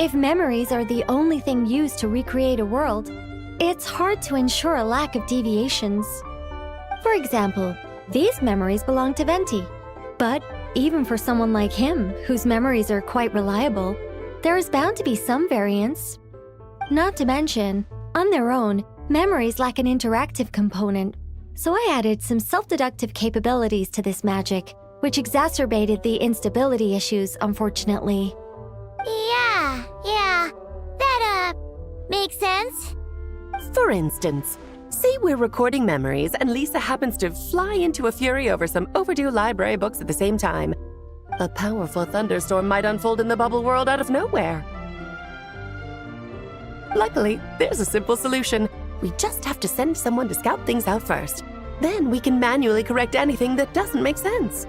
If memories are the only thing used to recreate a world, it's hard to ensure a lack of deviations. For example, these memories belong to Venti. But even for someone like him, whose memories are quite reliable, there is bound to be some variance. Not to mention, on their own, memories lack an interactive component, so I added some self-deductive capabilities to this magic, which exacerbated the instability issues, unfortunately. Yeah, that, makes sense. For instance, say we're recording memories and Lisa happens to fly into a fury over some overdue library books at the same time. A powerful thunderstorm might unfold in the bubble world out of nowhere. Luckily, there's a simple solution. We just have to send someone to scout things out first. Then we can manually correct anything that doesn't make sense.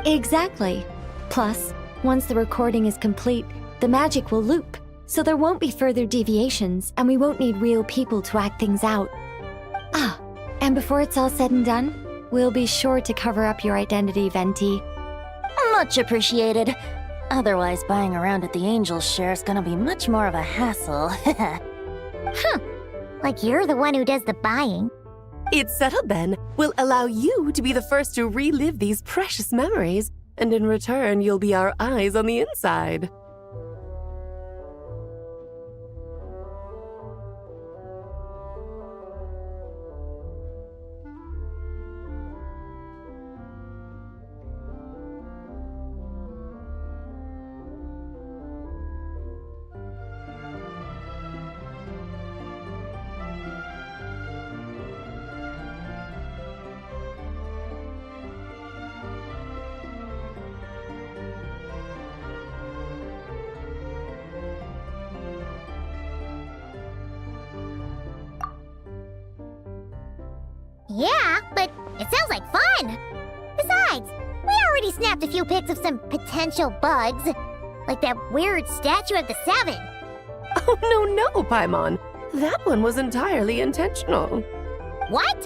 Exactly. Plus, once the recording is complete, the magic will loop, so there won't be further deviations, and we won't need real people to act things out. Ah, and before it's all said and done, we'll be sure to cover up your identity, Venti. Much appreciated. Otherwise, buying around at the Angel's share is gonna be much more of a hassle. Huh. Like you're the one who does the buying. It's settled then. We'll allow you to be the first to relive these precious memories, and in return, you'll be our eyes on the inside. Yeah, but it sounds like fun! Besides, we already snapped a few pics of some potential bugs. Like that weird statue of the Seven. Oh, no, Paimon. That one was entirely intentional. What?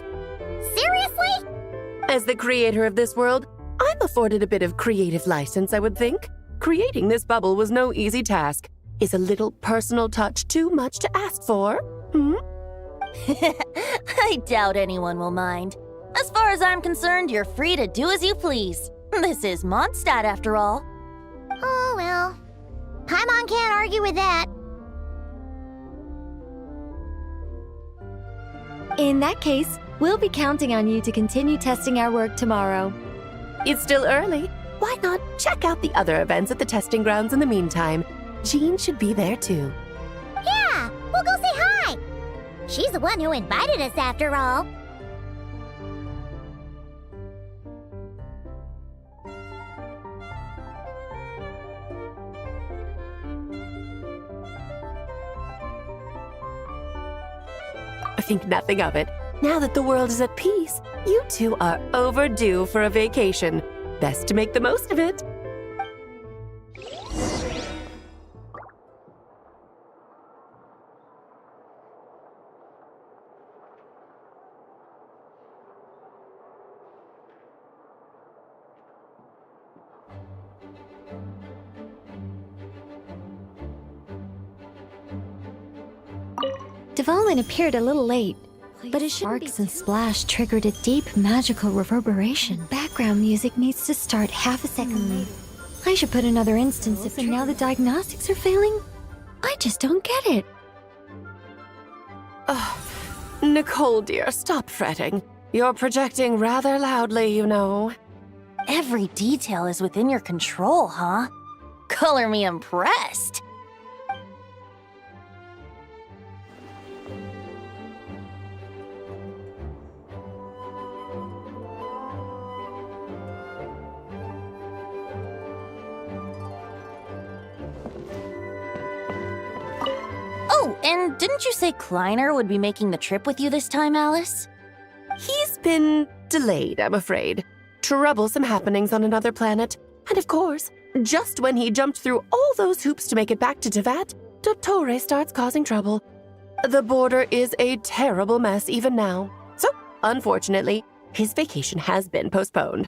Seriously? As the creator of this world, I'm afforded a bit of creative license, I would think. Creating this bubble was no easy task. Is a little personal touch too much to ask for? I doubt anyone will mind. As far as I'm concerned, you're free to do as you please. This is Mondstadt, after all. Oh, well. Paimon can't argue with that. In that case, we'll be counting on you to continue testing our work tomorrow. It's still early. Why not check out the other events at the testing grounds in the meantime? Jean should be there too. Yeah, we'll go say hi. She's the one who invited us after all. Think nothing of it. Now that the world is at peace, you two are overdue for a vacation. Best to make the most of it. Devalin appeared a little late, but his sparks and splash triggered a deep magical reverberation. Background music needs to start half a second late. I should put another instance if now the diagnostics are failing. I just don't get it. Nicole, dear, stop fretting. You're projecting rather loudly, you know. Every detail is within your control, huh? Color me impressed. Oh, and didn't you say Kleiner would be making the trip with you this time, Alice? He's been delayed, I'm afraid. Troublesome happenings on another planet. And of course, just when he jumped through all those hoops to make it back to Tevat, Dottore starts causing trouble. The border is a terrible mess even now. So, unfortunately, his vacation has been postponed.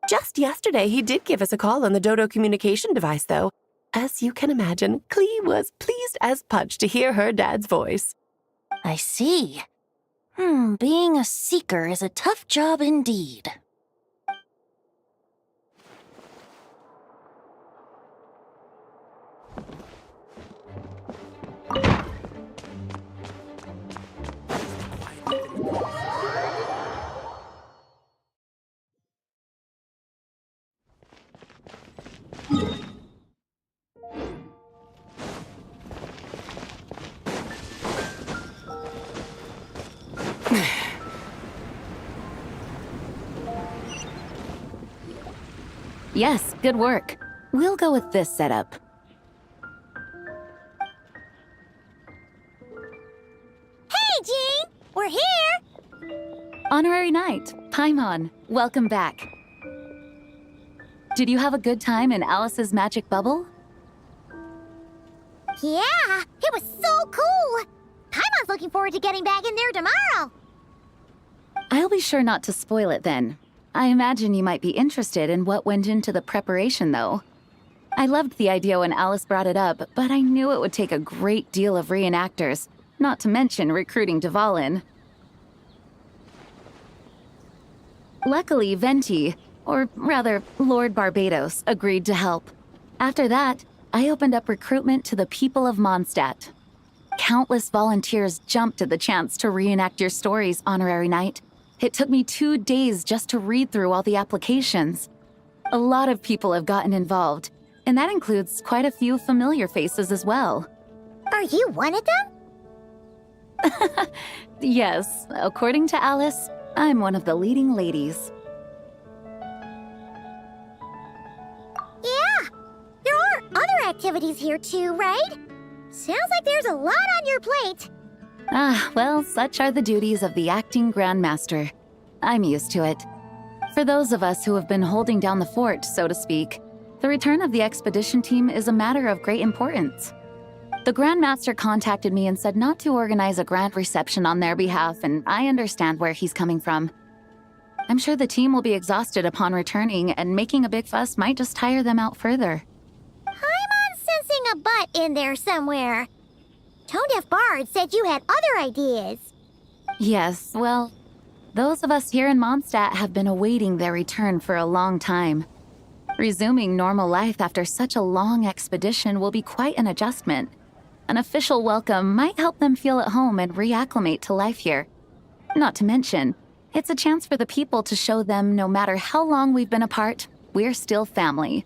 Just yesterday, he did give us a call on the Dodo communication device, though. As you can imagine, Klee was pleased as punch to hear her dad's voice. I see. Being a seeker is a tough job indeed. Yes, good work. We'll go with this setup. Hey, Jean! We're here! Honorary Knight, Paimon, welcome back. Did you have a good time in Alice's magic bubble? Yeah, it was so cool! Paimon's looking forward to getting back in there tomorrow! I'll be sure not to spoil it then. I imagine you might be interested in what went into the preparation, though. I loved the idea when Alice brought it up, but I knew it would take a great deal of reenactors, not to mention recruiting Dvalin. Luckily, Venti, or rather, Lord Barbados, agreed to help. After that, I opened up recruitment to the people of Mondstadt. Countless volunteers jumped at the chance to reenact your stories, Honorary Knight. It took me 2 days just to read through all the applications. A lot of people have gotten involved, and that includes quite a few familiar faces as well. Are you one of them? Yes, according to Alice, I'm one of the leading ladies. Yeah, there are other activities here too, right? Sounds like there's a lot on your plate. Ah, well, such are the duties of the acting Grandmaster. I'm used to it. For those of us who have been holding down the fort, so to speak, the return of the expedition team is a matter of great importance. The Grandmaster contacted me and said not to organize a grand reception on their behalf, and I understand where he's coming from. I'm sure the team will be exhausted upon returning, and making a big fuss might just tire them out further. I'm sensing a butt in there somewhere. Tone-deaf Bard said you had other ideas. Yes, well, those of us here in Mondstadt have been awaiting their return for a long time. Resuming normal life after such a long expedition will be quite an adjustment. An official welcome might help them feel at home and reacclimate to life here. Not to mention, it's a chance for the people to show them no matter how long we've been apart, we're still family.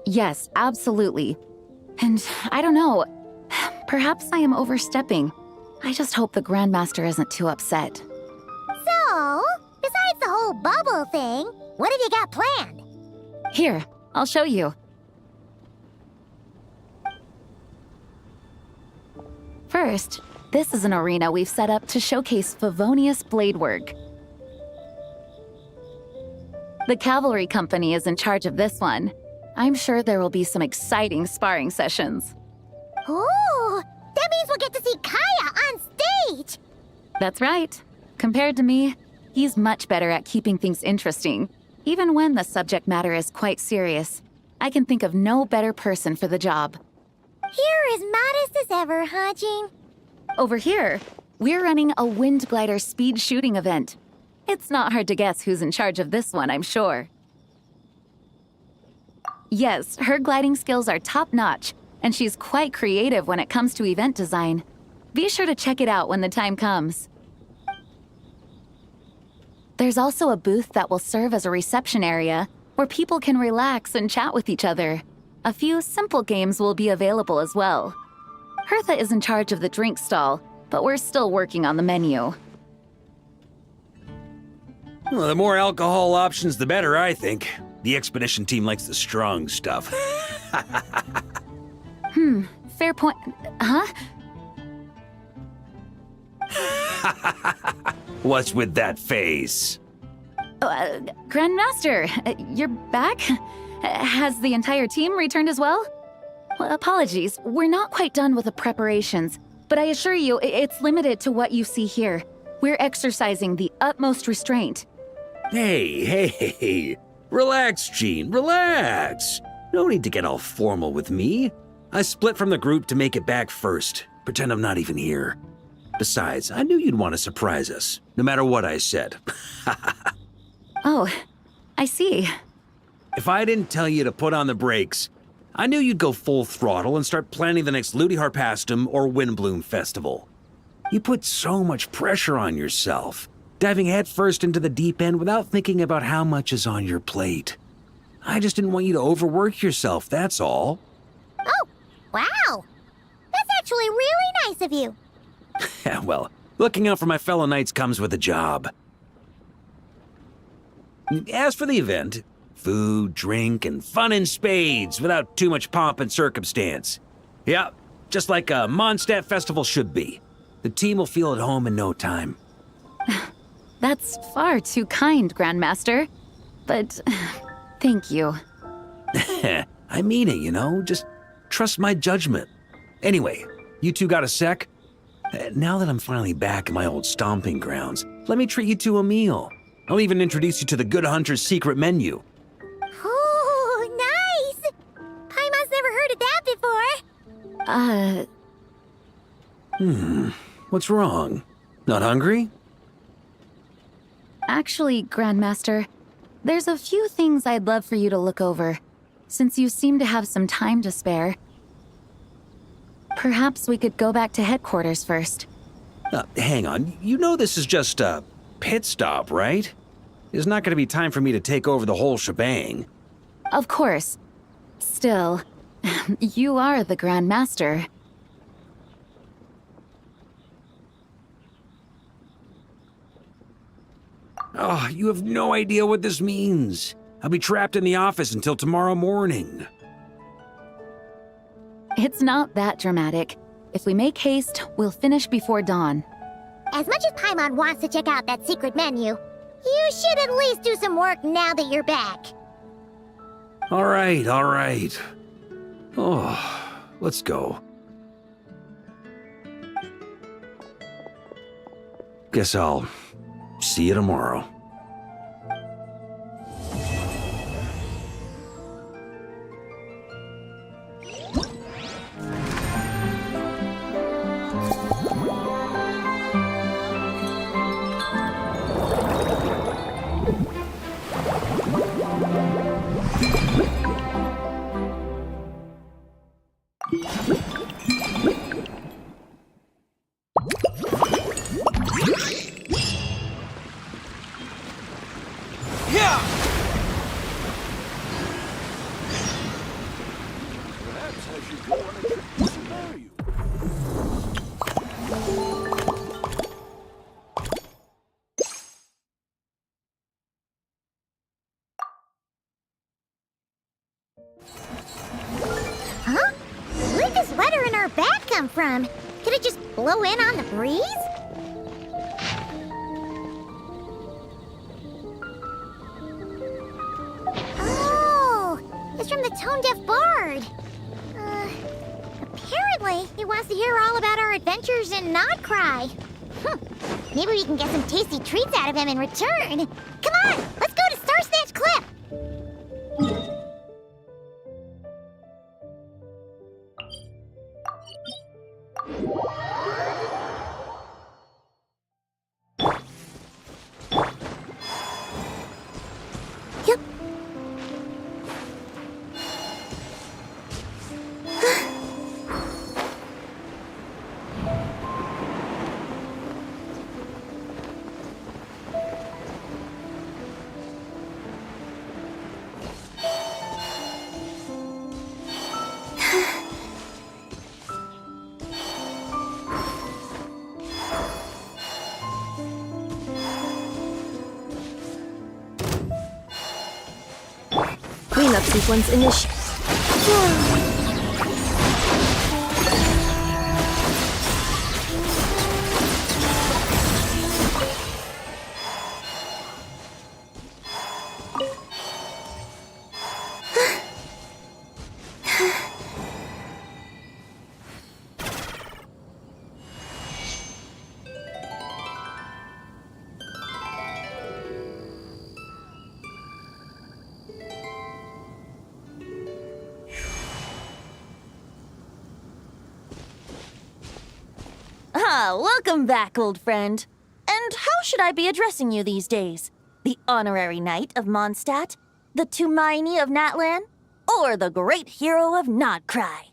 Yes, absolutely. And I don't know, perhaps I am overstepping. I just hope the Grandmaster isn't too upset. So, besides the whole bubble thing, what have you got planned? Here, I'll show you. First, this is an arena we've set up to showcase Favonius blade work. The cavalry company is in charge of this one. I'm sure there will be some exciting sparring sessions. Ooh, that means we'll get to see Kaya on stage! That's right. Compared to me, he's much better at keeping things interesting, even when the subject matter is quite serious. I can think of no better person for the job. You're as modest as ever, huh, Jean? Over here, we're running a wind glider speed shooting event. It's not hard to guess who's in charge of this one, I'm sure. Yes, her gliding skills are top-notch, and she's quite creative when it comes to event design. Be sure to check it out when the time comes. There's also a booth that will serve as a reception area where people can relax and chat with each other. A few simple games will be available as well. Hertha is in charge of the drink stall, but we're still working on the menu. Well, the more alcohol options, the better, I think. The expedition team likes the strong stuff. Fair point. Huh? What's with that face? Grandmaster, you're back? Has the entire team returned as well? Well, apologies, we're not quite done with the preparations, but I assure you, it's limited to what you see here. We're exercising the utmost restraint. Hey. Relax, Gene, relax. No need to get all formal with me. I split from the group to make it back first. Pretend I'm not even here. Besides, I knew you'd want to surprise us, no matter what I said. Oh, I see. If I didn't tell you to put on the brakes, I knew you'd go full throttle and start planning the next Ludi Harpastum or Windbloom Festival. You put so much pressure on yourself, diving headfirst into the deep end without thinking about how much is on your plate. I just didn't want you to overwork yourself, that's all. Oh, wow. That's actually really nice of you. Well, looking out for my fellow knights comes with a job. As for the event, food, drink, and fun in spades without too much pomp and circumstance. Yeah, just like a Mondstadt festival should be. The team will feel at home in no time. That's far too kind, Grandmaster. But thank you. I mean it, you know? Just trust my judgment. Anyway, you two got a sec? Now that I'm finally back in my old stomping grounds, let me treat you to a meal. I'll even introduce you to the Good Hunter's secret menu. Oh, nice! Paimon's never heard of that before. What's wrong? Not hungry? Actually, Grandmaster, there's a few things I'd love for you to look over, since you seem to have some time to spare. Perhaps we could go back to headquarters first. Hang on, you know this is just a pit stop, right? There's not going to be time for me to take over the whole shebang. Of course. Still, you are the Grandmaster. Oh, you have no idea what this means. I'll be trapped in the office until tomorrow morning. It's not that dramatic. If we make haste, we'll finish before dawn. As much as Paimon wants to check out that secret menu, you should at least do some work now that you're back. All right. Oh, let's go. Guess I'll see you tomorrow. Huh? Where'd this letter in our bag come from? Could it just blow in on the breeze? Oh, it's from the tone-deaf bard. Apparently, he wants to hear all about our adventures in Nodcry. Maybe we can get some tasty treats out of him in return. Come on, let's go to Star Snatch Cliff. Yep. Cleanup sequence initiated. welcome back, old friend. And how should I be addressing you these days? The honorary knight of Mondstadt? The Tumaini of Natlan? Or the great hero of Nodcry?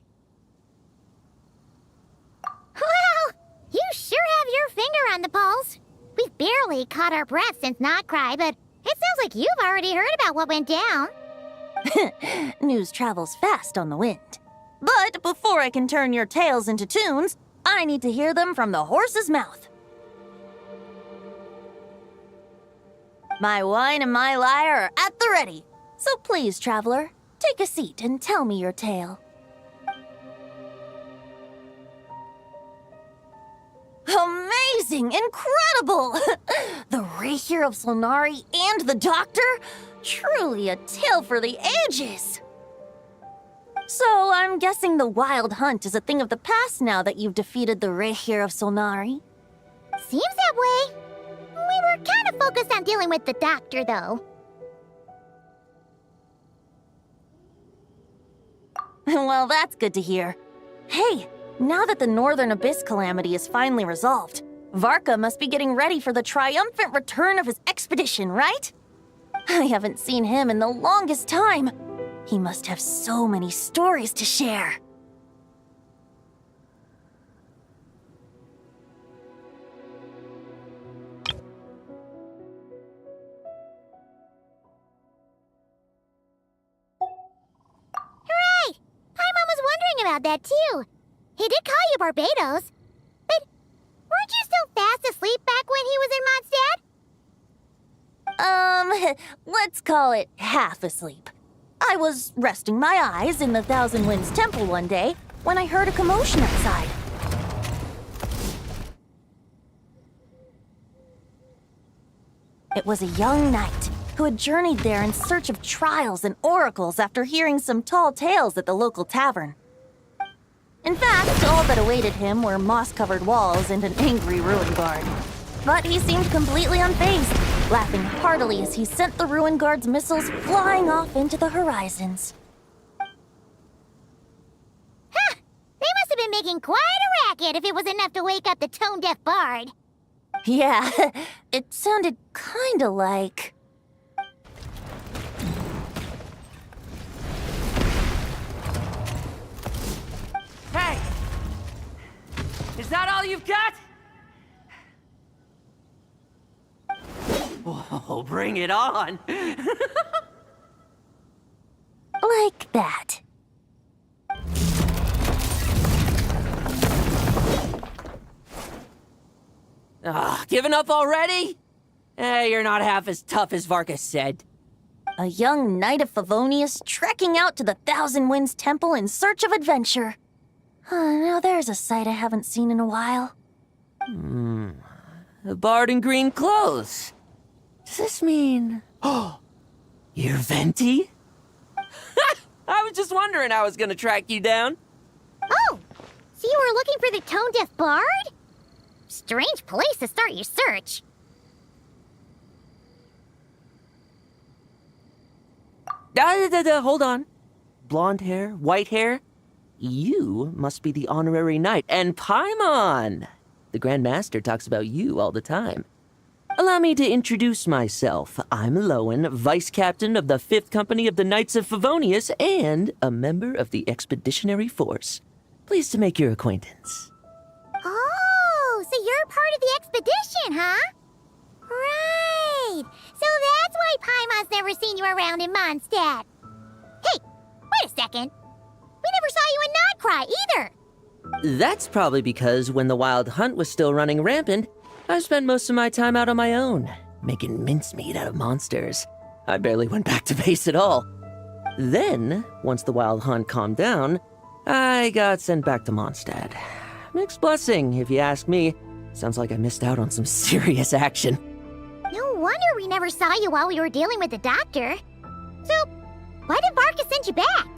Well, you sure have your finger on the pulse. We've barely caught our breath since Nodcry, but it sounds like you've already heard about what went down. News travels fast on the wind. But before I can turn your tales into tunes, I need to hear them from the horse's mouth. My wine and my lyre are at the ready. So please, traveler, take a seat and tell me your tale. Amazing! Incredible! The Rapier of Solnari and the Doctor? Truly a tale for the ages! So, I'm guessing the Wild Hunt is a thing of the past now that you've defeated the Rapier of Solnari. Seems that way. We were kind of focused on dealing with the Doctor, though. Well, that's good to hear. Hey, now that the Northern Abyss calamity is finally resolved, Varka must be getting ready for the triumphant return of his expedition, right? I haven't seen him in the longest time. He must have so many stories to share. Hooray! Paimon was wondering about that, too. He did call you Barbados. But weren't you still fast asleep back when he was in Mondstadt? Let's call it half asleep. I was resting my eyes in the Thousand Winds Temple one day when I heard a commotion outside. It was a young knight who had journeyed there in search of trials and oracles after hearing some tall tales at the local tavern. In fact, all that awaited him were moss-covered walls and an angry ruin guard. But he seemed completely unfazed, laughing heartily as he sent the ruin guard's missiles flying off into the horizons. Huh! They must have been making quite a racket if it was enough to wake up the tone-deaf bard. Yeah, it sounded kinda like... Hey! Is that all you've got? Whoa, bring it on! like that. Giving up already? You're not half as tough as Varka said. A young knight of Favonius trekking out to the Thousand Winds Temple in search of adventure. Now there's a sight I haven't seen in a while. A bard in green clothes. Does this mean... Oh, you're Venti? I was just wondering how I was gonna track you down. Oh! So you were looking for the tone-deaf bard? Strange place to start your search. Hold on. Blonde hair, white hair? You must be the honorary knight, and Paimon! The Grand Master talks about you all the time. Allow me to introduce myself. I'm Lowen, Vice Captain of the 5th Company of the Knights of Favonius and a member of the Expeditionary Force. Pleased to make your acquaintance. Oh, so you're part of the expedition, huh? Right. So that's why Paimon's never seen you around in Mondstadt. Hey, wait a second. We never saw you in Nodcry either. That's probably because when the Wild Hunt was still running rampant, I spent most of my time out on my own, making mincemeat out of monsters. I barely went back to base at all. Then, once the Wild Hunt calmed down, I got sent back to Mondstadt. Mixed blessing, if you ask me. Sounds like I missed out on some serious action. No wonder we never saw you while we were dealing with the Doctor. So, why did Varka send you back?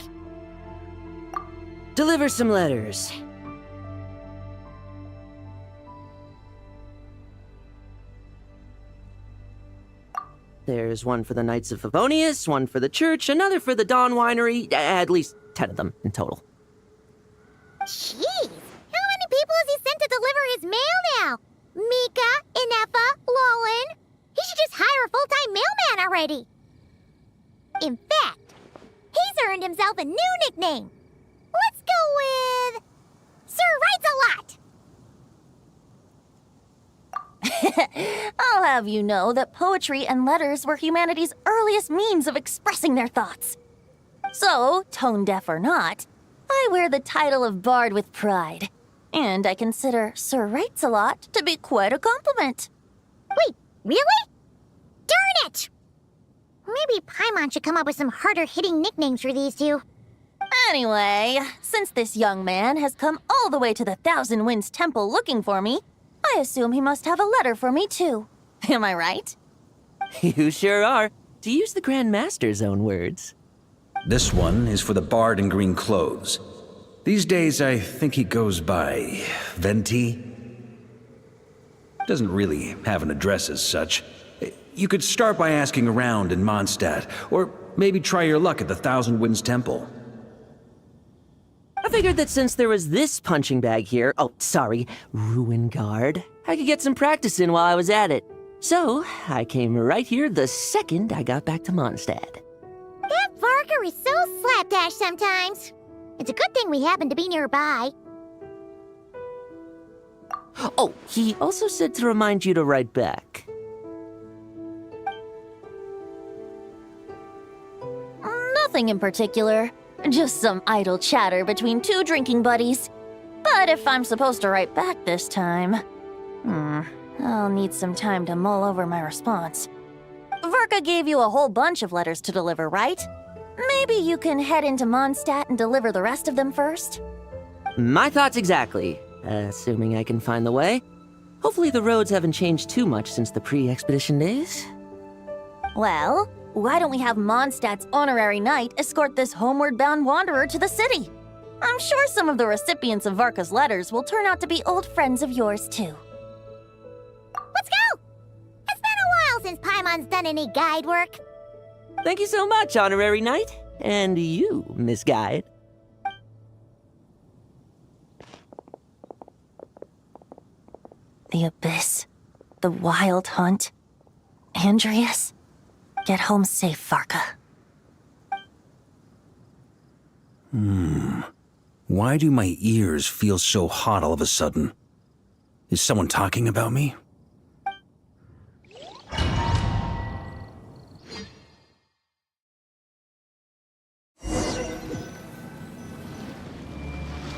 Deliver some letters. There's one for the Knights of Favonius, one for the church, another for the Dawn Winery, at least 10 of them in total. Jeez, how many people has he sent to deliver his mail now. Mika, Inefa, Lolan. He should just hire a full-time mailman already. In fact, he's earned himself a new nickname. Let's go with Sir Writes a Lot. I'll have you know that poetry and letters were humanity's earliest means of expressing their thoughts. So, tone deaf or not, I wear the title of Bard with pride. And I consider Sir Writes a Lot to be quite a compliment. Wait, really? Darn it! Maybe Paimon should come up with some harder-hitting nicknames for these two. Anyway, since this young man has come all the way to the Thousand Winds Temple looking for me, I assume he must have a letter for me too. Am I right? You sure are, to use the Grand Master's own words. This one is for the bard in green clothes. These days, I think he goes by Venti. Doesn't really have an address as such. You could start by asking around in Mondstadt, or maybe try your luck at the Thousand Winds Temple. I figured that since there was this punching bag here, Ruin Guard, I could get some practice in while I was at it. So, I came right here the second I got back to Mondstadt. That Varker is so slapdash sometimes. It's a good thing we happen to be nearby. Oh, he also said to remind you to write back. Nothing in particular. Just some idle chatter between two drinking buddies. But if I'm supposed to write back this time, I'll need some time to mull over my response. Varka gave you a whole bunch of letters to deliver, right? Maybe you can head into Mondstadt and deliver the rest of them first? My thoughts exactly, assuming I can find the way. Hopefully the roads haven't changed too much since the pre-expedition days. Well, why don't we have Mondstadt's honorary knight escort this homeward-bound wanderer to the city? I'm sure some of the recipients of Varka's letters will turn out to be old friends of yours, too. Let's go! It's been a while since Paimon's done any guide work. Thank you so much, honorary knight. And you, Miss Guide. The Abyss. The Wild Hunt. Andreas. Get home safe, Varka. Why do my ears feel so hot all of a sudden? Is someone talking about me?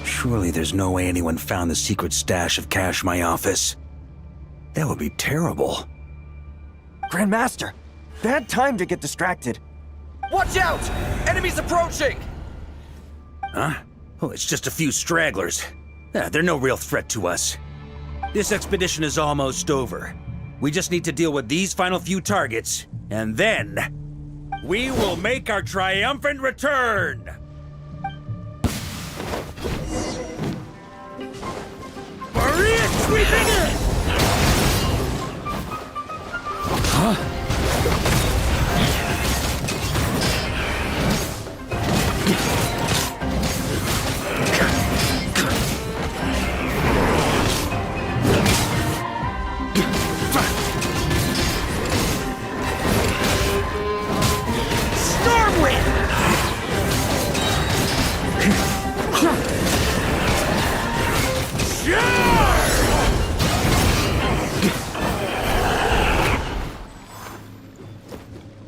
Surely there's no way anyone found the secret stash of cash in my office. That would be terrible. Grandmaster, bad time to get distracted. Watch out! Enemies approaching! Huh? Oh, it's just a few stragglers. They're no real threat to us. This expedition is almost over. We just need to deal with these final few targets, and then we will make our triumphant return! Maria sweeping in! Huh?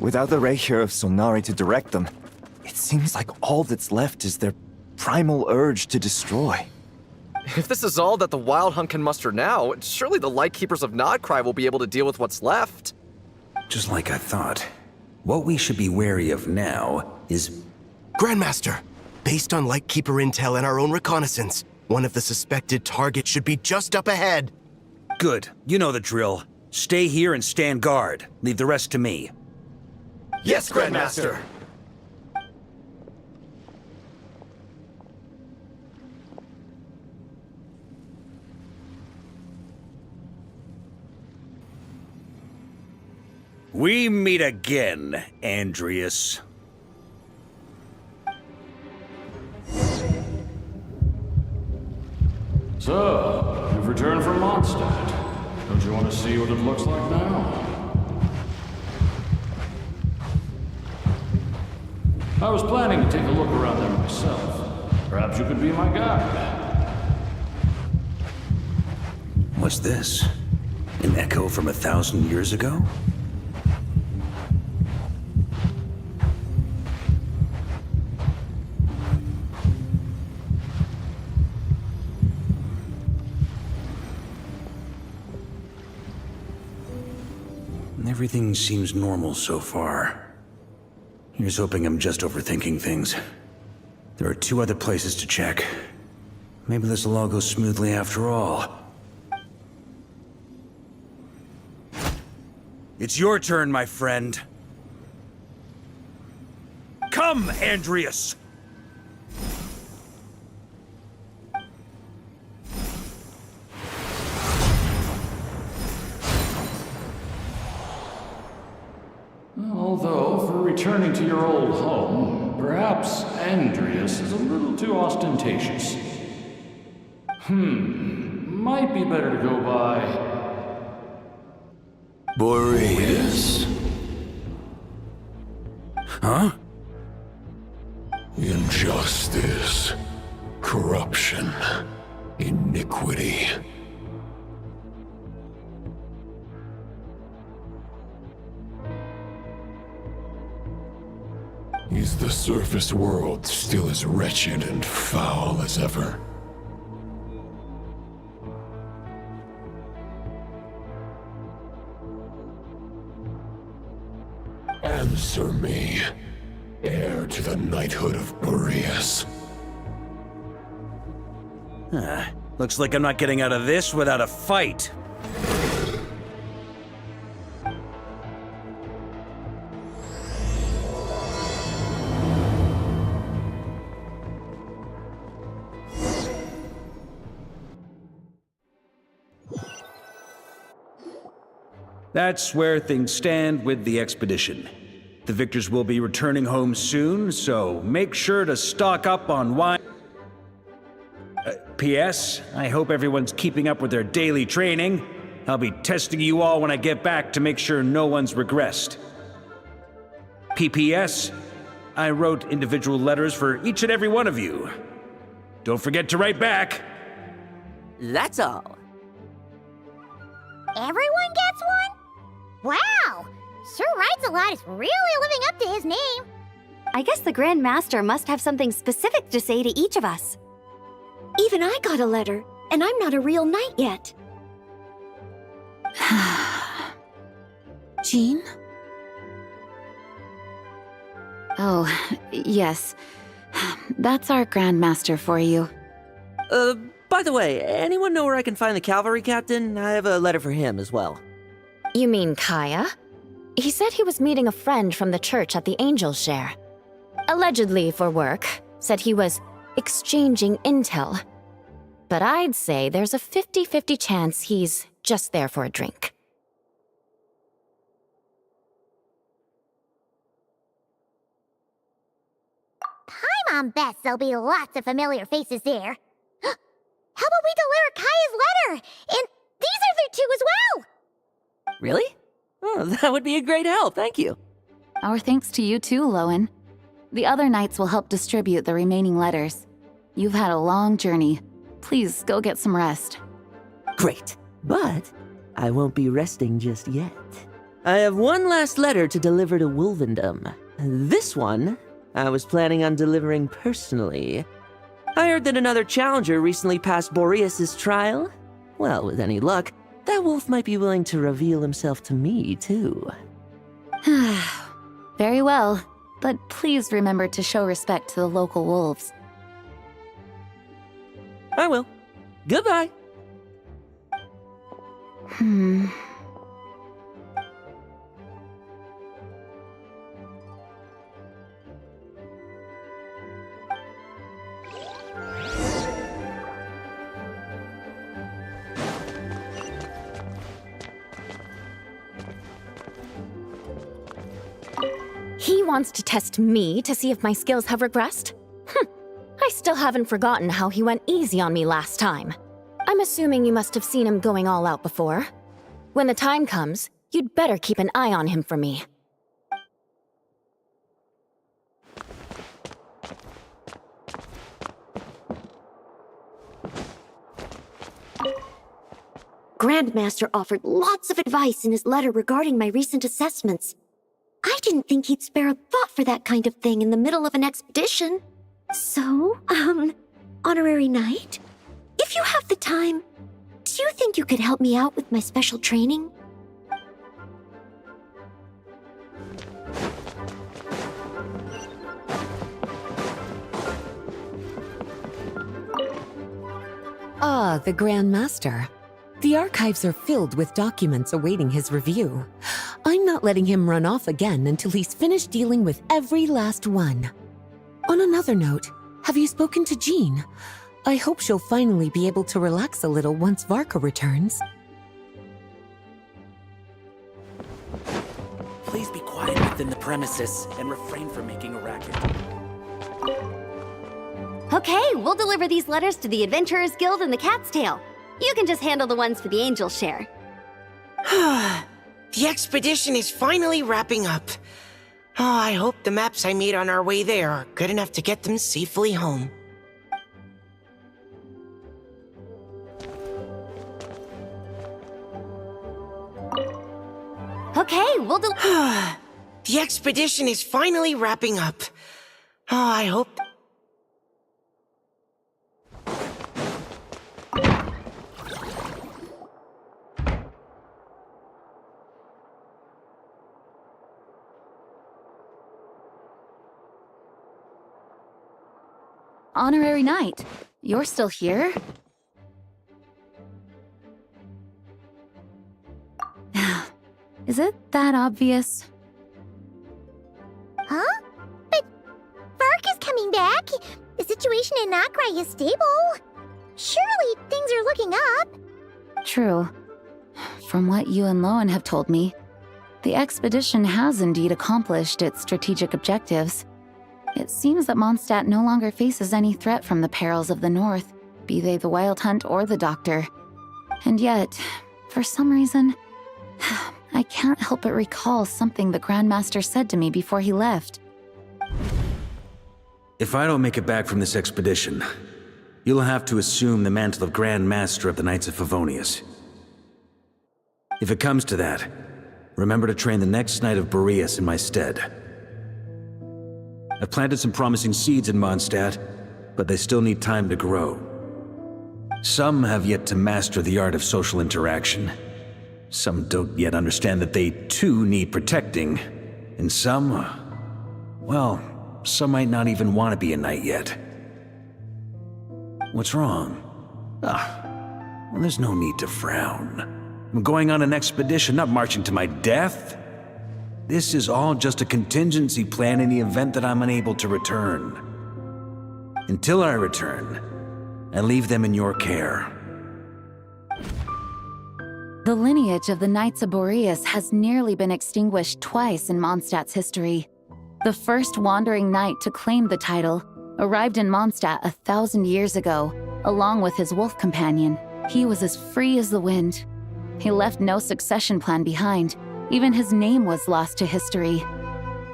Without the Reikir of Solnari to direct them, it seems like all that's left is their primal urge to destroy. If this is all that the Wild Hunt can muster now, surely the Lightkeepers of Nodcry will be able to deal with what's left. Just like I thought. What we should be wary of now is... Grandmaster, based on Lightkeeper intel and our own reconnaissance, one of the suspected targets should be just up ahead. Good. You know the drill. Stay here and stand guard. Leave the rest to me. Yes, Grandmaster! We meet again, Andreas. So, you've returned from Mondstadt. Don't you want to see what it looks like now? I was planning to take a look around there myself. Perhaps you could be my guide. What's this? An echo from 1,000 years ago? Everything seems normal so far. Here's hoping I'm just overthinking things. There are 2 other places to check. Maybe this will all go smoothly after all. It's your turn, my friend. Come, Andreas! Although, for returning to your old home, perhaps Andreas is a little too ostentatious. Might be better to go by Boreas. Huh? Injustice. Corruption. Iniquity. Is the surface world still as wretched and foul as ever? Answer me, heir to the knighthood of Boreas. Looks like I'm not getting out of this without a fight. That's where things stand with the expedition. The victors will be returning home soon, so make sure to stock up on wine. P.S. I hope everyone's keeping up with their daily training. I'll be testing you all when I get back to make sure no one's regressed. P.P.S. I wrote individual letters for each and every one of you. Don't forget to write back. That's all. Everyone gets one? Wow! Sir Writes-A-Lot is really living up to his name. I guess the Grand Master must have something specific to say to each of us. Even I got a letter, and I'm not a real knight yet. Jean? Oh, yes. That's our Grandmaster for you. By the way, anyone know where I can find the cavalry captain? I have a letter for him as well. You mean Kaya? He said he was meeting a friend from the church at the Angel's Share. Allegedly for work. Said he was exchanging intel. But I'd say there's a 50-50 chance he's just there for a drink. Paimon bets there'll be lots of familiar faces there. How about we deliver Kaya's letter? And these other 2 as well! Really? Oh, that would be a great help, thank you. Our thanks to you too, Lowen. The other knights will help distribute the remaining letters. You've had a long journey. Please go get some rest. Great, but I won't be resting just yet. I have one last letter to deliver to Wolvendom. This one, I was planning on delivering personally. I heard that another challenger recently passed Boreas' trial. Well, with any luck, that wolf might be willing to reveal himself to me, too. Very well, but please remember to show respect to the local wolves. I will. Goodbye. He wants to test me to see if my skills have regressed? I still haven't forgotten how he went easy on me last time. I'm assuming you must have seen him going all out before. When the time comes, you'd better keep an eye on him for me. Grandmaster offered lots of advice in his letter regarding my recent assessments. I didn't think he'd spare a thought for that kind of thing in the middle of an expedition. So, Honorary Knight, if you have the time, do you think you could help me out with my special training? Ah, the Grand Master. The archives are filled with documents awaiting his review. I'm not letting him run off again until he's finished dealing with every last one. On another note, have you spoken to Jean? I hope she'll finally be able to relax a little once Varka returns. Please be quiet within the premises and refrain from making a racket. Okay, we'll deliver these letters to the Adventurers Guild and the Cat's Tail. You can just handle the ones for the Angel share. The expedition is finally wrapping up. Oh, I hope the maps I made on our way there are good enough to get them safely home. Okay, we'll The expedition is finally wrapping up. Oh, I hope... Honorary Knight, you're still here? Is it that obvious? Huh? But Vark is coming back. The situation in Notcry is stable. Surely things are looking up. True. From what you and Lowen have told me, the expedition has indeed accomplished its strategic objectives. It seems that Mondstadt no longer faces any threat from the perils of the North, be they the Wild Hunt or the Doctor. And yet, for some reason, I can't help but recall something the Grandmaster said to me before he left. If I don't make it back from this expedition, you'll have to assume the mantle of Grand Master of the Knights of Favonius. If it comes to that, remember to train the next Knight of Boreas in my stead. I've planted some promising seeds in Mondstadt, but they still need time to grow. Some have yet to master the art of social interaction. Some don't yet understand that they too need protecting. And some, well, some might not even want to be a knight yet. What's wrong? Well, there's no need to frown. I'm going on an expedition, not marching to my death. This is all just a contingency plan in the event that I'm unable to return. Until I return, I leave them in your care. The lineage of the Knights of Boreas has nearly been extinguished twice in Mondstadt's history. The first wandering knight to claim the title arrived in Mondstadt 1,000 years ago, along with his wolf companion. He was as free as the wind. He left no succession plan behind. Even his name was lost to history.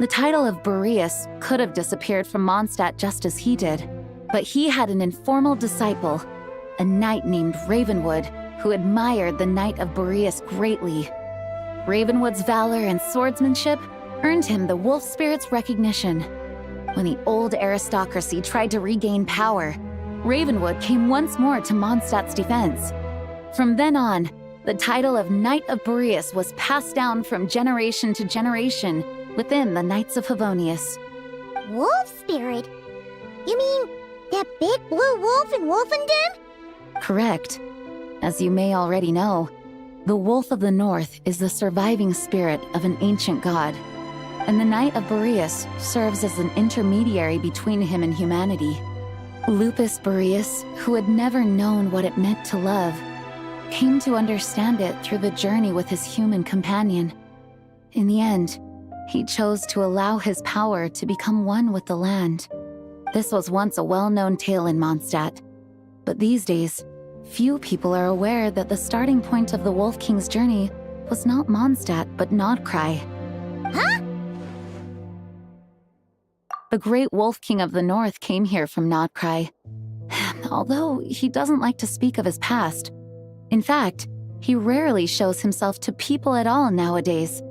The title of Boreas could have disappeared from Mondstadt just as he did, but he had an informal disciple, a knight named Ravenwood, who admired the Knight of Boreas greatly. Ravenwood's valor and swordsmanship earned him the wolf spirit's recognition. When the old aristocracy tried to regain power, Ravenwood came once more to Mondstadt's defense. From then on, the title of Knight of Boreas was passed down from generation to generation within the Knights of Favonius. Wolf spirit? You mean that big blue wolf in Wolfenden? Correct. As you may already know, the Wolf of the North is the surviving spirit of an ancient god, and the Knight of Boreas serves as an intermediary between him and humanity. Lupus Boreas, who had never known what it meant to love, came to understand it through the journey with his human companion. In the end, he chose to allow his power to become one with the land. This was once a well-known tale in Mondstadt, but these days, Few people are aware that the starting point of the Wolf King's journey was not Mondstadt, but Nodcry. Huh? The great Wolf King of the North came here from Nodcry. Although he doesn't like to speak of his past. In fact, he rarely shows himself to people at all nowadays.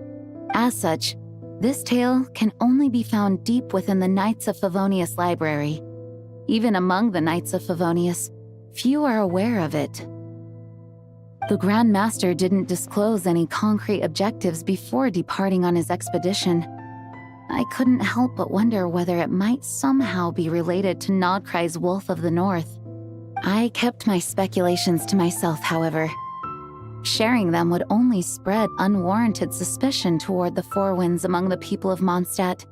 As such, this tale can only be found deep within the Knights of Favonius library. Even among the Knights of Favonius, few are aware of it. The Grand Master didn't disclose any concrete objectives before departing on his expedition. I couldn't help but wonder whether it might somehow be related to Nodcry's Wolf of the North. I kept my speculations to myself, however. Sharing them would only spread unwarranted suspicion toward the Four Winds among the people of Mondstadt.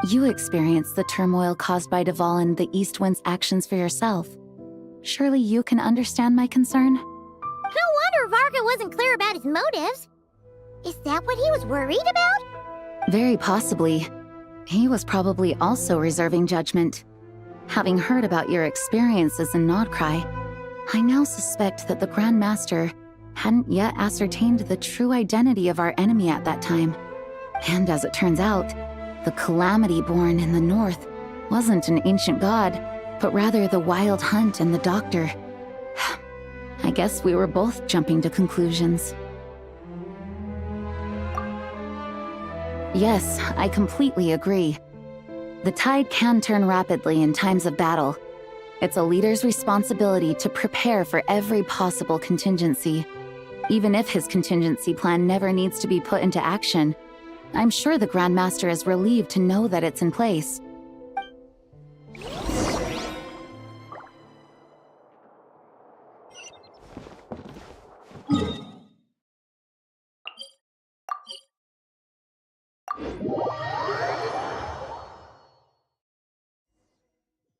You experienced the turmoil caused by Duval and the East Wind's actions for yourself. Surely you can understand my concern? No wonder Varga wasn't clear about his motives. Is that what he was worried about? Very possibly. He was probably also reserving judgment. Having heard about your experiences in Nodcry, I now suspect that the Grand Master hadn't yet ascertained the true identity of our enemy at that time. And as it turns out, the calamity born in the north wasn't an ancient god, but rather the Wild Hunt and the Doctor. I guess we were both jumping to conclusions. Yes, I completely agree. The tide can turn rapidly in times of battle. It's a leader's responsibility to prepare for every possible contingency. Even if his contingency plan never needs to be put into action, I'm sure the Grand Master is relieved to know that it's in place.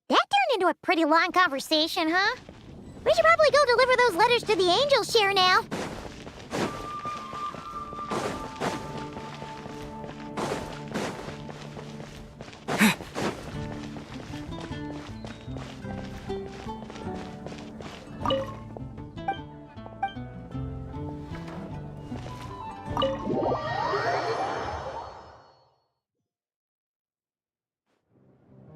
That turned into a pretty long conversation, huh? We should probably go deliver those letters to the Angel Share now.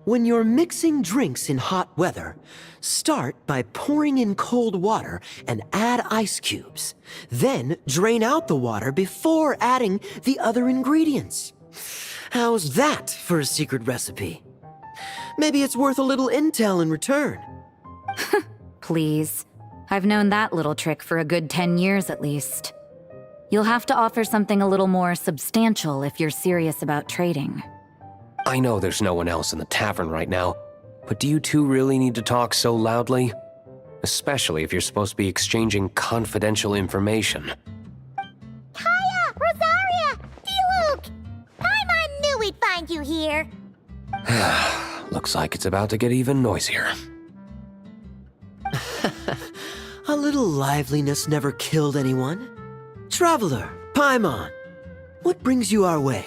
When you're mixing drinks in hot weather, start by pouring in cold water and add ice cubes. Then drain out the water before adding the other ingredients. How's that for a secret recipe? Maybe it's worth a little intel in return. Please. I've known that little trick for a good 10 years at least. You'll have to offer something a little more substantial if you're serious about trading. I know there's no one else in the tavern right now, but do you two really need to talk so loudly? Especially if you're supposed to be exchanging confidential information. Kaya! Rosaria! D-Luke! Paimon knew we'd find you here. Looks like it's about to get even noisier. A little liveliness never killed anyone. Traveler, Paimon, what brings you our way?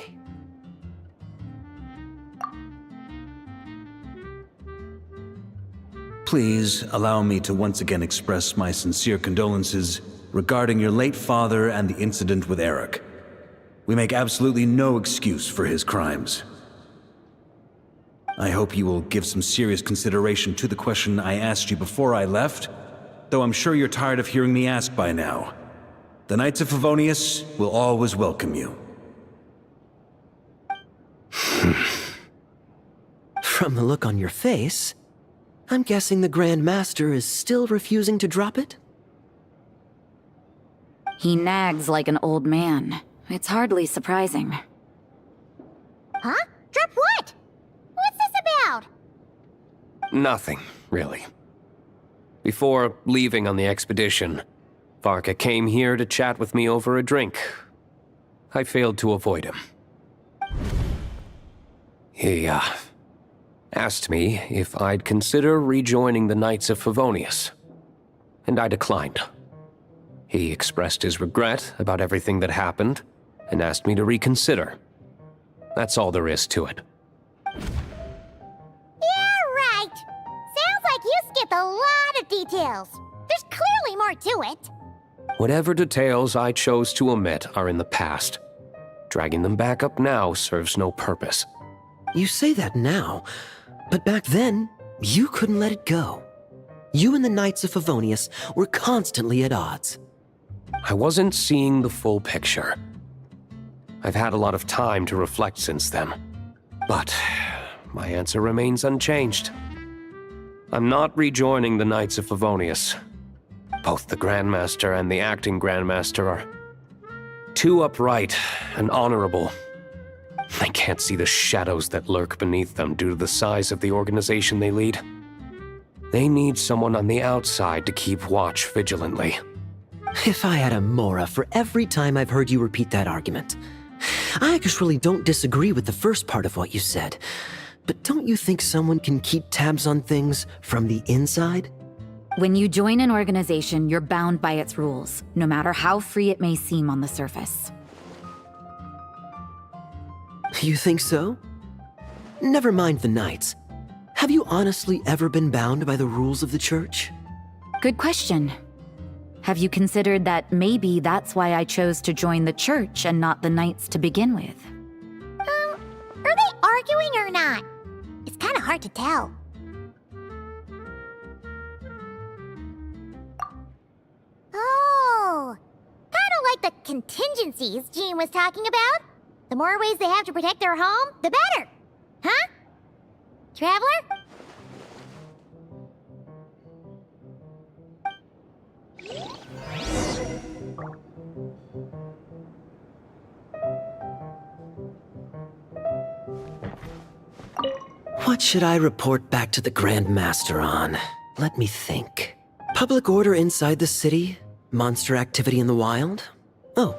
Please allow me to once again express my sincere condolences regarding your late father and the incident with Eric. We make absolutely no excuse for his crimes. I hope you will give some serious consideration to the question I asked you before I left, though I'm sure you're tired of hearing me ask by now. The Knights of Favonius will always welcome you. From the look on your face, I'm guessing the Grand Master is still refusing to drop it? He nags like an old man. It's hardly surprising. Huh? Drop what? What's this about? Nothing, really. Before leaving on the expedition, Varka came here to chat with me over a drink. I failed to avoid him. He, asked me if I'd consider rejoining the Knights of Favonius, and I declined. He expressed his regret about everything that happened, and asked me to reconsider. That's all there is to it. Yeah, right. Sounds like you skipped a lot of details. There's clearly probably more to it. Whatever details I chose to omit are in the past. Dragging them back up now serves no purpose. You say that now, but back then, you couldn't let it go. You and the Knights of Favonius were constantly at odds. I wasn't seeing the full picture. I've had a lot of time to reflect since then. But my answer remains unchanged. I'm not rejoining the Knights of Favonius. Both the Grandmaster and the acting Grandmaster are too upright and honorable. I can't see the shadows that lurk beneath them due to the size of the organization they lead. They need someone on the outside to keep watch vigilantly. If I had a Mora for every time I've heard you repeat that argument. I actually don't disagree with the first part of what you said, but don't you think someone can keep tabs on things from the inside? When you join an organization, you're bound by its rules, no matter how free it may seem on the surface. You think so? Never mind the Knights. Have you honestly ever been bound by the rules of the Church? Good question. Have you considered that maybe that's why I chose to join the Church and not the Knights to begin with? Are they arguing or not? It's kind of hard to tell. Oh, kind of like the contingencies Jean was talking about. The more ways they have to protect their home, the better. Huh? Traveler? What should I report back to the Grand Master on? Let me think. Public order inside the city? Monster activity in the wild? Oh,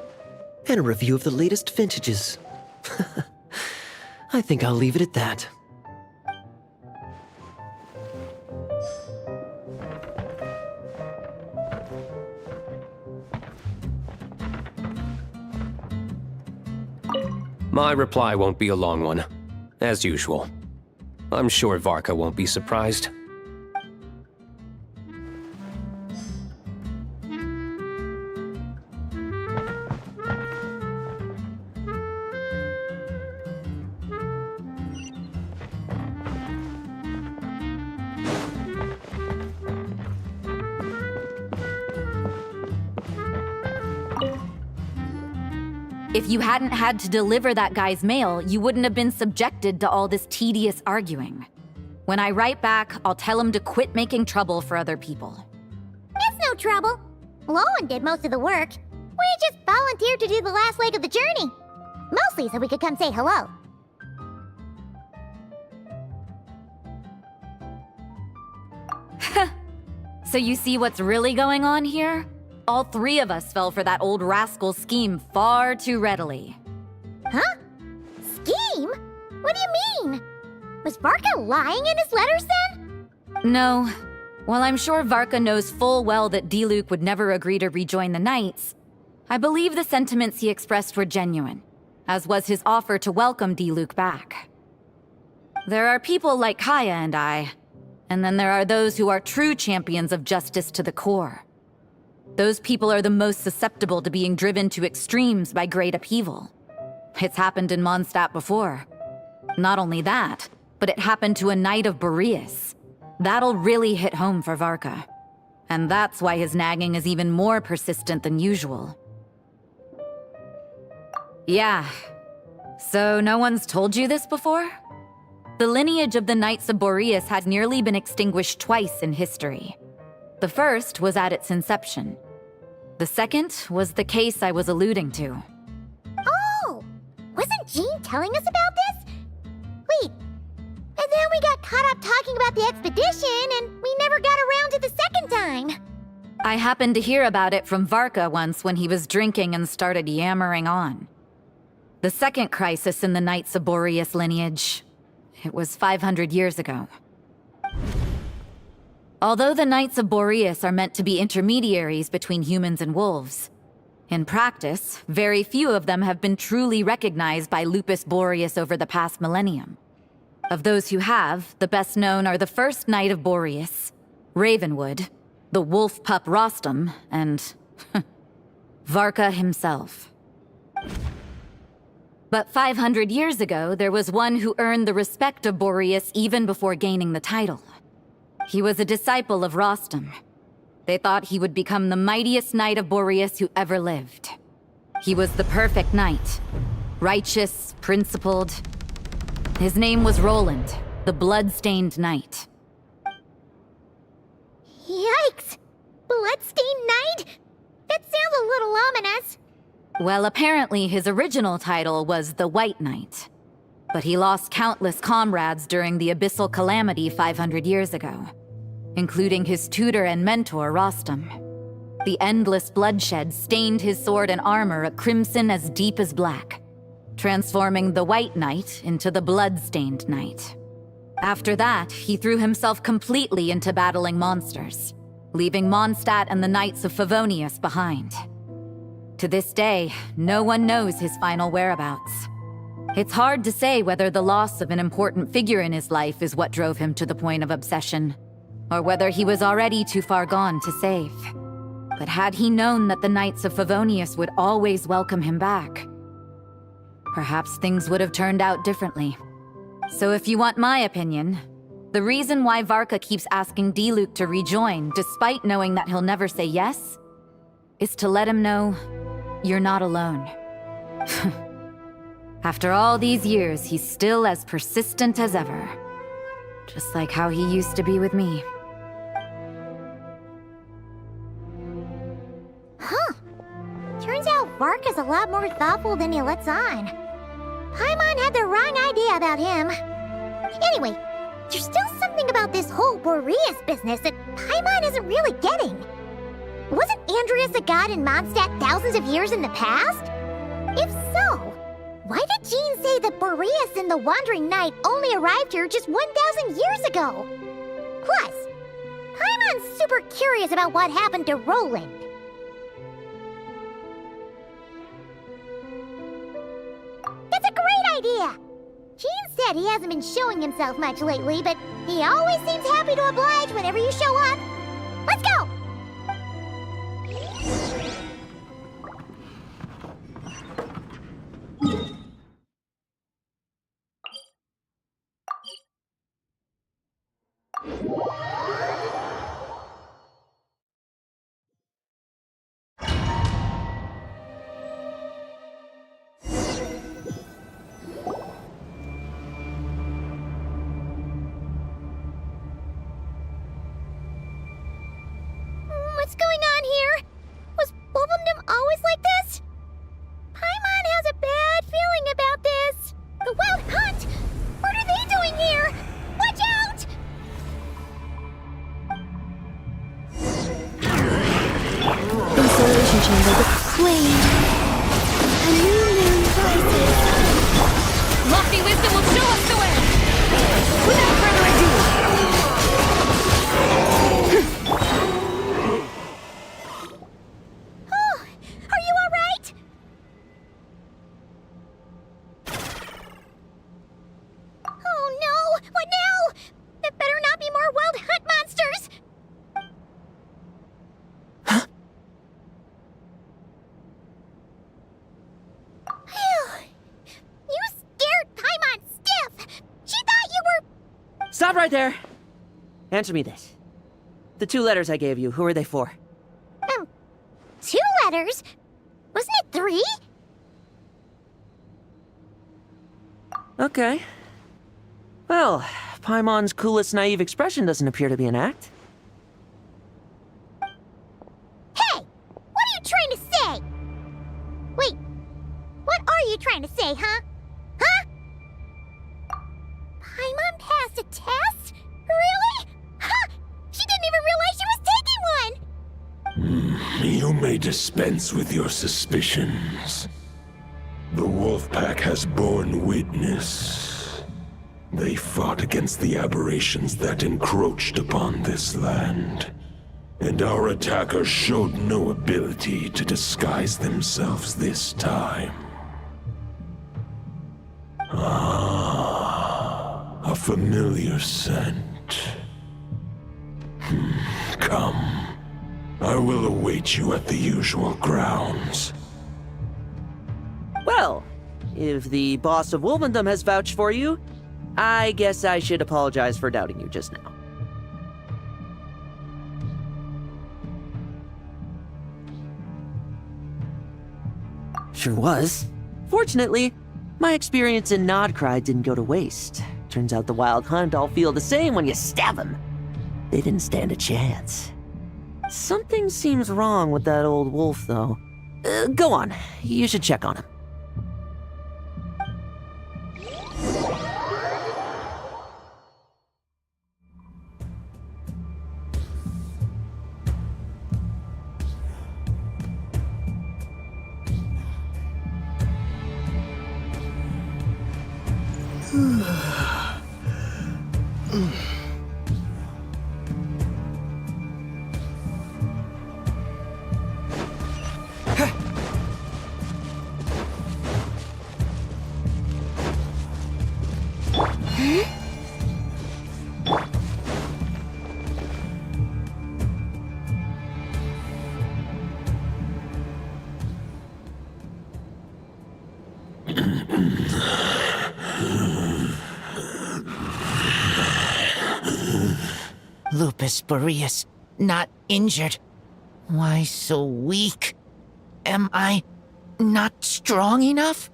and a review of the latest vintages. I think I'll leave it at that. My reply won't be a long one, as usual. I'm sure Varka won't be surprised. If you hadn't had to deliver that guy's mail, you wouldn't have been subjected to all this tedious arguing. When I write back, I'll tell him to quit making trouble for other people. It's no trouble. Lowen did most of the work. We just volunteered to do the last leg of the journey. Mostly so we could come say hello. So you see what's really going on here? All three of us fell for that old rascal's scheme far too readily. Huh? Scheme? What do you mean? Was Varka lying in his letters then? No. While I'm sure Varka knows full well that Diluc would never agree to rejoin the Knights, I believe the sentiments he expressed were genuine, as was his offer to welcome Diluc back. There are people like Kaya and I, and then there are those who are true champions of justice to the core. Those people are the most susceptible to being driven to extremes by great upheaval. It's happened in Mondstadt before. Not only that, but it happened to a Knight of Boreas. That'll really hit home for Varka. And that's why his nagging is even more persistent than usual. Yeah. So no one's told you this before? The lineage of the Knights of Boreas had nearly been extinguished twice in history. The first was at its inception. The second was the case I was alluding to. Oh! Wasn't Jean telling us about this? Wait, and then we got caught up talking about the expedition and we never got around to the second time. I happened to hear about it from Varka once when he was drinking and started yammering on. The second crisis in the Knights of Boreas lineage. It was 500 years ago. Although the Knights of Boreas are meant to be intermediaries between humans and wolves, in practice, very few of them have been truly recognized by Lupus Boreas over the past millennium. Of those who have, the best known are the first Knight of Boreas, Ravenwood, the wolf pup Rostam, and Varka himself. But 500 years ago, there was one who earned the respect of Boreas even before gaining the title. He was a disciple of Rostam. They thought he would become the mightiest knight of Boreas who ever lived. He was the perfect knight. Righteous, principled. His name was Roland, the blood-stained knight. Yikes! Bloodstained Knight? That sounds a little ominous. Well, apparently his original title was the White Knight. But he lost countless comrades during the Abyssal Calamity 500 years ago, including his tutor and mentor, Rostam. The endless bloodshed stained his sword and armor a crimson as deep as black, transforming the White Knight into the Blood-Stained Knight. After that, he threw himself completely into battling monsters, leaving Mondstadt and the Knights of Favonius behind. To this day, no one knows his final whereabouts. It's hard to say whether the loss of an important figure in his life is what drove him to the point of obsession, or whether he was already too far gone to save. But had he known that the Knights of Favonius would always welcome him back, perhaps things would have turned out differently. So if you want my opinion, the reason why Varka keeps asking Diluc to rejoin, despite knowing that he'll never say yes, is to let him know you're not alone. After all these years, he's still as persistent as ever. Just like how he used to be with me. Huh. Turns out Varka's a lot more thoughtful than he lets on. Paimon had the wrong idea about him. Anyway, there's still something about this whole Boreas business that Paimon isn't really getting. Wasn't Andreas a god in Mondstadt thousands of years in the past? If so, why did Jean say that Boreas and the Wandering Knight only arrived here just 1,000 years ago? Plus, Paimon's super curious about what happened to Roland. That's a great idea! Jean said he hasn't been showing himself much lately, but he always seems happy to oblige whenever you show up. Let's go! What's going on here? Was Wolfendom always like this? Paimon has a bad feeling about this. The Wild Hunt? What are they doing here? Watch out! Installation chamber, the flame. A new moon rises. Lofty wisdom will show us the way! Without further ado! Are you alright? Oh no! What now? There better not be more Wild Hunt monsters! You scared Paimon stiff! She thought you were... Stop right there! Answer me this. The 2 letters I gave you, who are they for? 2 letters? Wasn't it 3? Okay. Well, Paimon's coolest naive expression doesn't appear to be an act. Hey! What are you trying to say? Wait, what are you trying to say, huh? Huh? Paimon passed a test? Really? Huh! She didn't even realize she was taking one! You may dispense with your suspicions. The Wolfpack has borne witness. They fought against the aberrations that encroached upon this land. And our attackers showed no ability to disguise themselves this time. Ah, a familiar scent. Come. I will await you at the usual grounds. Well, if the boss of Wolvendom has vouched for you, I guess I should apologize for doubting you just now. Sure was. Fortunately, my experience in Nodcry didn't go to waste. Turns out the Wild Hunt all feel the same when you stab them. They didn't stand a chance. Something seems wrong with that old wolf, though. Go on. You should check on him. Lupus Boreas, not injured. Why so weak? Am I not strong enough?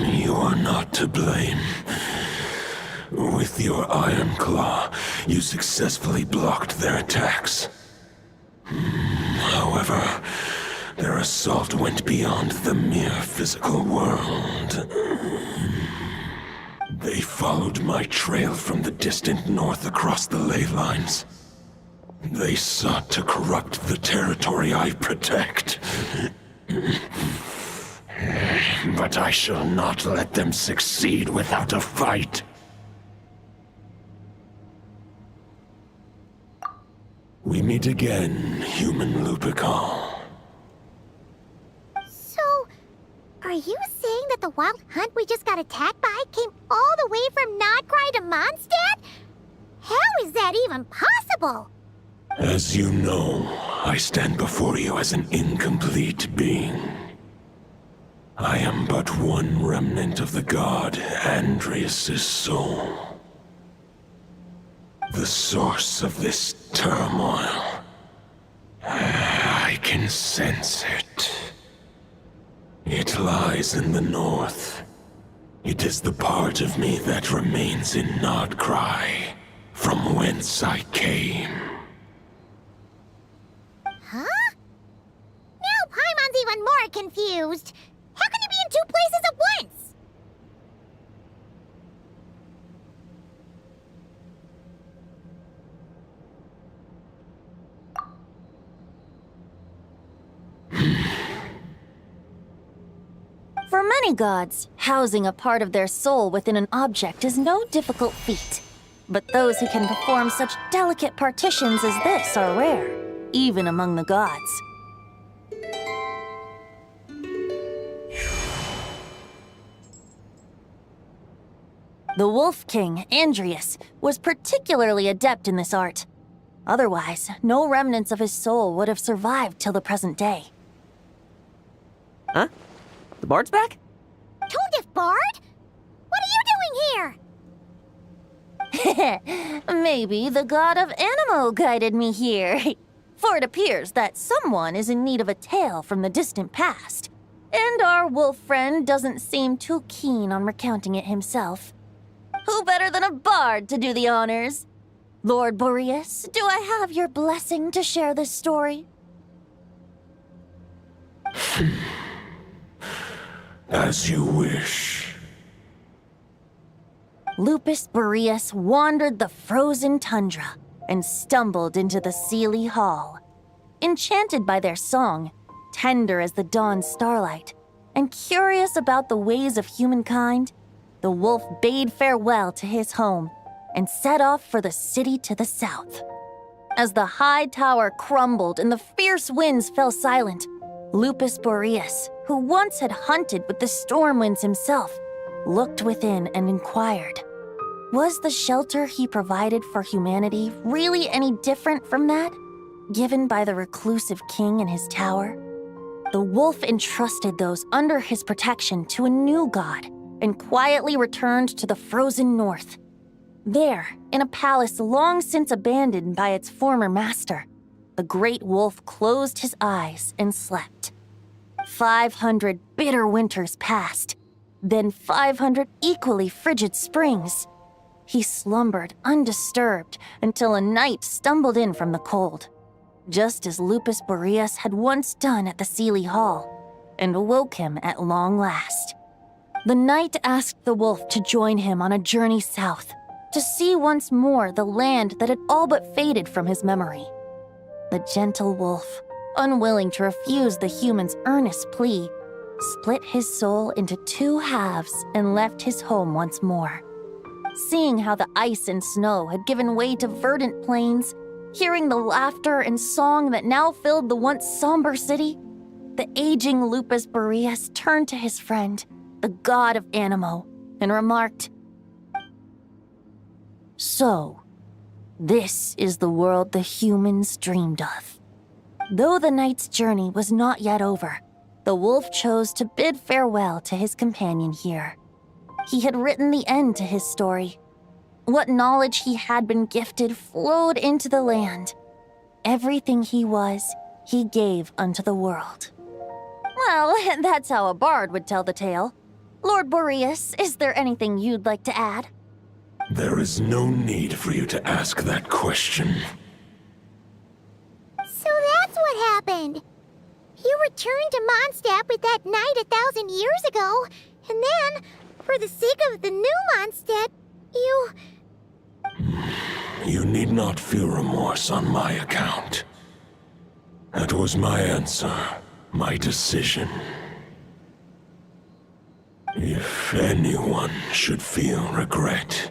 You are not to blame. With your Iron Claw, you successfully blocked their attacks. However, their assault went beyond the mere physical world. They followed my trail from the distant north across the ley lines. They sought to corrupt the territory I protect. But I shall not let them succeed without a fight. We meet again, human Lupical. So, are you saying that the Wild Hunt we just got attacked by came all the way from Nodcry to Mondstadt? How is that even possible? As you know, I stand before you as an incomplete being. I am but one remnant of the god Andrias' soul. The source of this turmoil. I can sense it. It lies in the north. It is the part of me that remains in Nodcry, from whence I came. Huh? Now Paimon's even more confused. How can you be in two places at once? For many gods, housing a part of their soul within an object is no difficult feat. But those who can perform such delicate partitions as this are rare, even among the gods. The Wolf King, Andrias, was particularly adept in this art. Otherwise, no remnants of his soul would have survived till the present day. Huh? The bard's back? Toadif Bard? What are you doing here? Maybe the god of Anemo guided me here. For it appears that someone is in need of a tale from the distant past. And our wolf friend doesn't seem too keen on recounting it himself. Who better than a bard to do the honors? Lord Boreas, do I have your blessing to share this story? As you wish. Lupus Boreas wandered the frozen tundra and stumbled into the Seelie Hall. Enchanted by their song, tender as the dawn starlight, and curious about the ways of humankind, the wolf bade farewell to his home and set off for the city to the south. As the high tower crumbled and the fierce winds fell silent, Lupus Boreas, who once had hunted with the storm winds himself, looked within and inquired, Was the shelter he provided for humanity really any different from that given by the reclusive king in his tower? The wolf entrusted those under his protection to a new god and quietly returned to the frozen north. There, in a palace long since abandoned by its former master, the great wolf closed his eyes and slept. 500 bitter winters passed, then 500 equally frigid springs. He slumbered undisturbed until a night stumbled in from the cold, just as Lupus Boreas had once done at the Seelie Hall, and awoke him at long last. The knight asked the wolf to join him on a journey south, to see once more the land that had all but faded from his memory. The gentle wolf, unwilling to refuse the human's earnest plea, split his soul into 2 halves and left his home once more. Seeing how the ice and snow had given way to verdant plains, hearing the laughter and song that now filled the once somber city, the aging Lupus Boreas turned to his friend, the god of Anemo, and remarked, "So, this is the world the humans dreamed of." Though the knight's journey was not yet over, the wolf chose to bid farewell to his companion here. He had written the end to his story. What knowledge he had been gifted flowed into the land. Everything he was, he gave unto the world. Well, that's how a bard would tell the tale. Lord Boreas, is there anything you'd like to add? There is no need for you to ask that question. So that's what happened. You returned to Mondstadt with that knight 1,000 years ago, and then, for the sake of the new Mondstadt, you... You need not feel remorse on my account. That was my answer, my decision. If anyone should feel regret,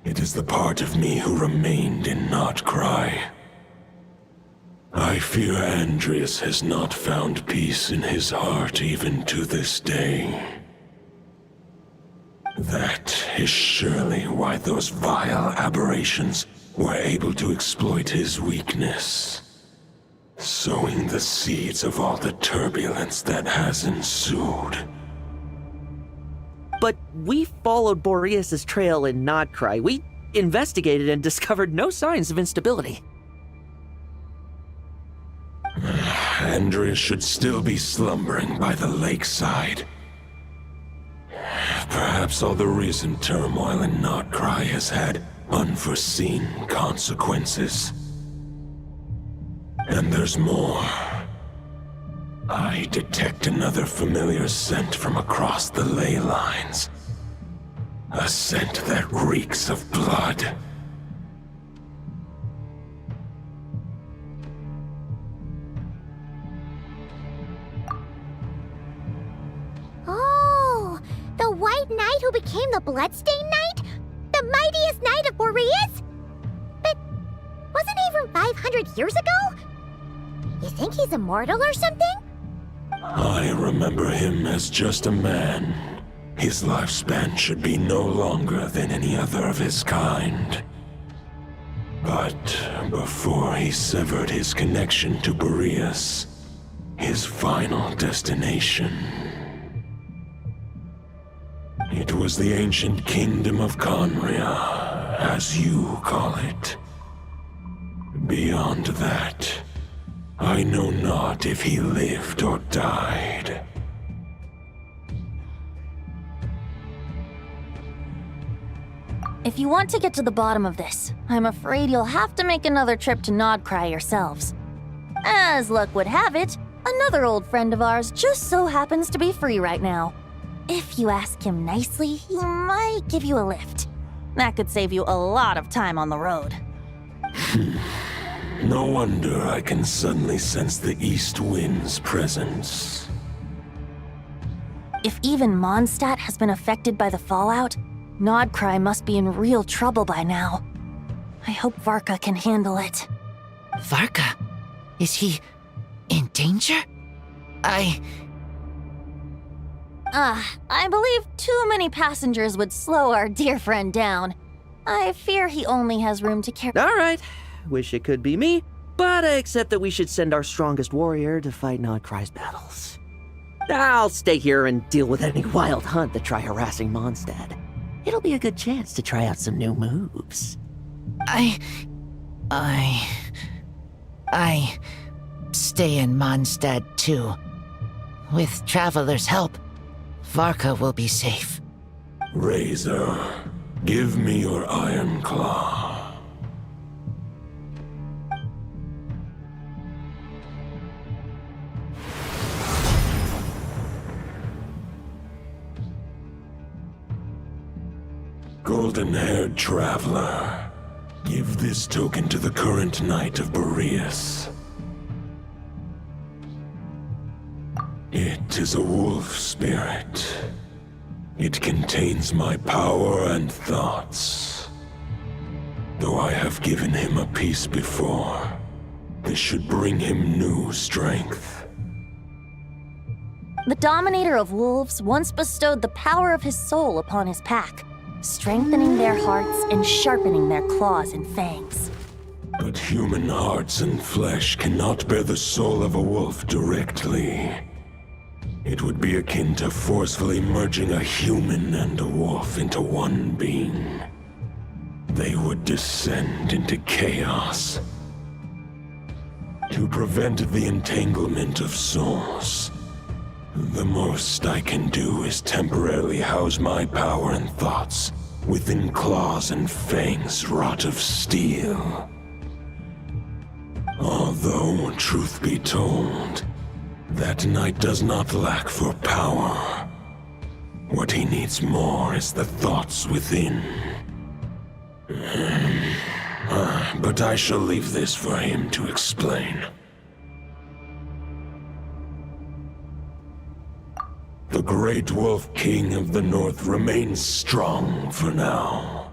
it is the part of me who remained and not cry. I fear Andreas has not found peace in his heart even to this day. That is surely why those vile aberrations were able to exploit his weakness, sowing the seeds of all the turbulence that has ensued. But we followed Boreas' trail in Nodcry. We investigated and discovered no signs of instability. Andreas should still be slumbering by the lakeside. Perhaps all the recent turmoil in Nodcry has had unforeseen consequences. And there's more. I detect another familiar scent from across the ley lines. A scent that reeks of blood. Oh, the White Knight who became the Bloodstained Knight? The mightiest knight of Boreas? But wasn't he from 500 years ago? You think he's immortal or something? I remember him as just a man. His lifespan should be no longer than any other of his kind. But before he severed his connection to Boreas, his final destination, it was the ancient kingdom of Conria, as you call it. Beyond that, I know not if he lived or died. If you want to get to the bottom of this, I'm afraid you'll have to make another trip to Nodcry yourselves. As luck would have it, another old friend of ours just so happens to be free right now. If you ask him nicely, he might give you a lift. That could save you a lot of time on the road. No wonder I can suddenly sense the east wind's presence. If even Mondstadt has been affected by the fallout, Nodcry must be in real trouble by now. I hope Varka can handle it. Varka? Is he in danger? I believe too many passengers would slow our dear friend down. I fear he only has room to carry. All right. Wish it could be me, but I accept that we should send our strongest warrior to fight Nodcry's battles. I'll stay here and deal with any wild hunt that try harassing Mondstadt. It'll be a good chance to try out some new moves. I stay in Mondstadt too. With Traveler's help, Varka will be safe. Razor, give me your iron claw. Golden-haired traveler, give this token to the current knight of Boreas. It is a wolf spirit. It contains my power and thoughts. Though I have given him a piece before, this should bring him new strength. The Dominator of Wolves once bestowed the power of his soul upon his pack, strengthening their hearts and sharpening their claws and fangs. But human hearts and flesh cannot bear the soul of a wolf directly. It would be akin to forcefully merging a human and a wolf into one being. They would descend into chaos. To prevent the entanglement of souls, the most I can do is temporarily house my power and thoughts within claws and fangs wrought of steel. Although, truth be told, that knight does not lack for power. What he needs more is the thoughts within. But I shall leave this for him to explain. The Great Wolf King of the North remains strong for now.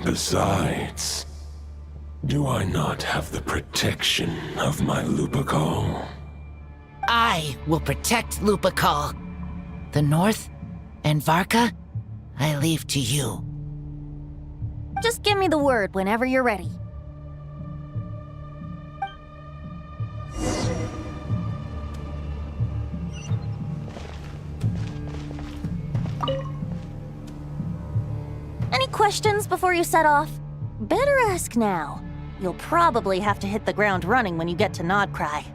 Besides, do I not have the protection of my Lupacol? I will protect Lupacol. The North and Varka, I leave to you. Just give me the word whenever you're ready. Any questions before you set off? Better ask now. You'll probably have to hit the ground running when you get to Nodcry.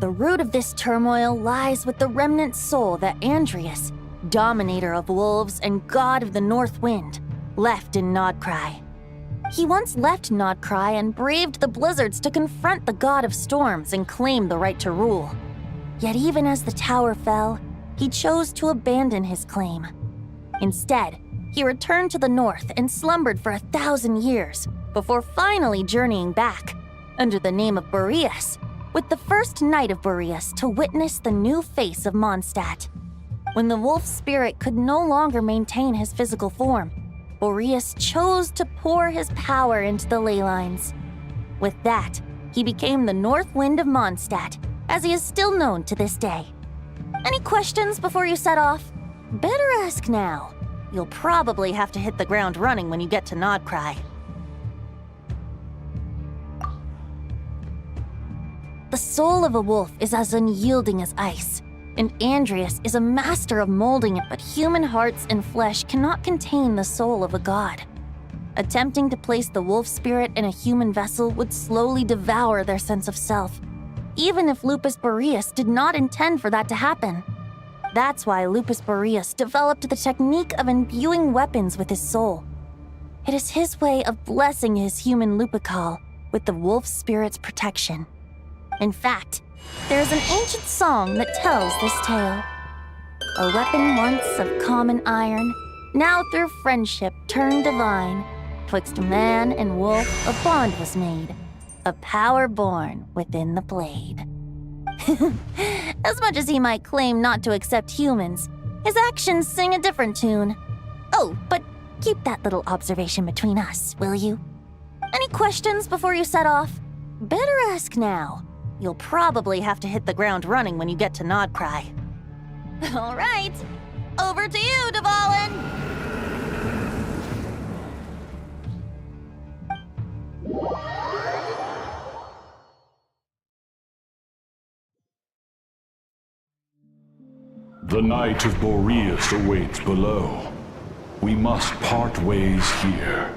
The root of this turmoil lies with the remnant soul that Andreas, Dominator of Wolves and God of the North Wind, left in Nodcry. He once left Nodcry and braved the blizzards to confront the God of Storms and claim the right to rule. Yet even as the tower fell, he chose to abandon his claim. Instead, he returned to the north and slumbered for 1,000 years before finally journeying back, under the name of Boreas, with the first knight of Boreas to witness the new face of Mondstadt. When the wolf spirit could no longer maintain his physical form, Boreas chose to pour his power into the ley lines. With that, he became the North Wind of Mondstadt, as he is still known to this day. Any questions before you set off? Better ask now. You'll probably have to hit the ground running when you get to Nodcry. The soul of a wolf is as unyielding as ice, and Andreas is a master of molding it, but human hearts and flesh cannot contain the soul of a god. Attempting to place the wolf spirit in a human vessel would slowly devour their sense of self, even if Lupus Boreas did not intend for that to happen. That's why Lupus Boreas developed the technique of imbuing weapons with his soul. It is his way of blessing his human Lupacol with the wolf spirit's protection. In fact, there is an ancient song that tells this tale. A weapon once of common iron, now through friendship turned divine. Twixt man and wolf a bond was made, a power born within the blade. As much as he might claim not to accept humans, his actions sing a different tune. Oh, but keep that little observation between us, will you? Any questions before you set off? Better ask now. You'll probably have to hit the ground running when you get to Nodcry. All right, over to you, Dvalin! The Knight of Boreas awaits below. We must part ways here.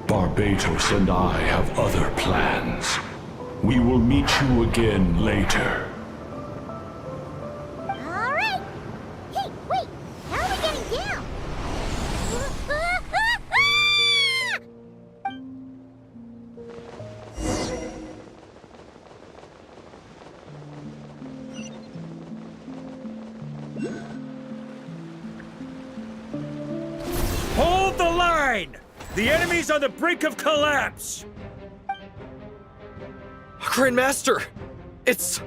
Barbatos and I have other plans. We will meet you again later. All right. Hey, wait. How are we getting down? Hold the line! The enemy's on the brink of collapse! Grandmaster! It's...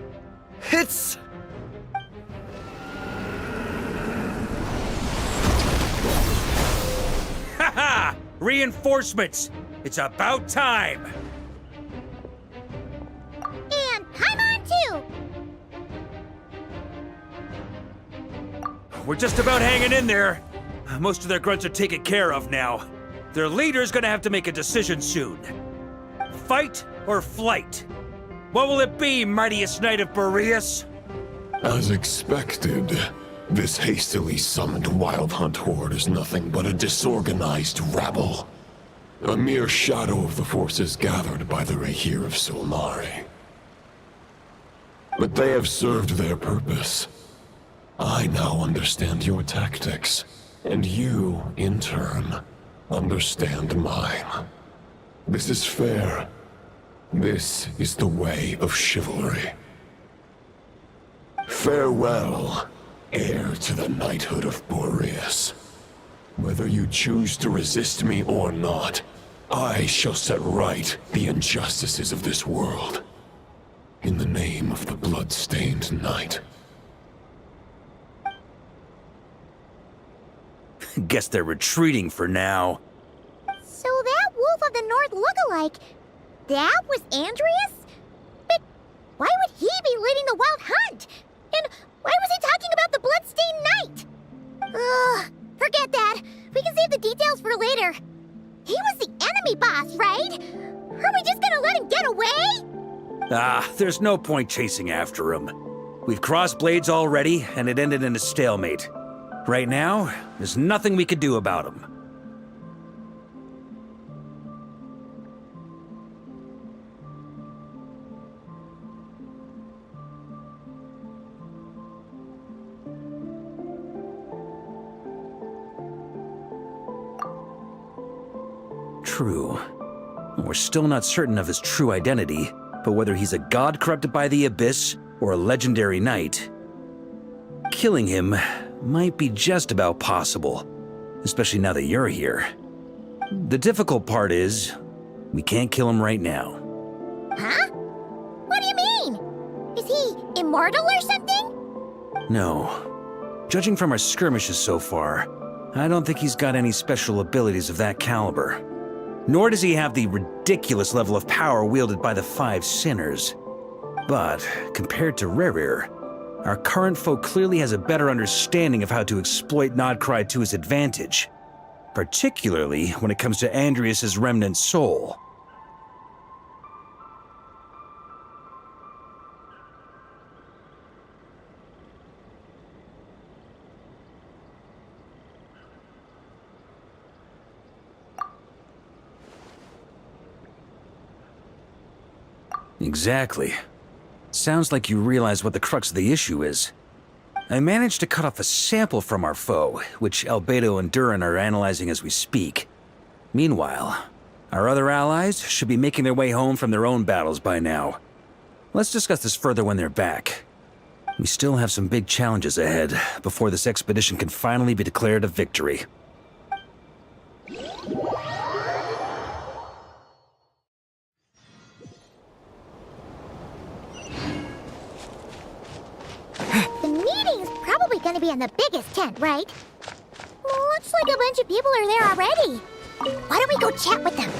Haha! Reinforcements! It's about time! And Paimon too! We're just about hanging in there. Most of their grunts are taken care of now. Their leader's gonna have to make a decision soon. Fight or flight? What will it be, mightiest knight of Boreas? As expected, this hastily summoned Wild Hunt horde is nothing but a disorganized rabble. A mere shadow of the forces gathered by the Rahir of Solnari. But they have served their purpose. I now understand your tactics, and you, in turn, understand mine. This is fair. This is the way of chivalry. Farewell, heir to the knighthood of Boreas. Whether you choose to resist me or not, I shall set right the injustices of this world. In the name of the blood-stained knight. Guess they're retreating for now. So that Wolf of the North look-alike, that was Andreas? But why would he be leading the Wild Hunt? And why was he talking about the Bloodstained Knight? Ugh, forget that. We can save the details for later. He was the enemy boss, right? Are we just gonna let him get away? There's no point chasing after him. We've crossed blades already, and it ended in a stalemate. Right now, there's nothing we could do about him. True. We're still not certain of his true identity, but whether he's a god corrupted by the Abyss or a legendary knight, killing him might be just about possible, especially now that you're here. The difficult part is, we can't kill him right now. Huh? What do you mean? Is he immortal or something? No. Judging from our skirmishes so far, I don't think he's got any special abilities of that caliber. Nor does he have the ridiculous level of power wielded by the Five Sinners. But, compared to Rerir, our current foe clearly has a better understanding of how to exploit Nodcry to his advantage, particularly when it comes to Andreas' remnant soul. Exactly. Sounds like you realize what the crux of the issue is. I managed to cut off a sample from our foe, which Albedo and Durin are analyzing as we speak. Meanwhile, our other allies should be making their way home from their own battles by now. Let's discuss this further when they're back. We still have some big challenges ahead before this expedition can finally be declared a victory. The meeting's probably gonna be in the biggest tent, right? Looks like a bunch of people are there already. Why don't we go chat with them?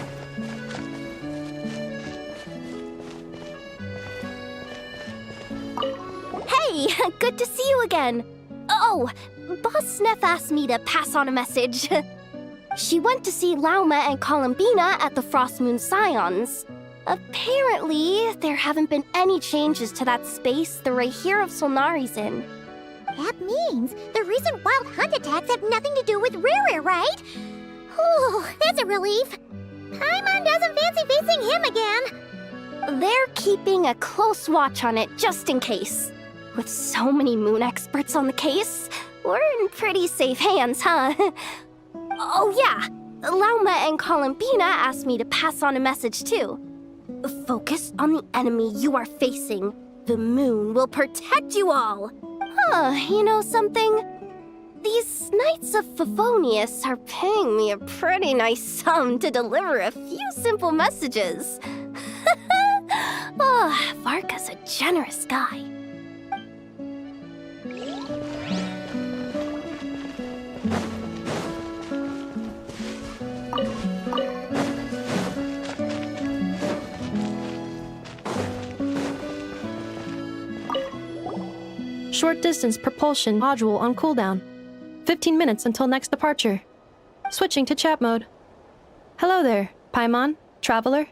Hey, good to see you again. Oh, Boss Sneff asked me to pass on a message. She went to see Lauma and Columbina at the Frost Moon Scions. Apparently, there haven't been any changes to that space the Rahir of Solnari's in. That means the recent wild hunt attacks have nothing to do with Riri, right? Whew, that's a relief. Paimon doesn't fancy facing him again. They're keeping a close watch on it just in case. With so many moon experts on the case, we're in pretty safe hands, huh? Oh yeah, Lauma and Columbina asked me to pass on a message too. Focus on the enemy you are facing. The moon will protect you all. Huh, you know something? These Knights of Favonius are paying me a pretty nice sum to deliver a few simple messages. Oh, Varka's a generous guy. Short distance propulsion module on cooldown. 15 minutes until next departure. Switching to chat mode. Hello there, Paimon, traveler.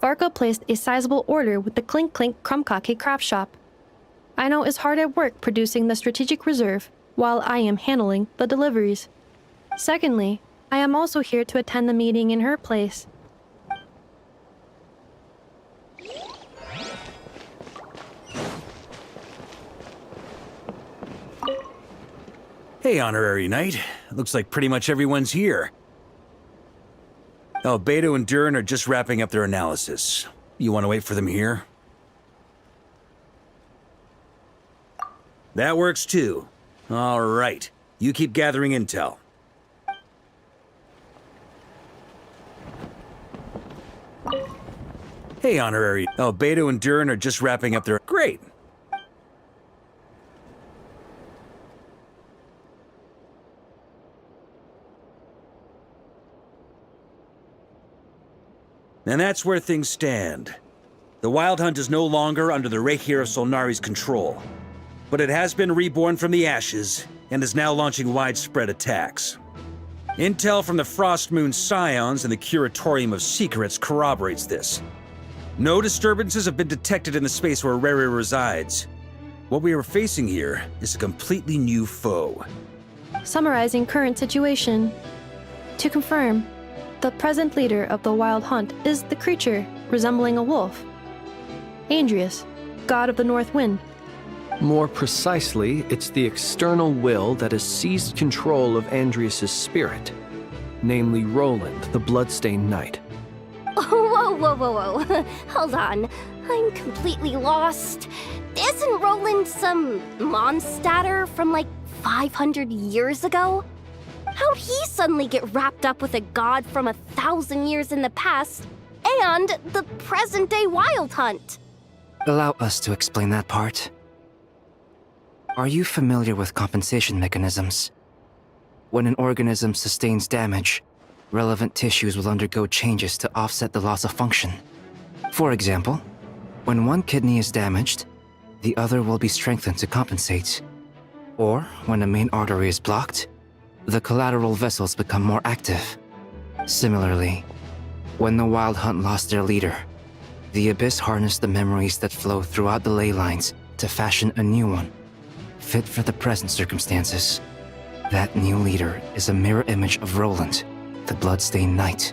Varka placed a sizable order with the Clink Clink Krumkake craft shop. Aino is hard at work producing the strategic reserve, while I am handling the deliveries. Secondly, I am also here to attend the meeting in her place. Hey, Honorary Knight. Looks like pretty much everyone's here. Oh, Beto and Durin are just wrapping up their analysis. You want to wait for them here? That works too. All right. You keep gathering intel. Hey, Honorary. Oh, Beto and Durin are just wrapping up their... Great. And that's where things stand. The Wild Hunt is no longer under the Rahir of Solnari's control, but it has been reborn from the ashes and is now launching widespread attacks. Intel from the Frost Moon Scions and the Curatorium of Secrets corroborates this. No disturbances have been detected in the space where Riri resides. What we are facing here is a completely new foe. Summarizing current situation. To confirm, the present leader of the Wild Hunt is the creature resembling a wolf. Andrius, god of the North Wind. More precisely, it's the external will that has seized control of Andrius' spirit, namely Roland, the Bloodstained Knight. Whoa. Hold on. I'm completely lost. Isn't Roland some Mondstadter from like 500 years ago? How'd he suddenly get wrapped up with a god from 1,000 years in the past and the present-day Wild Hunt? Allow us to explain that part. Are you familiar with compensation mechanisms? When an organism sustains damage, relevant tissues will undergo changes to offset the loss of function. For example, when one kidney is damaged, the other will be strengthened to compensate. Or when a main artery is blocked, the collateral vessels become more active. Similarly, when the Wild Hunt lost their leader, the Abyss harnessed the memories that flow throughout the ley lines to fashion a new one, fit for the present circumstances. That new leader is a mirror image of Roland, the Bloodstained Knight.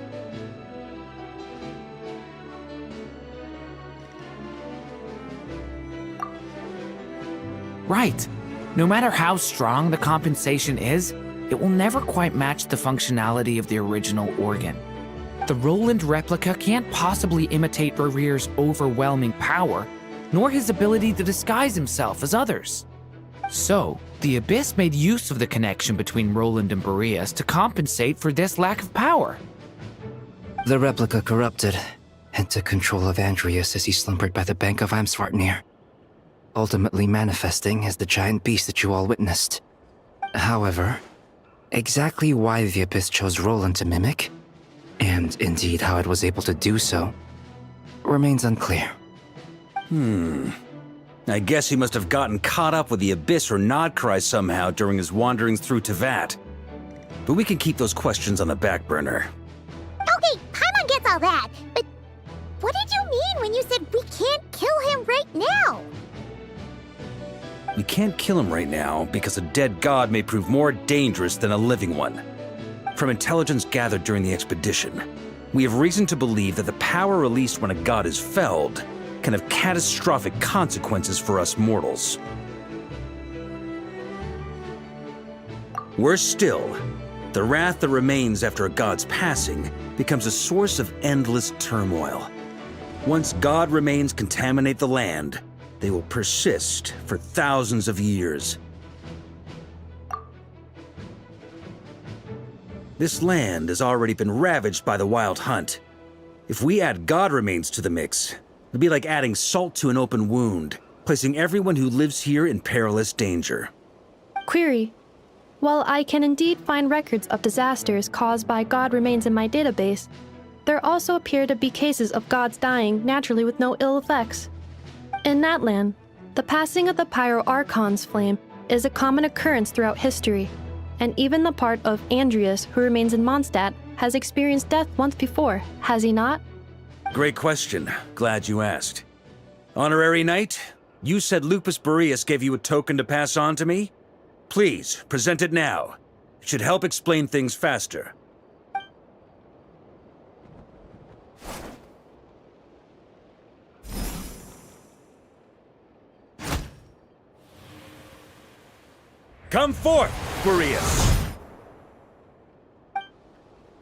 Right. No matter how strong the compensation is, it will never quite match the functionality of the original organ. The Roland replica can't possibly imitate Rarir's overwhelming power, nor his ability to disguise himself as others. So, the Abyss made use of the connection between Roland and Boreas to compensate for this lack of power. The replica corrupted and took control of Andrius as he slumbered by the bank of Amsvartnir, ultimately manifesting as the giant beast that you all witnessed. However, exactly why the Abyss chose Roland to mimic, and indeed how it was able to do so, remains unclear. I guess he must have gotten caught up with the Abyss or Nodcry somehow during his wanderings through Tevat. But we can keep those questions on the back burner. Okay, Paimon gets all that, but what did you mean when you said we can't kill him right now? We can't kill him right now because a dead god may prove more dangerous than a living one. From intelligence gathered during the expedition, we have reason to believe that the power released when a god is felled can have catastrophic consequences for us mortals. Worse still, the wrath that remains after a god's passing becomes a source of endless turmoil. Once god remains contaminate the land, they will persist for thousands of years. This land has already been ravaged by the Wild Hunt. If we add god remains to the mix, it'd be like adding salt to an open wound, placing everyone who lives here in perilous danger. Query. While I can indeed find records of disasters caused by god remains in my database, there also appear to be cases of gods dying naturally with no ill effects. In that land, the passing of the Pyro Archon's flame is a common occurrence throughout history, and even the part of Andreas who remains in Mondstadt has experienced death once before, has he not? Great question. Glad you asked. Honorary Knight, you said Lupus Boreas gave you a token to pass on to me? Please, present it now. It should help explain things faster. Come forth, Boreas!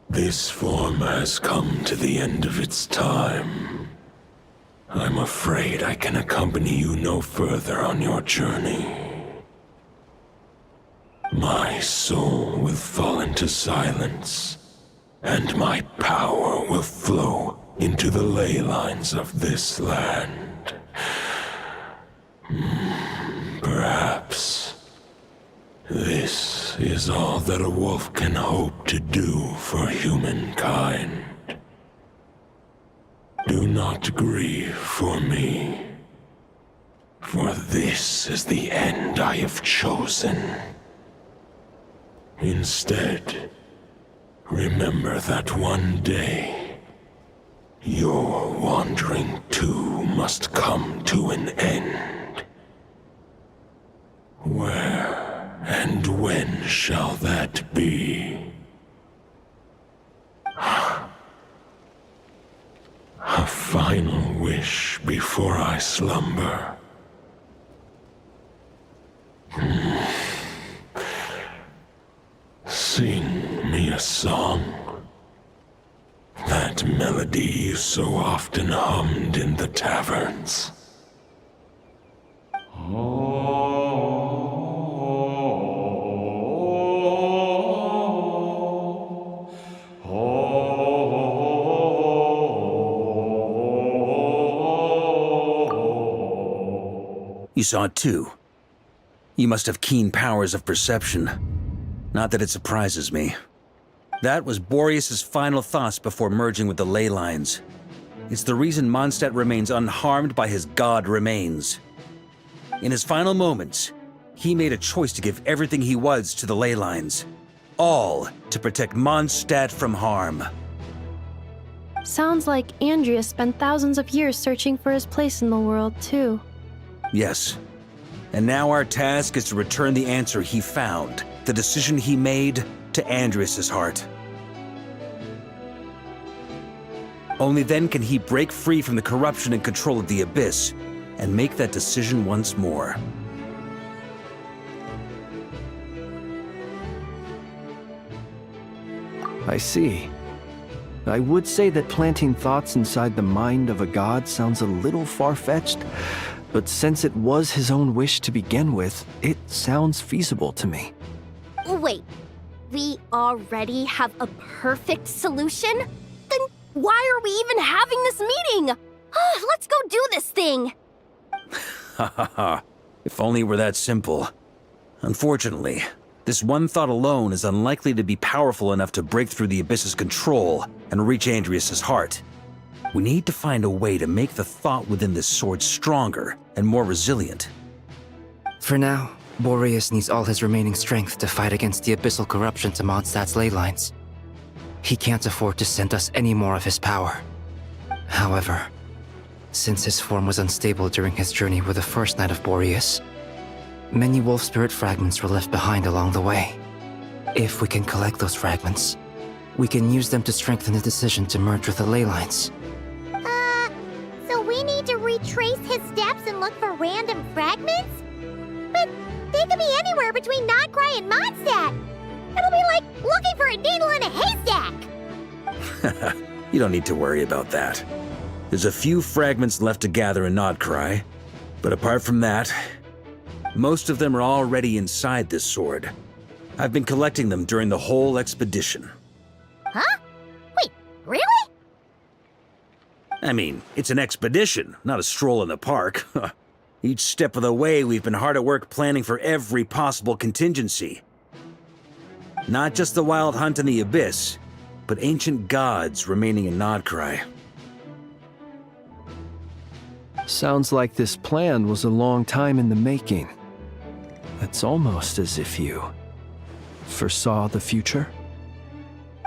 This form has come to the end of its time. I'm afraid I can accompany you no further on your journey. My soul will fall into silence, and my power will flow into the ley lines of this land. Perhaps this is all that a wolf can hope to do for humankind. Do not grieve for me, for this is the end I have chosen. Instead, remember that one day, your wandering too must come to an end. Where and when shall that be? A final wish before I slumber. Sing me a song. That melody you so often hummed in the taverns. You saw it too. You must have keen powers of perception. Not that it surprises me. That was Boreas' final thoughts before merging with the ley lines. It's the reason Mondstadt remains unharmed by his god remains. In his final moments, he made a choice to give everything he was to the ley lines. All to protect Mondstadt from harm. Sounds like Andreas spent thousands of years searching for his place in the world, too. Yes. And now our task is to return the answer he found, the decision he made, to Andreas' heart. Only then can he break free from the corruption and control of the Abyss, and make that decision once more. I see. I would say that planting thoughts inside the mind of a god sounds a little far-fetched, but since it was his own wish to begin with, it sounds feasible to me. Wait, we already have a perfect solution? Then why are we even having this meeting? Let's go do this thing! Ha ha ha. If only it were that simple. Unfortunately, this one thought alone is unlikely to be powerful enough to break through the Abyss's control and reach Andreas' heart. We need to find a way to make the thought within this sword stronger and more resilient. For now, Boreas needs all his remaining strength to fight against the abyssal corruption to Mondstadt's ley lines. He can't afford to send us any more of his power. However, since his form was unstable during his journey with the first Knight of Boreas, many wolf spirit fragments were left behind along the way. If we can collect those fragments, we can use them to strengthen the decision to merge with the ley lines. So we need to retrace his steps and look for random fragments? But they could be anywhere between Nodcry and Mondstadt. It'll be like looking for a needle in a haystack. You don't need to worry about that. There's a few fragments left to gather in Nodcry, but apart from that, most of them are already inside this sword. I've been collecting them during the whole expedition. Huh? Wait, really? I mean, it's an expedition, not a stroll in the park. Each step of the way, we've been hard at work planning for every possible contingency. Not just the wild hunt in the abyss, but ancient gods remaining in Nodcry. Sounds like this plan was a long time in the making. It's almost as if you foresaw the future.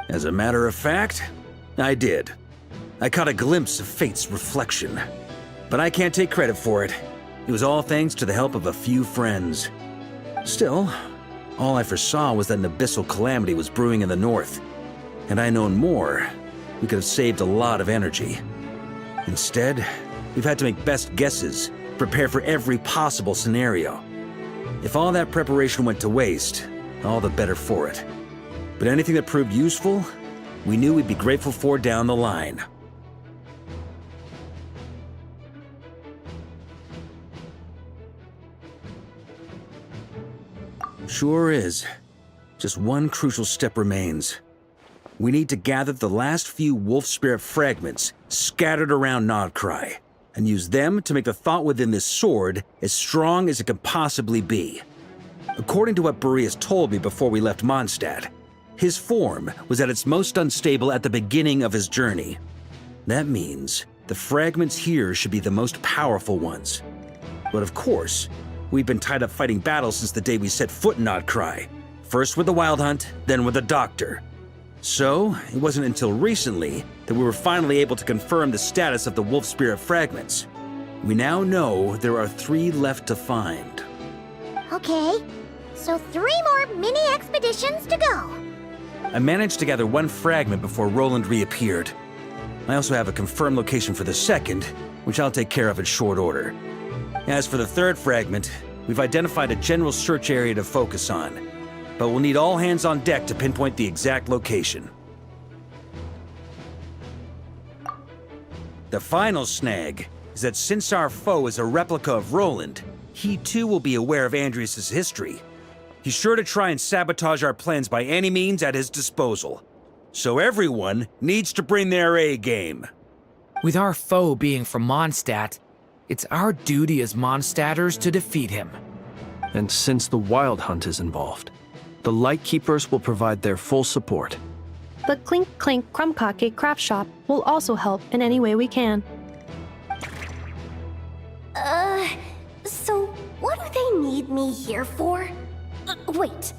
As a matter of fact, I did. I caught a glimpse of fate's reflection. But I can't take credit for it. It was all thanks to the help of a few friends. Still, all I foresaw was that an abyssal calamity was brewing in the north. Had I known more, we could have saved a lot of energy. Instead, we've had to make best guesses, prepare for every possible scenario. If all that preparation went to waste, all the better for it. But anything that proved useful, we knew we'd be grateful for down the line. Sure is. Just one crucial step remains. We need to gather the last few wolf spirit fragments scattered around Nodcry, and use them to make the thought within this sword as strong as it can possibly be. According to what Boreas told me before we left Mondstadt, his form was at its most unstable at the beginning of his journey. That means the fragments here should be the most powerful ones. But of course, we've been tied up fighting battles since the day we set foot in Nodcry. First with the Wild Hunt, then with the Doctor. So, it wasn't until recently that we were finally able to confirm the status of the Wolf Spirit fragments. We now know there are 3 left to find. Okay, so 3 more mini expeditions to go. I managed to gather 1 fragment before Roland reappeared. I also have a confirmed location for the second, which I'll take care of in short order. As for the 3rd fragment, we've identified a general search area to focus on, but we'll need all hands on deck to pinpoint the exact location. The final snag is that since our foe is a replica of Roland, he too will be aware of Andrias' history. He's sure to try and sabotage our plans by any means at his disposal. So everyone needs to bring their A game. With our foe being from Mondstadt, it's our duty as Mondstadters to defeat him. And since the Wild Hunt is involved, the Lightkeepers will provide their full support. The Clink Clink Krumkake craft shop will also help in any way we can. So what do they need me here for? Wait,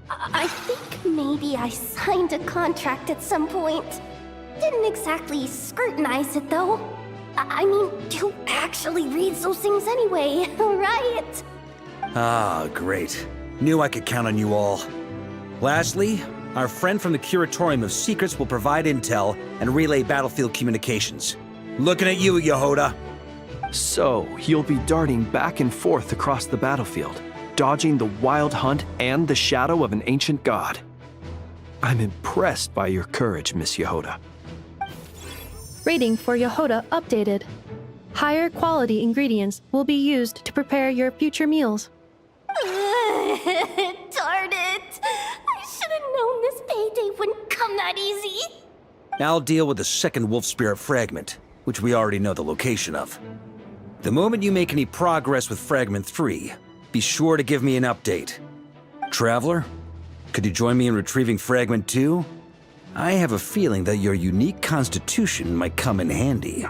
I think maybe I signed a contract at some point. Didn't exactly scrutinize it though. I mean, who actually reads those things anyway, right? Ah, great. Knew I could count on you all. Lastly, our friend from the Curatorium of Secrets will provide intel and relay battlefield communications. Looking at you, Yehoda. So, you'll be darting back and forth across the battlefield, dodging the Wild Hunt and the shadow of an ancient god. I'm impressed by your courage, Miss Yehoda. Rating for Yehoda updated. Higher quality ingredients will be used to prepare your future meals. Darn it! I should have known this payday wouldn't come that easy. I'll deal with the second Wolf Spirit fragment, which we already know the location of. The moment you make any progress with Fragment 3, be sure to give me an update. Traveler, could you join me in retrieving Fragment 2? I have a feeling that your unique constitution might come in handy.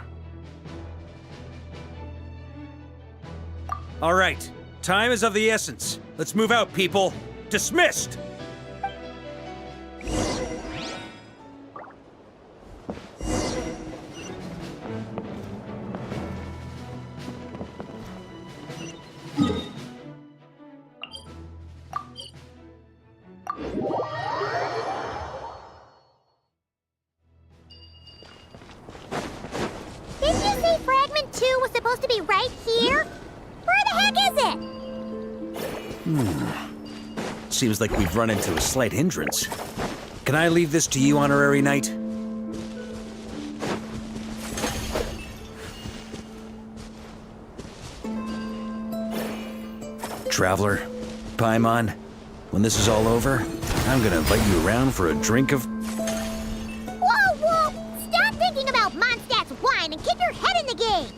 All right, time is of the essence. Let's move out, people. Dismissed! Didn't you say Fragment 2 was supposed to be right here? Where the heck is it? Seems like we've run into a slight hindrance. Can I leave this to you, Honorary Knight? Traveler, Paimon, when this is all over, I'm gonna invite you around for a drink of... Whoa, whoa! Stop thinking about Mondstadt's wine and keep your head in the game!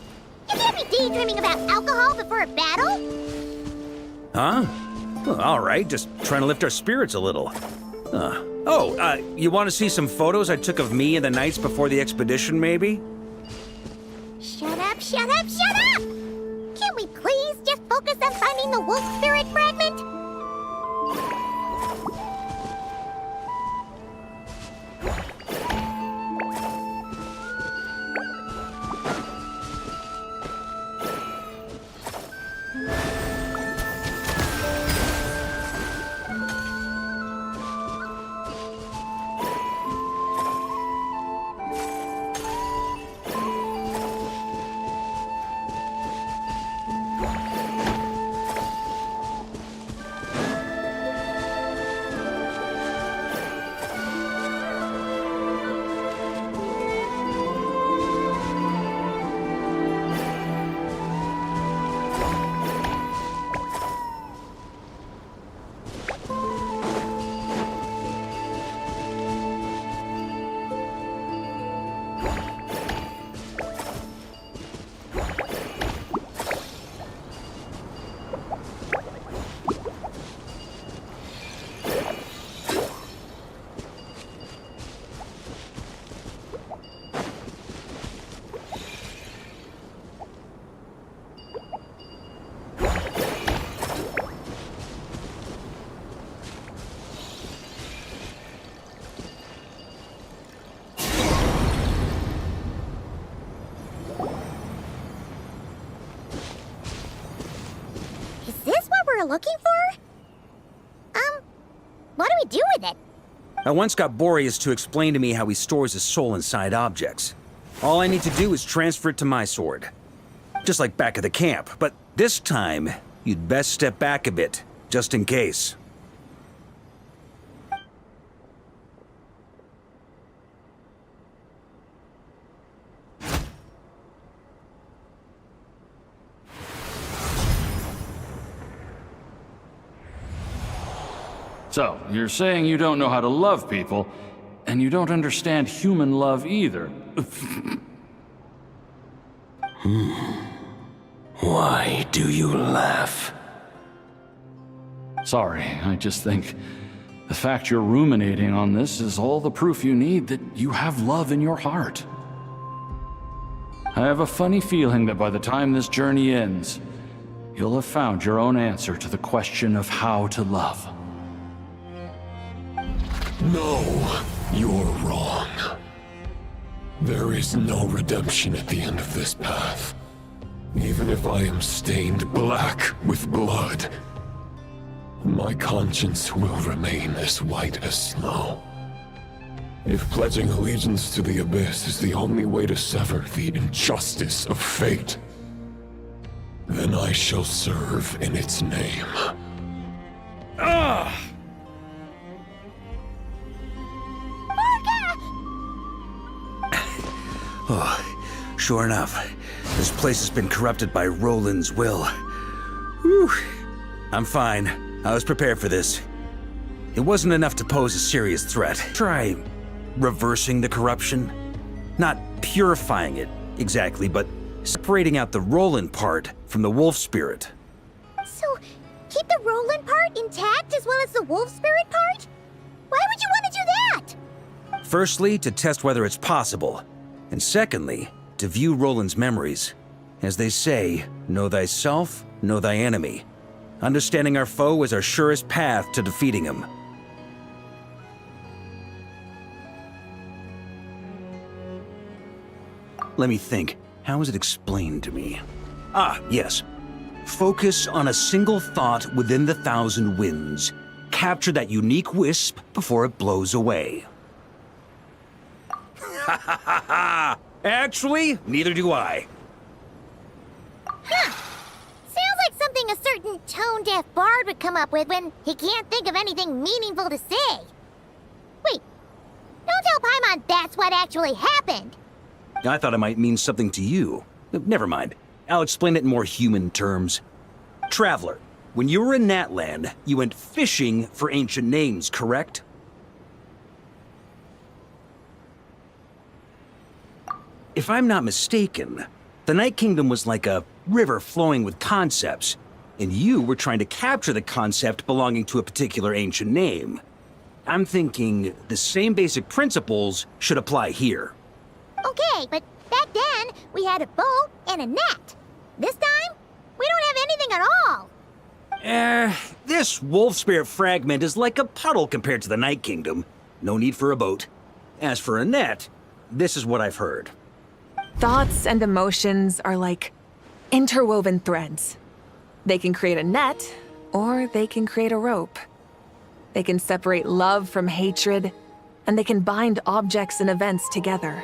You can't be daydreaming about alcohol before a battle! Huh? Well, all right, just trying to lift our spirits a little. You want to see some photos I took of me and the knights before the expedition, maybe? Shut up, shut up, shut up! Can't we please just focus on finding the wolf spirit fragment? Looking for? What do we do with it? I once got Boreas to explain to me how he stores his soul inside objects. All I need to do is transfer it to my sword. Just like back at the camp, but this time, you'd best step back a bit, just in case. So, you're saying you don't know how to love people, and you don't understand human love either. Why do you laugh? Sorry, I just think the fact you're ruminating on this is all the proof you need that you have love in your heart. I have a funny feeling that by the time this journey ends, you'll have found your own answer to the question of how to love. No, you're wrong. There is no redemption at the end of this path. Even if I am stained black with blood, my conscience will remain as white as snow. If pledging allegiance to the Abyss is the only way to sever the injustice of fate, then I shall serve in its name. Ah! Oh, sure enough, this place has been corrupted by Roland's will. Whew. I'm fine. I was prepared for this. It wasn't enough to pose a serious threat. Try reversing the corruption. Not purifying it, exactly, but separating out the Roland part from the wolf spirit. So, keep the Roland part intact as well as the wolf spirit part? Why would you want to do that? Firstly, to test whether it's possible, and secondly, to view Roland's memories. As they say, know thyself, know thy enemy. Understanding our foe is our surest path to defeating him. Let me think. How is it explained to me? Ah, yes. Focus on a single thought within the 1,000 winds. Capture that unique wisp before it blows away. Ha ha ha ha! Actually, neither do I. Huh. Sounds like something a certain tone-deaf bard would come up with when he can't think of anything meaningful to say. Wait, don't tell Paimon that's what actually happened. I thought it might mean something to you. Never mind. I'll explain it in more human terms. Traveler, when you were in Natland, you went fishing for ancient names, correct? If I'm not mistaken, the Night Kingdom was like a river flowing with concepts, and you were trying to capture the concept belonging to a particular ancient name. I'm thinking the same basic principles should apply here. Okay, but back then, we had a boat and a net. This time, we don't have anything at all. This wolf spirit fragment is like a puddle compared to the Night Kingdom. No need for a boat. As for a net, this is what I've heard. Thoughts and emotions are like interwoven threads. They can create a net, or they can create a rope. They can separate love from hatred, and they can bind objects and events together.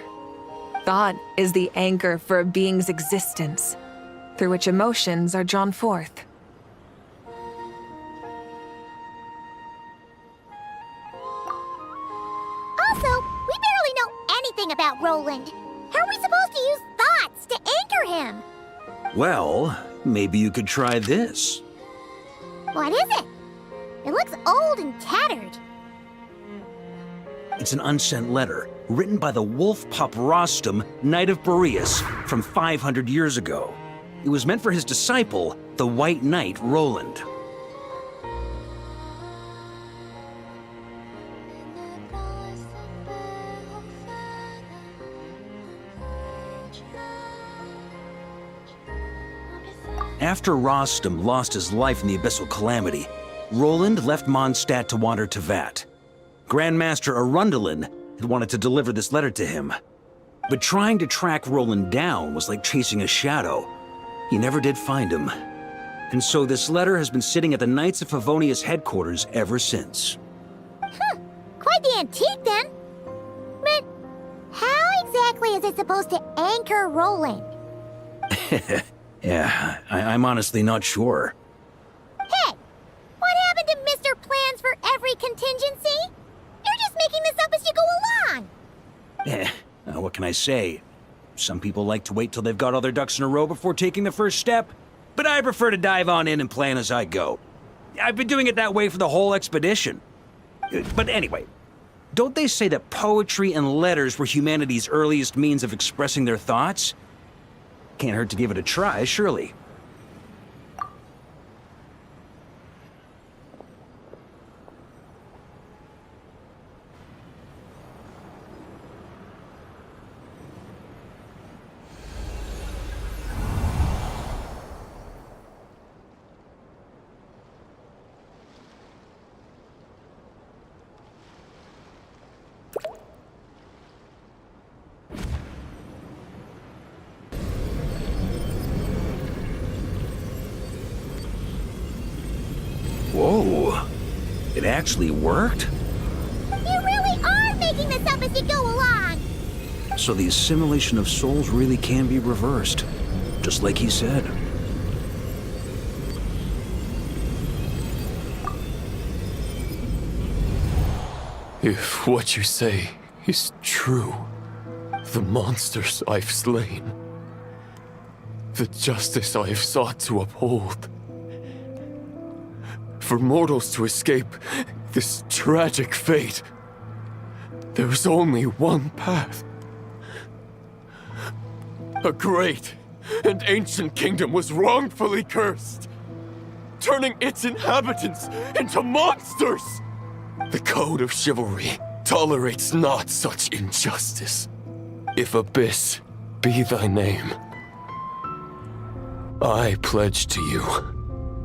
Thought is the anchor for a being's existence, through which emotions are drawn forth. Also, we barely know anything about Roland. How are we supposed to use thoughts to anchor him? Well, maybe you could try this. What is it? It looks old and tattered. It's an unsent letter, written by the wolf pup Rostam, Knight of Boreas, from 500 years ago. It was meant for his disciple, the White Knight Roland. After Rostam lost his life in the Abyssal Calamity, Roland left Mondstadt to wander to Vat. Grandmaster Arundelen had wanted to deliver this letter to him. But trying to track Roland down was like chasing a shadow. He never did find him. And so this letter has been sitting at the Knights of Favonius headquarters ever since. Quite the antique then. But how exactly is it supposed to anchor Roland? Yeah, I'm honestly not sure. Hey, what happened to Mr. Plans for every contingency? You're just making this up as you go along. What can I say? Some people like to wait till they've got all their ducks in a row before taking the first step, but I prefer to dive on in and plan as I go. I've been doing it that way for the whole expedition. But anyway, don't they say that poetry and letters were humanity's earliest means of expressing their thoughts? Can't hurt to give it a try, surely. Whoa, it actually worked? You really are making this up as you go along! So the assimilation of souls really can be reversed, just like he said. If what you say is true, the monsters I've slain, the justice I have sought to uphold, for mortals to escape this tragic fate, there is only one path. A great and ancient kingdom was wrongfully cursed, turning its inhabitants into monsters. The code of chivalry tolerates not such injustice. If Abyss be thy name, I pledge to you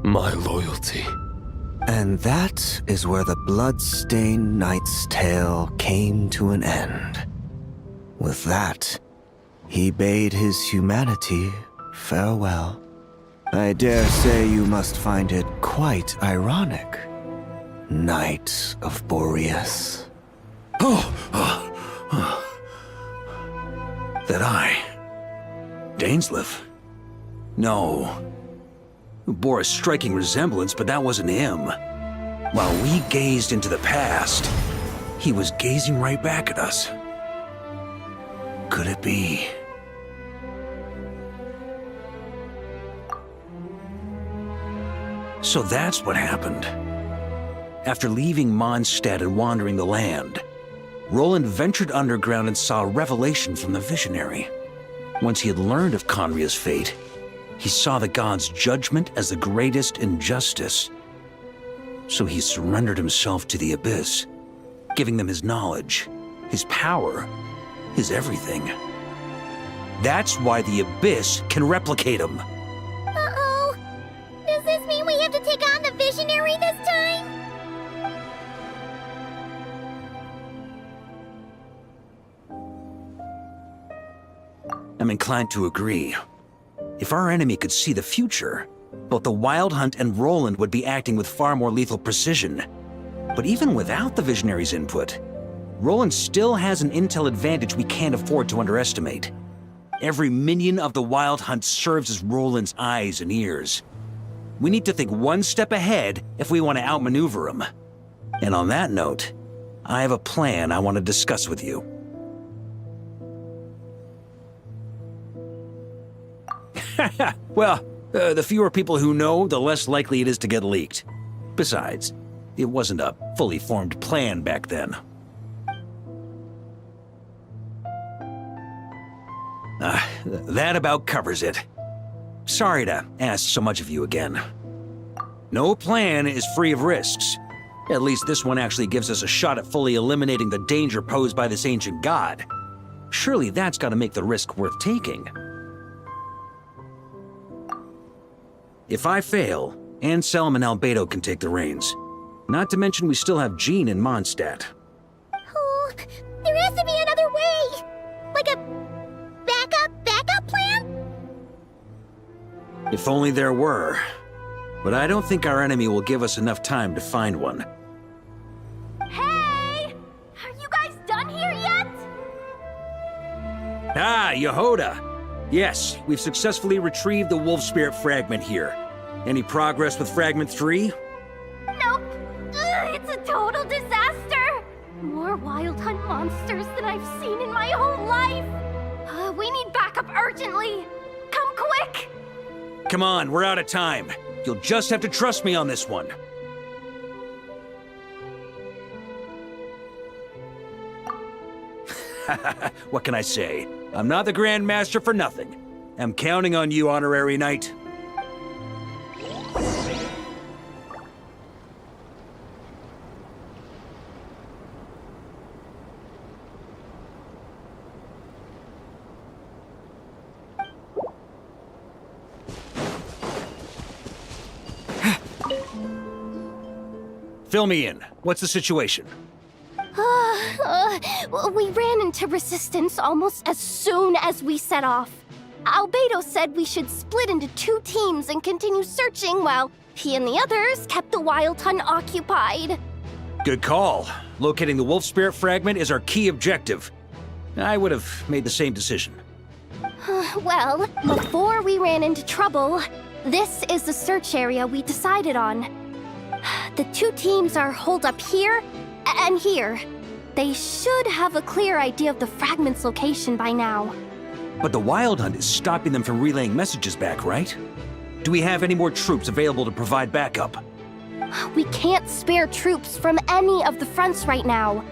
my loyalty. And that is where the blood-stained knight's tale came to an end. With that, he bade his humanity farewell. I dare say you must find it quite ironic, Knight of Boreas. That I, Dainsleif? No. Bore a striking resemblance, but that wasn't him. While we gazed into the past, he was gazing right back at us. Could it be? So that's what happened. After leaving Mondstadt and wandering the land, Roland ventured underground and saw a revelation from the visionary. Once he had learned of Conria's fate, he saw the gods' judgment as the greatest injustice. So he surrendered himself to the Abyss, giving them his knowledge, his power, his everything. That's why the Abyss can replicate him. Uh-oh. Does this mean we have to take on the visionary this time? I'm inclined to agree. If our enemy could see the future, both the Wild Hunt and Roland would be acting with far more lethal precision. But even without the Visionary's input, Roland still has an intel advantage we can't afford to underestimate. Every minion of the Wild Hunt serves as Roland's eyes and ears. We need to think one step ahead if we want to outmaneuver him. And on that note, I have a plan I want to discuss with you. Well, the fewer people who know, the less likely it is to get leaked. Besides, it wasn't a fully formed plan back then. That about covers it. Sorry to ask so much of you again. No plan is free of risks. At least this one actually gives us a shot at fully eliminating the danger posed by this ancient god. Surely that's got to make the risk worth taking. If I fail, Anselm and Albedo can take the reins. Not to mention we still have Jean in Mondstadt. Oh, there has to be another way! Like a backup plan? If only there were. But I don't think our enemy will give us enough time to find one. Hey! Are you guys done here yet? Ah, Yehoda! Yes, we've successfully retrieved the Wolf Spirit fragment here. Any progress with Fragment 3? Nope. It's a total disaster. More Wild Hunt monsters than I've seen in my whole life. We need backup urgently. Come quick. Come on, we're out of time. You'll just have to trust me on this one. What can I say? I'm not the Grand Master for nothing. I'm counting on you, Honorary Knight. Fill me in. What's the situation? We ran into resistance almost as soon as we set off. Albedo said we should split into 2 teams and continue searching while he and the others kept the Wild Hunt occupied. Good call. Locating the Wolf Spirit fragment is our key objective. I would have made the same decision. Well, before we ran into trouble, this is the search area we decided on. The 2 teams are holed up here and here. They should have a clear idea of the fragment's location by now. But the Wild Hunt is stopping them from relaying messages back, right? Do we have any more troops available to provide backup? We can't spare troops from any of the fronts right now.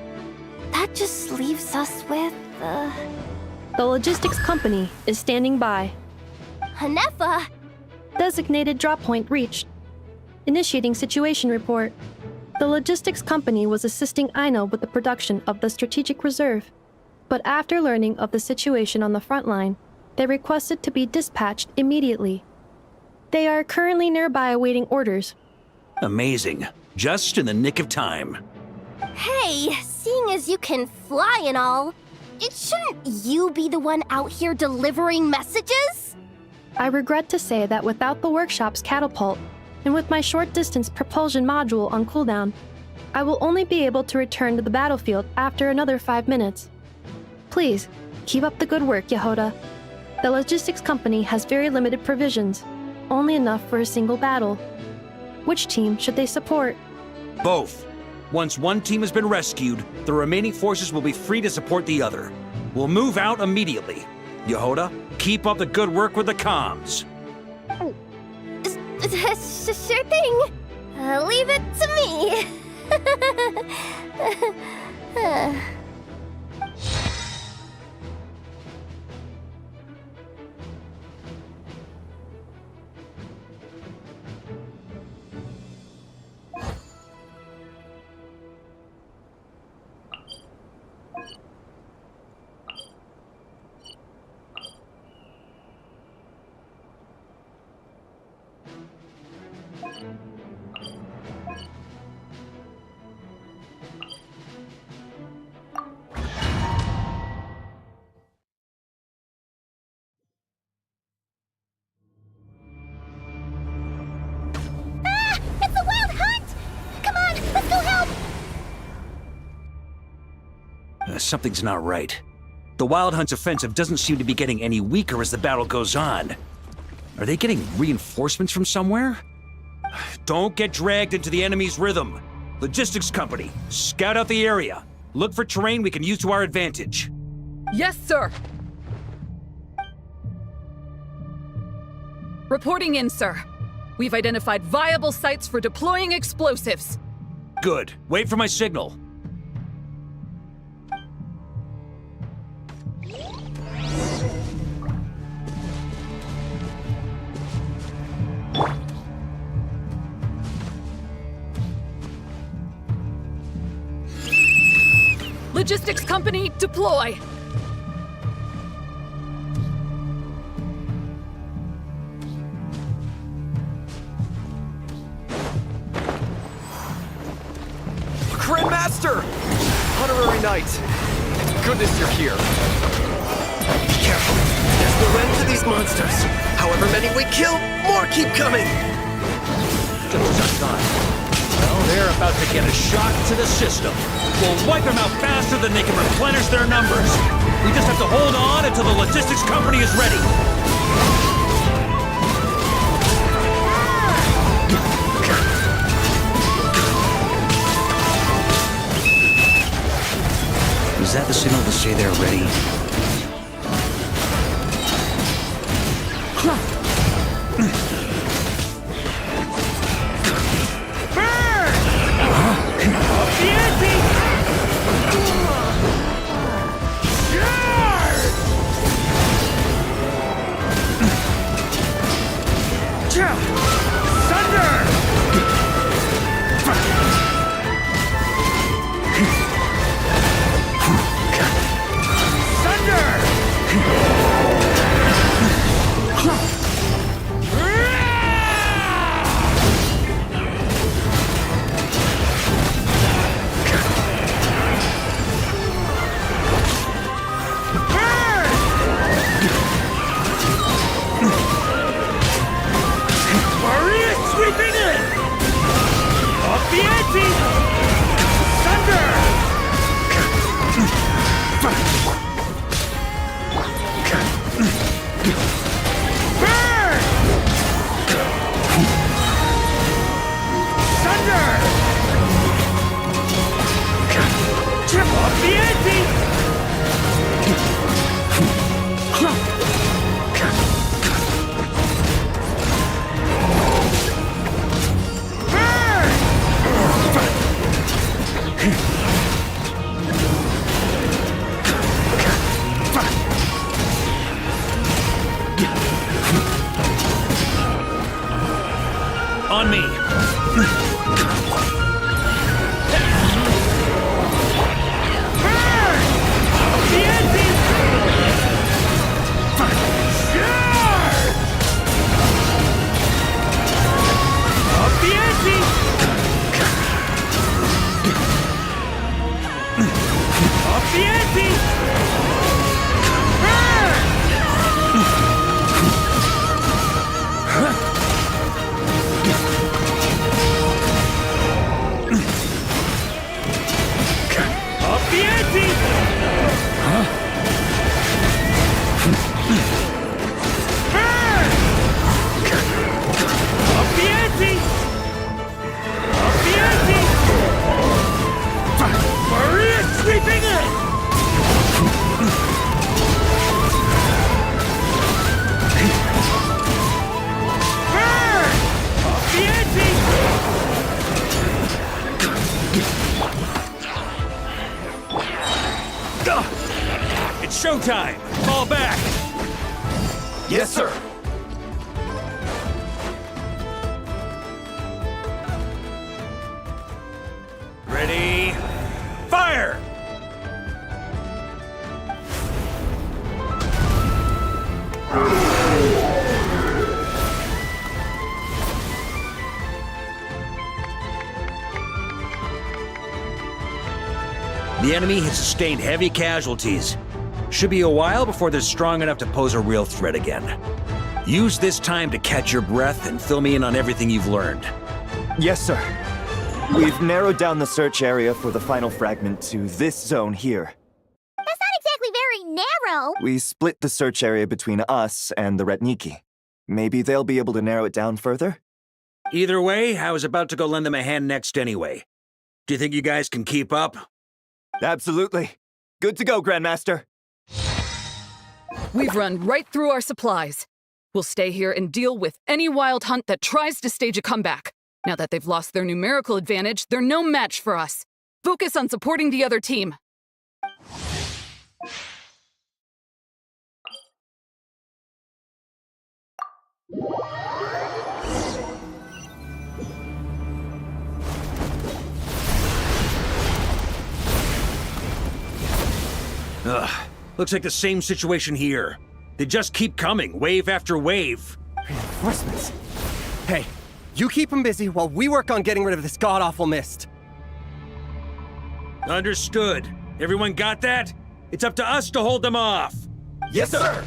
That just leaves us with, The logistics company is standing by. Hanefa! Designated drop point reached. Initiating situation report. The logistics company was assisting Aino with the production of the strategic reserve, but after learning of the situation on the front line, they requested to be dispatched immediately. They are currently nearby awaiting orders. Amazing. Just in the nick of time. Hey, seeing as you can fly and all, shouldn't you be the one out here delivering messages? I regret to say that without the workshop's catapult, and with my short-distance propulsion module on cooldown, I will only be able to return to the battlefield after another 5 minutes. Please, keep up the good work, Yehoda. The logistics company has very limited provisions, only enough for a single battle. Which team should they support? Both. Once one team has been rescued, the remaining forces will be free to support the other. We'll move out immediately. Yehoda, keep up the good work with the comms. Sure thing. Leave it to me. Something's not right. The Wild Hunt's offensive doesn't seem to be getting any weaker as the battle goes on. Are they getting reinforcements from somewhere? Don't get dragged into the enemy's rhythm. Logistics company, scout out the area. Look for terrain we can use to our advantage. Yes, sir. Reporting in, sir. We've identified viable sites for deploying explosives. Good. Wait for my signal. Logistics company, deploy! Grandmaster! Honorary Knight! It's goodness you're here. Be careful. There's no end to these monsters. However many we kill, more keep coming. Just done. Well, they're about to get a shock to the system. We'll wipe them out faster than they can replenish their numbers. We just have to hold on until the logistics company is ready. Is that the signal to say they're ready? On me. the ante! Up the ante! Up the ante! Up the ante! Maria sweeping in! Up the ante! It's showtime! Fall back! Yes, sir. Ready? Fire! The enemy has sustained heavy casualties. Should be a while before they're strong enough to pose a real threat again. Use this time to catch your breath and fill me in on everything you've learned. Yes, sir. We've narrowed down the search area for the final fragment to this zone here. That's not exactly very narrow. We split the search area between us and the Retniki. Maybe they'll be able to narrow it down further? Either way, I was about to go lend them a hand next anyway. Do you think you guys can keep up? Absolutely. Good to go, Grandmaster. We've run right through our supplies. We'll stay here and deal with any wild hunt that tries to stage a comeback. Now that they've lost their numerical advantage, they're no match for us. Focus on supporting the other team. Ugh, looks like the same situation here. They just keep coming, wave after wave. Reinforcements. Hey, you keep them busy while we work on getting rid of this god-awful mist. Understood. Everyone got that? It's up to us to hold them off. Yes, sir!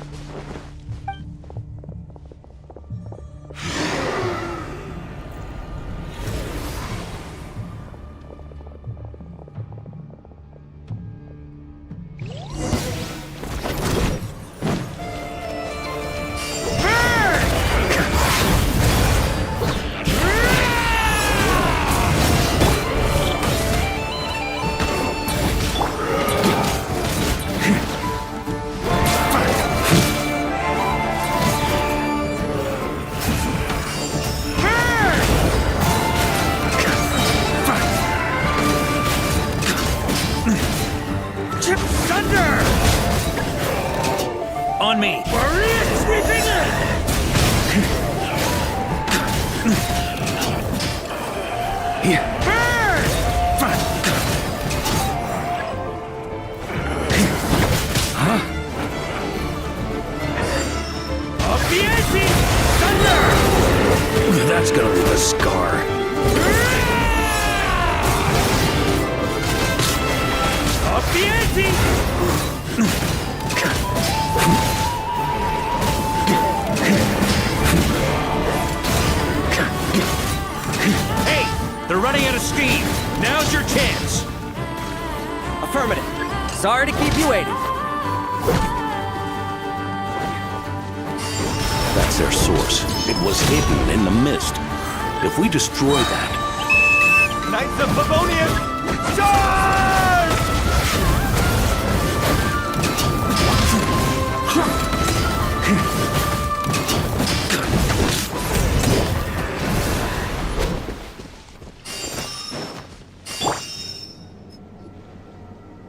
On me! Maria sweeping in! Here. Huh? Up the ante! Thunder! That's gonna leave a scar. Up the ante! Hey, they're running out of steam. Now's your chance. Affirmative. Sorry to keep you waiting. That's their source. It was hidden in the mist. If we destroy that... Knights of Favonius, charge!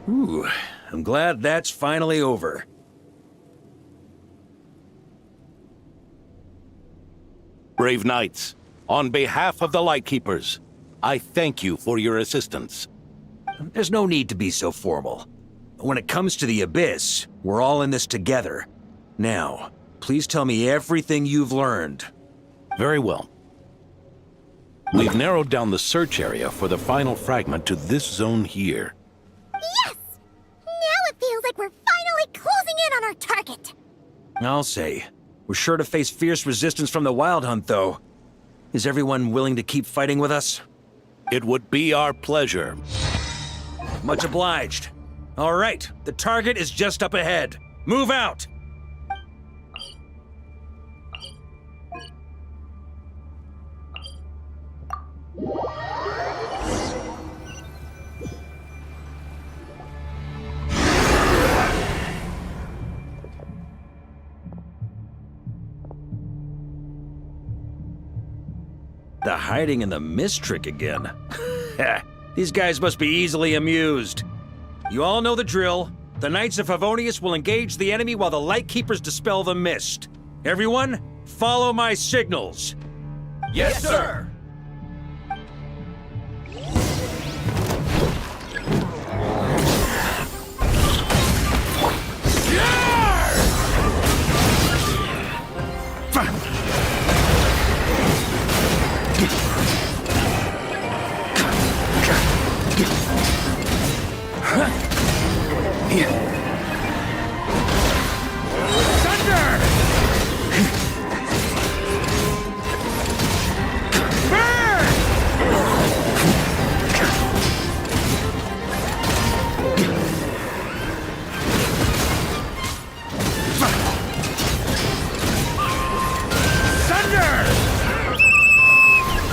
Ooh, I'm glad that's finally over. Brave knights, on behalf of the Lightkeepers, I thank you for your assistance. There's no need to be so formal. When it comes to the Abyss, we're all in this together. Now, please tell me everything you've learned. Very well. We've narrowed down the search area for the final fragment to this zone here. Yes! Now I'll say. We're sure to face fierce resistance from the Wild Hunt, though. Is everyone willing to keep fighting with us? It would be our pleasure. Much obliged. All right, the target is just up ahead. Move out! The hiding in the mist trick again. These guys must be easily amused. You all know the drill. The Knights of Favonius will engage the enemy while the Lightkeepers dispel the mist. Everyone, follow my signals. Yes, sir!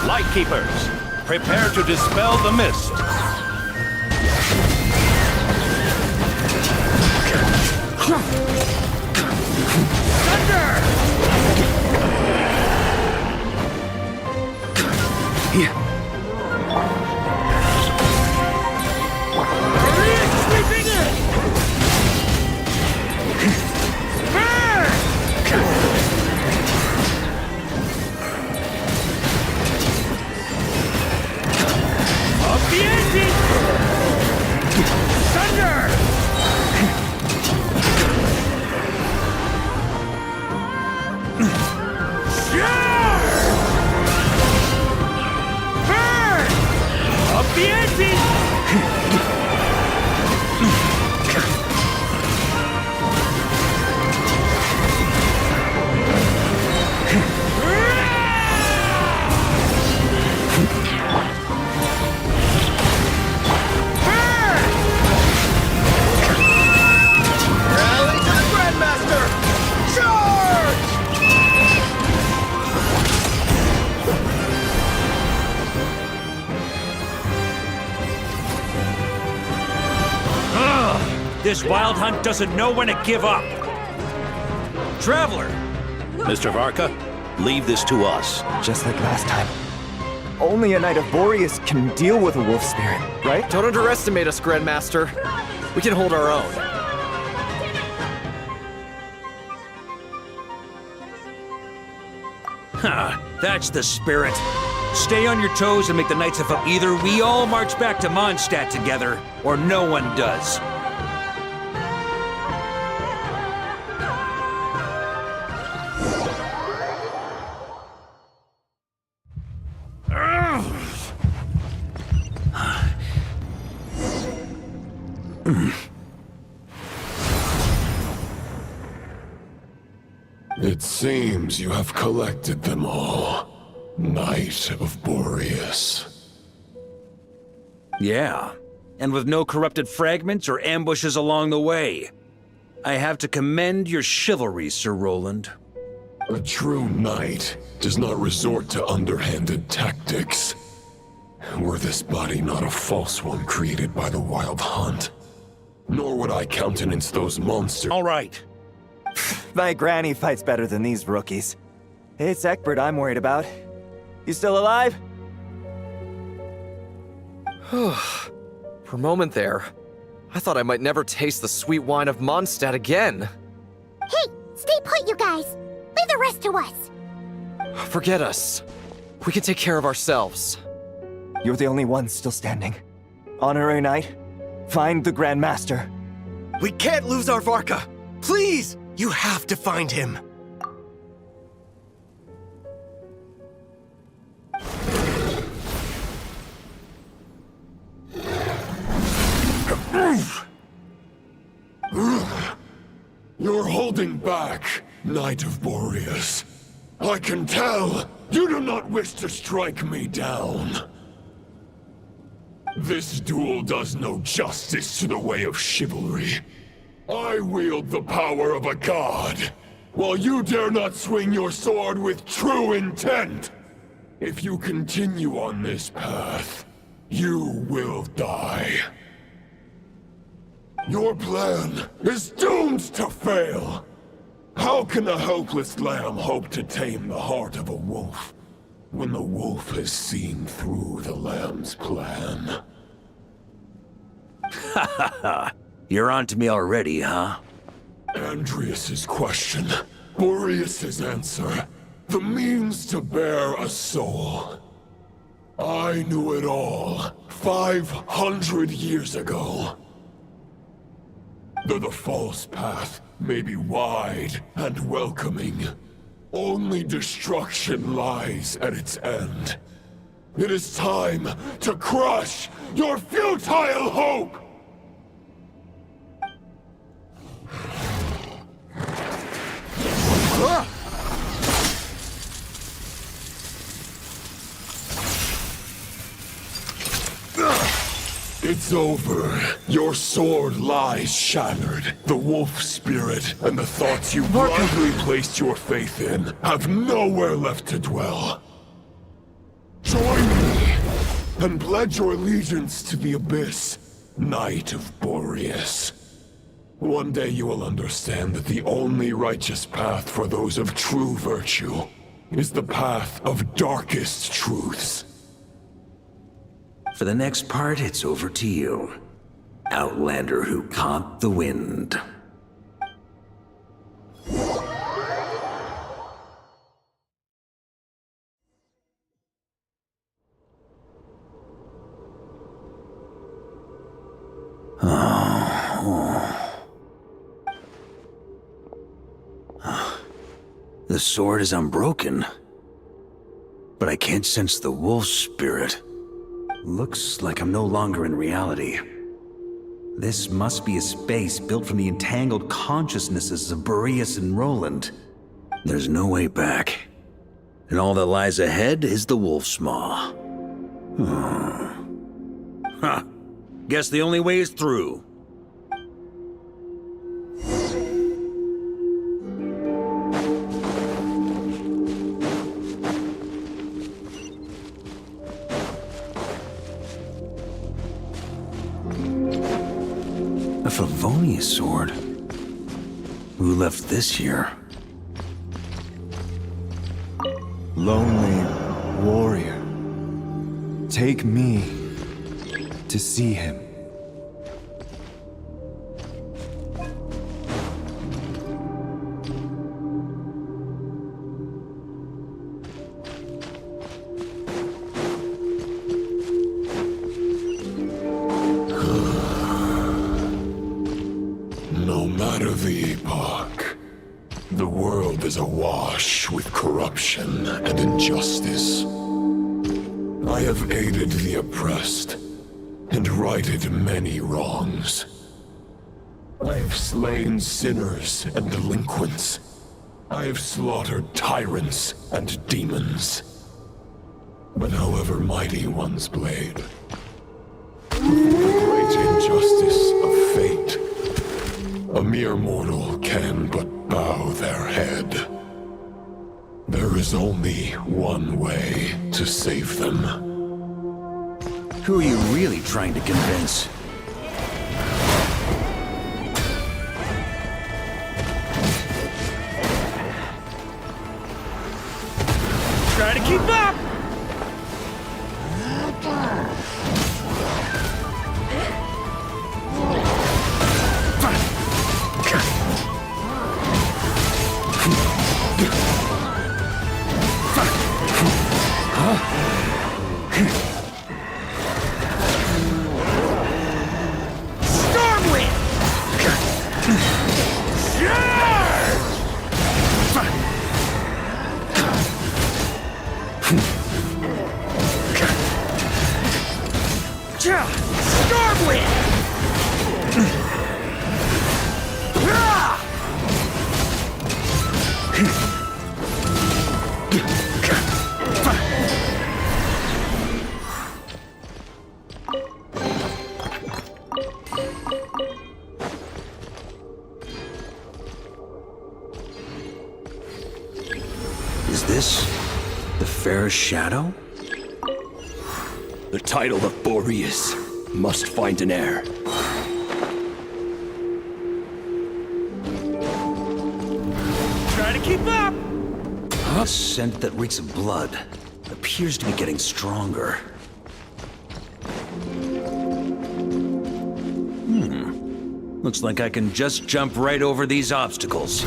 Lightkeepers, prepare to dispel the mist. This Wild Hunt doesn't know when to give up. Traveler! Mr. Varka, leave this to us. Just like last time. Only a Knight of Boreas can deal with a wolf spirit, right? Don't underestimate us, Grandmaster. We can hold our own. Ha! That's the spirit. Stay on your toes and make the Knights of either we all march back to Mondstadt together, or no one does. It seems you have collected them all, Knight of Boreas. Yeah, and with no corrupted fragments or ambushes along the way. I have to commend your chivalry, Sir Roland. A true knight does not resort to underhanded tactics. Were this body not a false one created by the Wild Hunt, nor would I countenance those monsters. All right. My granny fights better than these rookies. It's Egbert I'm worried about. You still alive? For a moment there, I thought I might never taste the sweet wine of Mondstadt again. Hey, stay put, you guys. Leave the rest to us. Forget us. We can take care of ourselves. You're the only one still standing. Honorary Knight, find the Grand Master. We can't lose our Varka! Please! You have to find him! You're holding back. Knight of Boreas. I can tell you do not wish to strike me down. This duel does no justice to the way of chivalry. I wield the power of a god, while you dare not swing your sword with true intent. If you continue on this path, you will die. Your plan is doomed to fail. How can a helpless lamb hope to tame the heart of a wolf, when the wolf has seen through the lamb's plan? Ha ha ha! You're on to me already, huh? Andreas's question, Boreas's answer, the means to bear a soul. I knew it all 500 years ago. Though the false path may be wide and welcoming, only destruction lies at its end. It is time to crush your futile hope! It's over. Your sword lies shattered. The wolf spirit and the thoughts you blindly placed your faith in have nowhere left to dwell. Join me and pledge your allegiance to the abyss, Knight of Boreas. One day you will understand that the only righteous path for those of true virtue is the path of darkest truths. For the next part, it's over to you. Outlander who caught the wind. The sword is unbroken, but I can't sense the wolf spirit. Looks like I'm no longer in reality. This must be a space built from the entangled consciousnesses of Boreas and Roland. There's no way back. And all that lies ahead is the wolf's maw. Huh. Guess the only way is through. A Favonius sword? Who left this here? Lonely warrior, take me to see him. No matter the epoch, the world is awash with corruption and injustice. I have aided the oppressed and righted many wrongs. I have slain sinners and delinquents. I have slaughtered tyrants and demons. But however mighty one's blade, before the great injustice of fate, a mere mortal can but bow their head. There is only one way to save them. Who are you really trying to convince? Try to keep up! rare shadow? The title of Boreas must find an heir. Try to keep up! A scent that reeks of blood appears to be getting stronger. Looks like I can just jump right over these obstacles.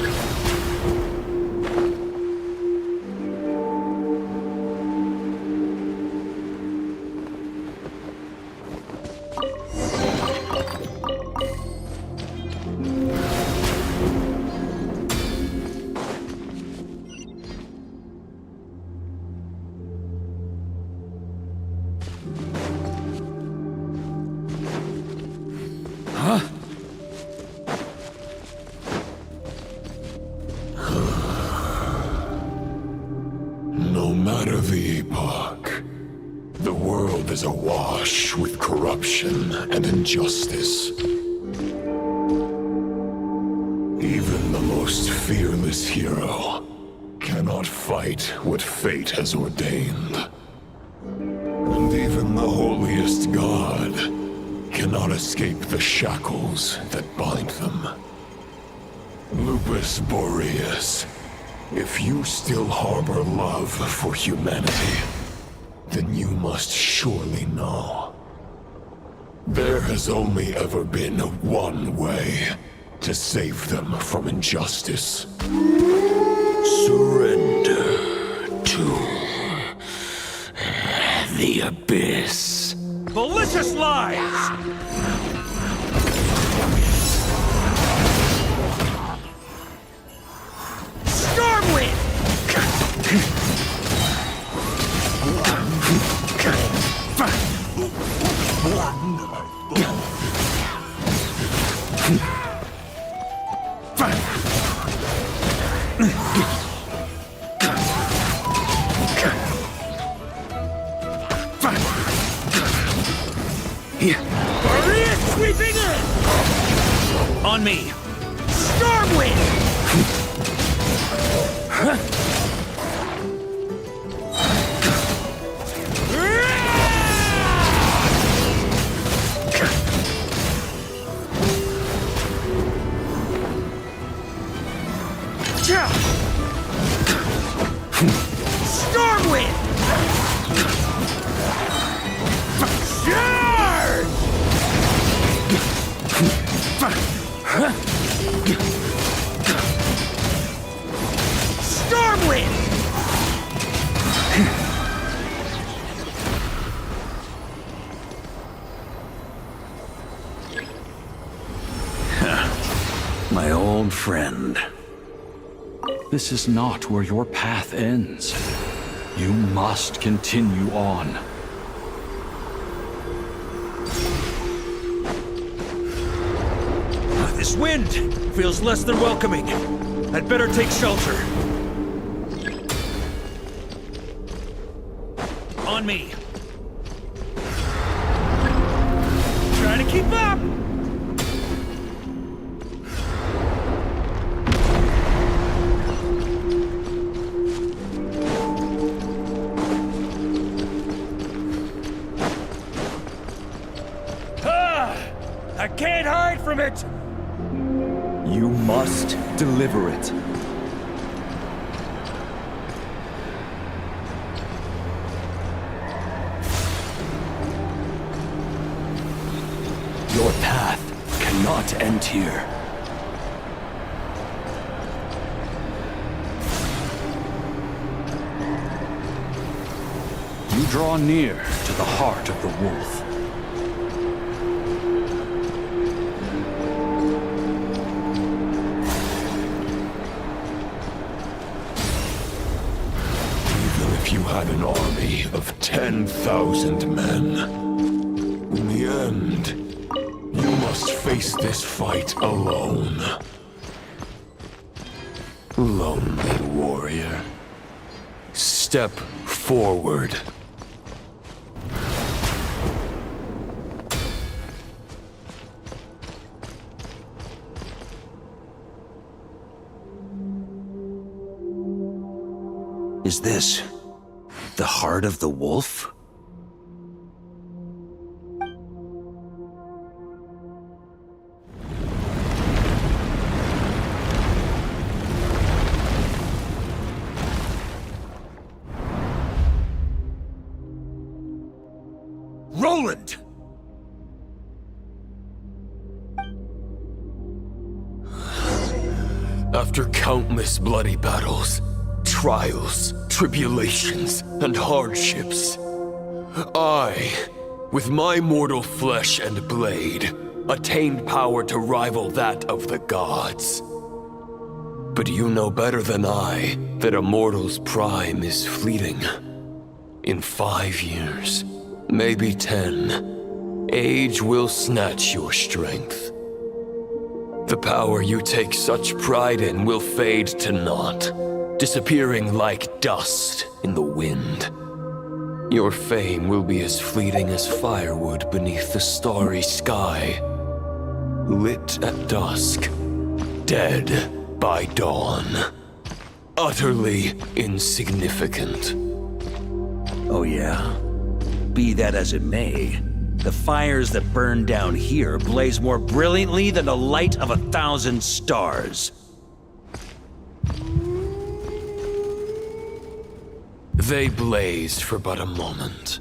No matter the epoch, the world is awash with corruption and injustice. Even the most fearless hero cannot fight what fate has ordained. And even the holiest god cannot escape the shackles that bind them. Lupus Boreas, if you still harbor love for humanity, then you must surely know. There has only ever been one way to save them from injustice. Surrender to the abyss. Malicious lies! Stormwind! Boreas sweeping in! On me! Stormwind! Stormwind! Charge! Stormwind! My old friend. This is not where your path ends. You must continue on. This wind feels less than welcoming. I'd better take shelter. On me. Try to keep up! I can't hide from it! You must deliver it. Your path cannot end here. You draw near to the heart of the wolf. If you had an army of 10,000 men, in the end, you must face this fight alone. Lonely warrior, step forward. Is this The heart of the wolf? Roland! After countless bloody battles, trials, tribulations, and hardships, I, with my mortal flesh and blade, attained power to rival that of the gods. But you know better than I that a mortal's prime is fleeting. In 5 years, maybe 10, age will snatch your strength. The power you take such pride in will fade to naught, disappearing like dust in the wind. Your fame will be as fleeting as firewood beneath the starry sky, lit at dusk, dead by dawn, utterly insignificant. Oh yeah? Be that as it may, the fires that burn down here blaze more brilliantly than the light of 1,000 stars. They blaze for but a moment.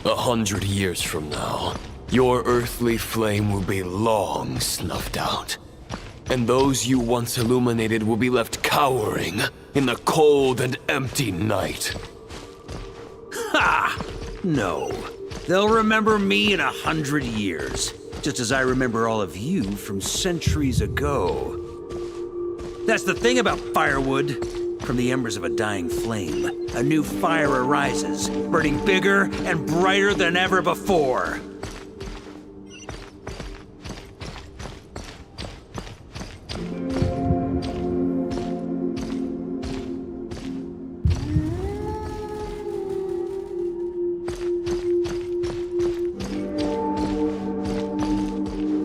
100 years from now, your earthly flame will be long snuffed out. And those you once illuminated will be left cowering in the cold and empty night. Ha! No. They'll remember me in 100 years, just as I remember all of you from centuries ago. That's the thing about firewood. From the embers of a dying flame, a new fire arises, burning bigger and brighter than ever before.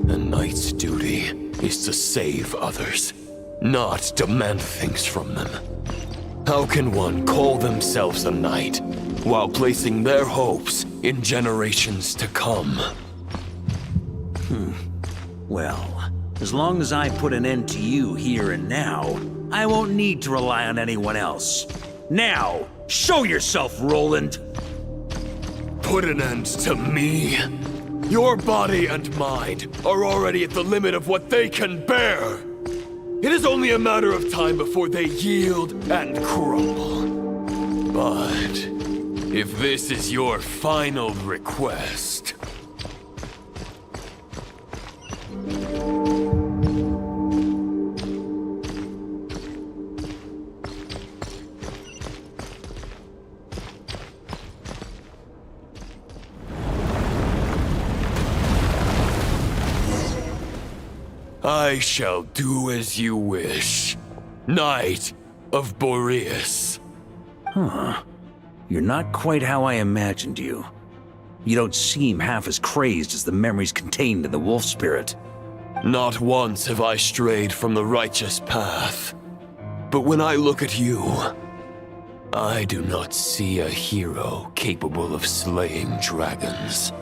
A knight's duty is to save others, not demand things from them. How can one call themselves a knight while placing their hopes in generations to come? Well, as long as I put an end to you here and now, I won't need to rely on anyone else. Now, show yourself, Roland! Put an end to me? Your body and mind are already at the limit of what they can bear. It is only a matter of time before they yield and crumble. But if this is your final request... I shall do as you wish, Knight of Boreas. Huh. You're not quite how I imagined you. You don't seem half as crazed as the memories contained in the wolf spirit. Not once have I strayed from the righteous path. But when I look at you, I do not see a hero capable of slaying dragons.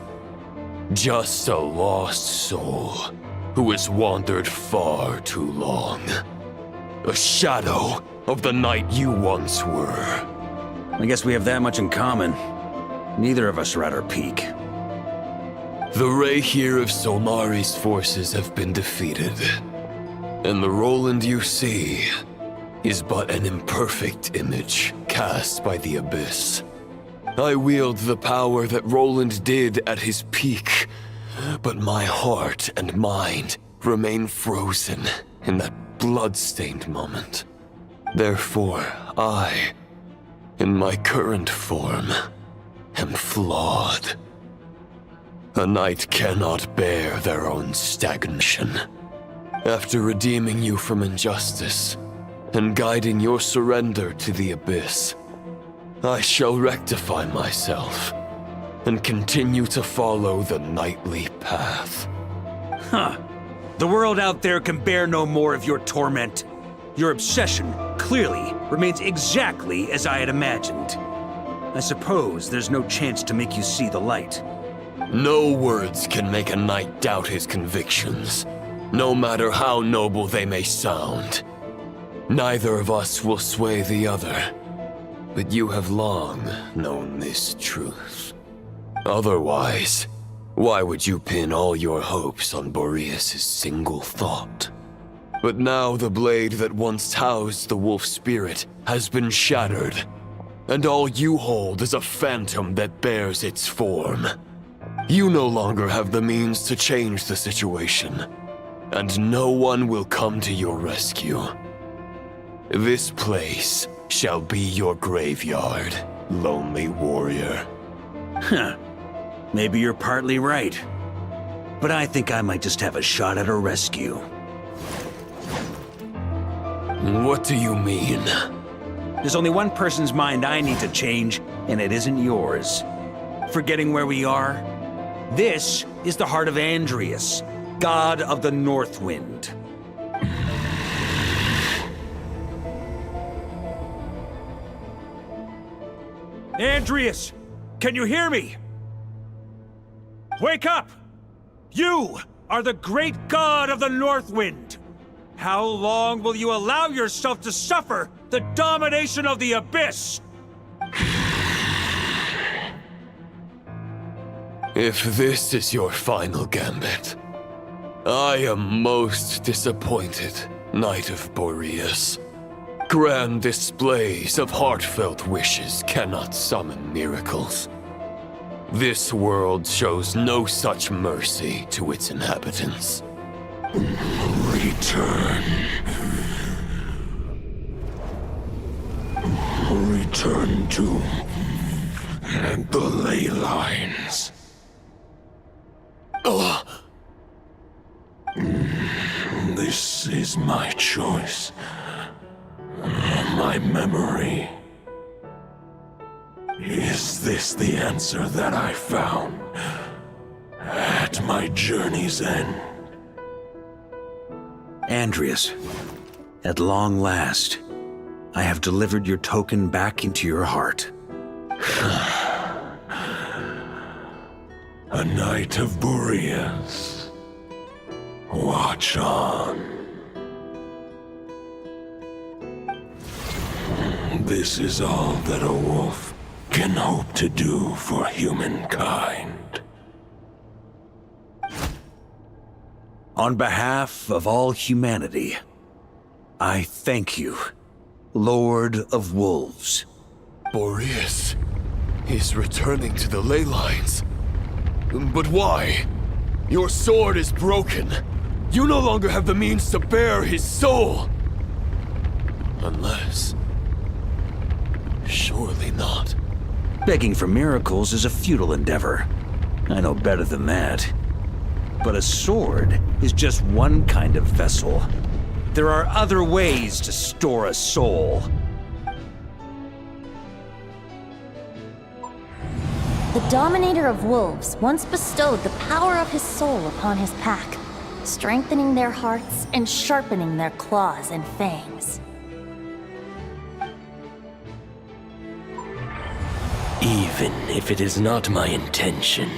Just a lost soul who has wandered far too long. A shadow of the knight you once were. I guess we have that much in common. Neither of us are at our peak. The Rayhir of Solmari's forces have been defeated. And the Roland you see is but an imperfect image cast by the Abyss. I wield the power that Roland did at his peak, but my heart and mind remain frozen in that blood-stained moment. Therefore, I, in my current form, am flawed. A knight cannot bear their own stagnation. After redeeming you from injustice and guiding your surrender to the Abyss, I shall rectify myself and continue to follow the knightly path. Huh. The world out there can bear no more of your torment. Your obsession, clearly, remains exactly as I had imagined. I suppose there's no chance to make you see the light. No words can make a knight doubt his convictions, no matter how noble they may sound. Neither of us will sway the other, but you have long known this truth. Otherwise, why would you pin all your hopes on Boreas' single thought? But now the blade that once housed the wolf spirit has been shattered, and all you hold is a phantom that bears its form. You no longer have the means to change the situation, and no one will come to your rescue. This place shall be your graveyard, lonely warrior. Huh. Maybe you're partly right. But I think I might just have a shot at a rescue. What do you mean? There's only one person's mind I need to change, and it isn't yours. Forgetting where we are? This is the heart of Andreas, god of the North Wind. Andreas! Can you hear me? Wake up! You are the great god of the North Wind! How long will you allow yourself to suffer the domination of the Abyss? If this is your final gambit, I am most disappointed, Knight of Boreas. Grand displays of heartfelt wishes cannot summon miracles. This world shows no such mercy to its inhabitants. Return. Return to the ley lines. This is my choice. My memory. Is this the answer that I found at my journey's end? Andreas, at long last, I have delivered your token back into your heart. A Knight of Boreas. Watch on. This is all that a wolf can hope to do for humankind. On behalf of all humanity, I thank you, Lord of Wolves. Boreas is returning to the ley lines. But why? Your sword is broken. You no longer have the means to bear his soul. Unless... surely not. Begging for miracles is a futile endeavor. I know better than that. But a sword is just one kind of vessel. There are other ways to store a soul. The Dominator of Wolves once bestowed the power of his soul upon his pack, strengthening their hearts and sharpening their claws and fangs. Even if it is not my intention,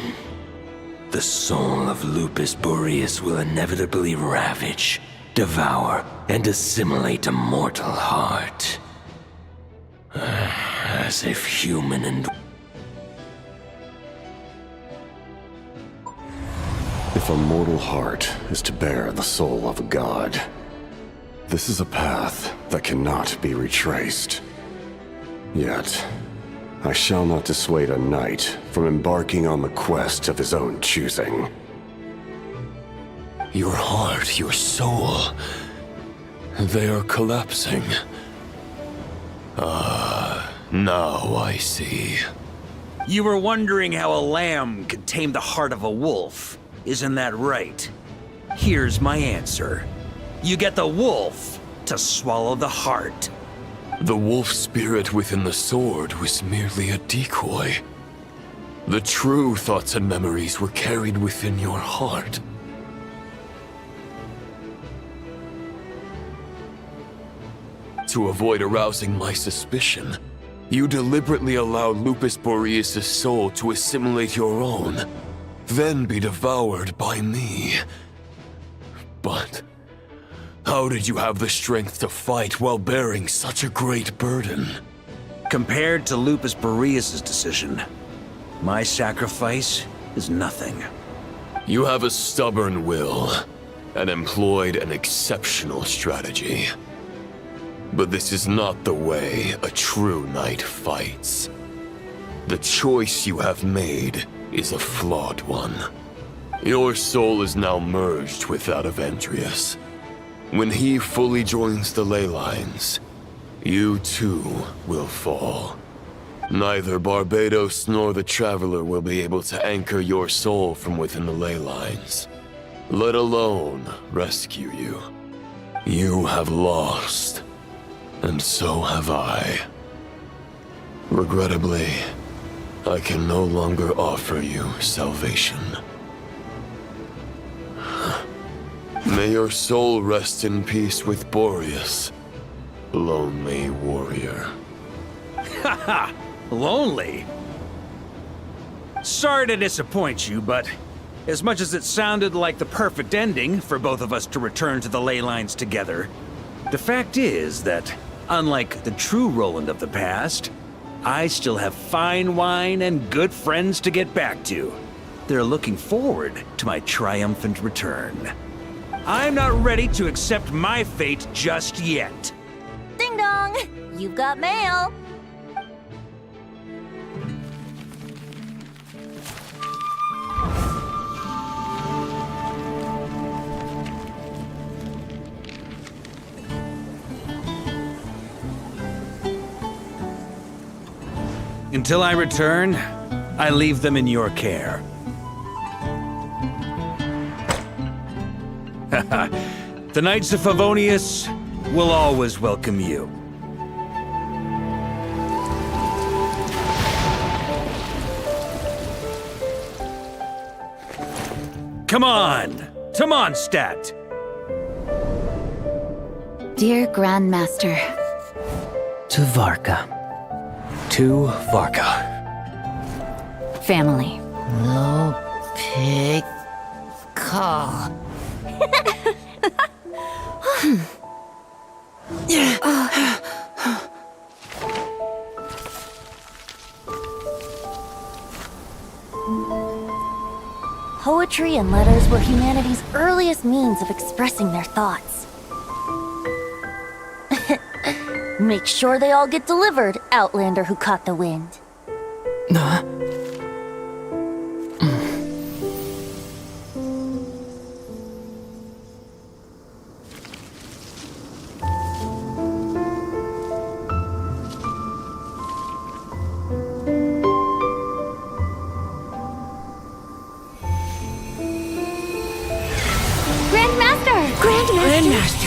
the soul of Lupus Boreas will inevitably ravage, devour, and assimilate a mortal heart. As if human and... If a mortal heart is to bear the soul of a god, this is a path that cannot be retraced. Yet, I shall not dissuade a knight from embarking on the quest of his own choosing. Your heart, your soul... they are collapsing. Now I see. You were wondering how a lamb could tame the heart of a wolf. Isn't that right? Here's my answer. You get the wolf to swallow the heart. The wolf spirit within the sword was merely a decoy. The true thoughts and memories were carried within your heart. To avoid arousing my suspicion, You deliberately allowed Lupus Boreas' soul to assimilate your own, then be devoured by me. But how did you have the strength to fight while bearing such a great burden? Compared to Lupus Boreas' decision, my sacrifice is nothing. You have a stubborn will and employed an exceptional strategy. But this is not the way a true knight fights. The choice you have made is a flawed one. Your soul is now merged with that of Andreas. When he fully joins the ley lines, you too will fall. Neither Barbados nor the Traveler will be able to anchor your soul from within the ley lines, let alone rescue you. You have lost, and so have I. Regrettably, I can no longer offer you salvation. May your soul rest in peace with Boreas, lonely warrior. Haha, lonely? Sorry to disappoint you, but as much as it sounded like the perfect ending for both of us to return to the ley lines together, the fact is that, unlike the true Roland of the past, I still have fine wine and good friends to get back to. They're looking forward to my triumphant return. I'm not ready to accept my fate just yet. Ding dong! You've got mail! Until I return, I leave them in your care. The Knights of Favonius will always welcome you. Come on, to Mondstadt! Dear Grandmaster. To Varka. To Varka. Family. No pig call. Poetry and letters were humanity's earliest means of expressing their thoughts. Make sure they all get delivered, Outlander who caught the wind.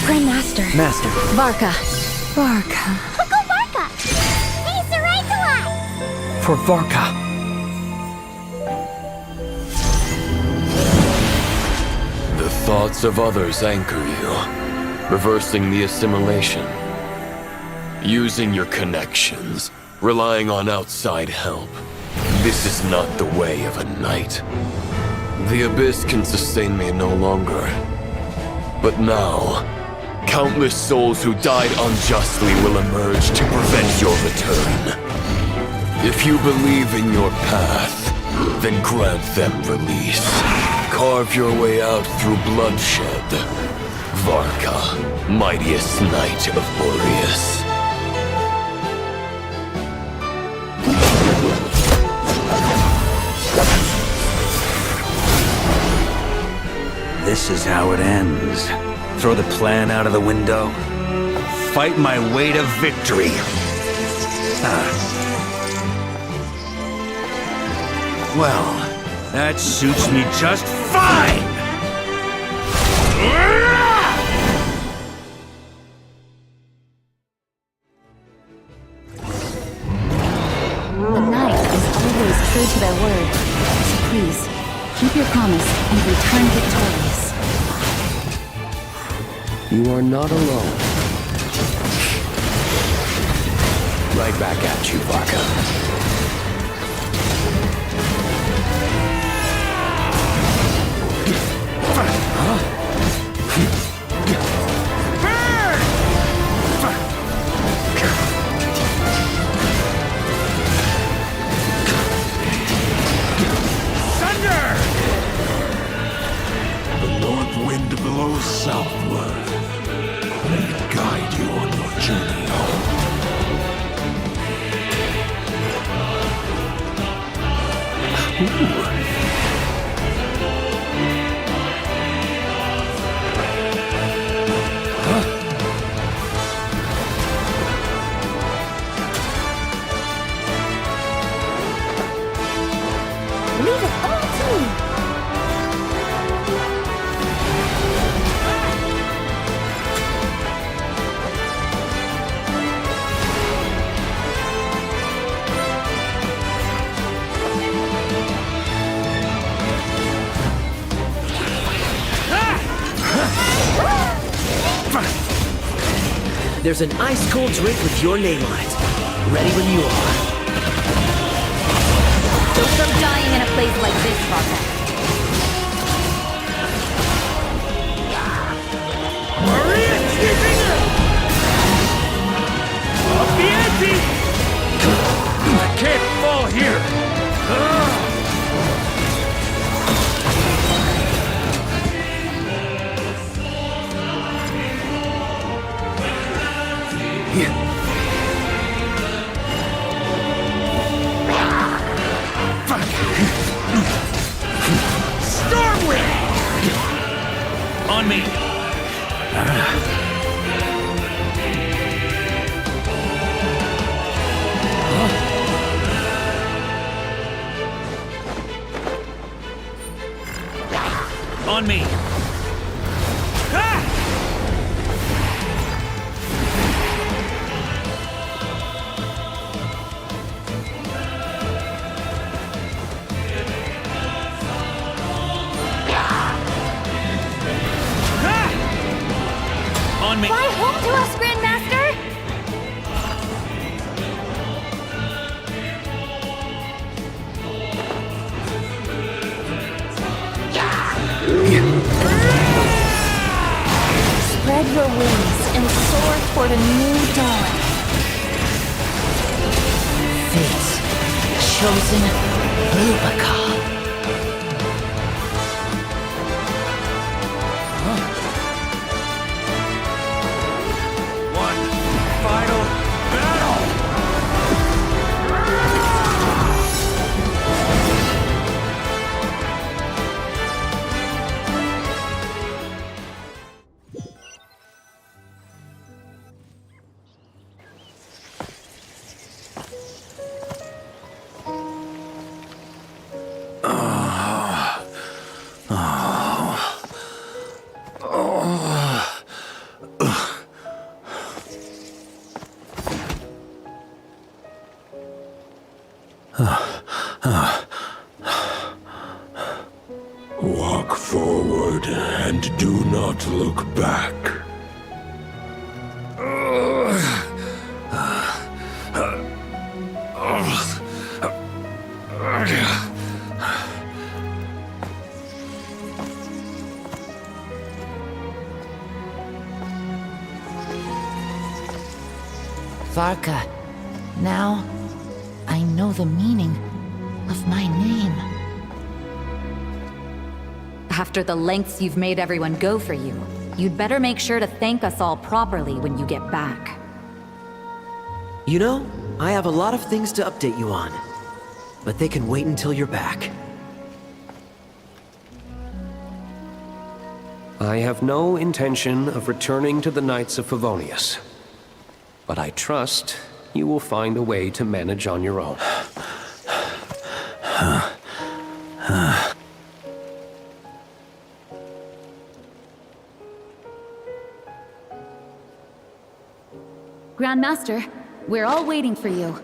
Grandmaster. Master. Varka. Go Varka! He's the right to us! For Varka. The thoughts of others anchor you, reversing the assimilation. Using your connections, relying on outside help. This is not the way of a knight. The Abyss can sustain me no longer. But now, countless souls who died unjustly will emerge to prevent your return. If you believe in your path, then grant them release. Carve your way out through bloodshed. Varka, mightiest knight of Boreas. This is how it ends. Throw the plan out of the window. Fight my way to victory. Well, that suits me just fine! A knight is always true to their word. So please, keep your promise and return victorious. You are not alone. Right back at you, Varka. The north wind blows southward. May it guide you on your journey home. Leave it all to me. There's an ice-cold drink with your name on it. Ready when you are. Don't go dying in a place like this, Varka. Maria, keeping it! Venti! I can't fall here! Stormwind! On me! On me! On me! Fly home to us, Grandmaster! Spread your wings and soar toward a new dawn. Fate's chosen Lupica. One final battle! Walk forward and do not look back. Varka, now I know the meaning of my name. After the lengths you've made everyone go for you, you'd better make sure to thank us all properly when you get back. You know, I have a lot of things to update you on. But they can wait until you're back. I have no intention of returning to the Knights of Favonius. But I trust you will find a way to manage on your own. Grandmaster, we're all waiting for you.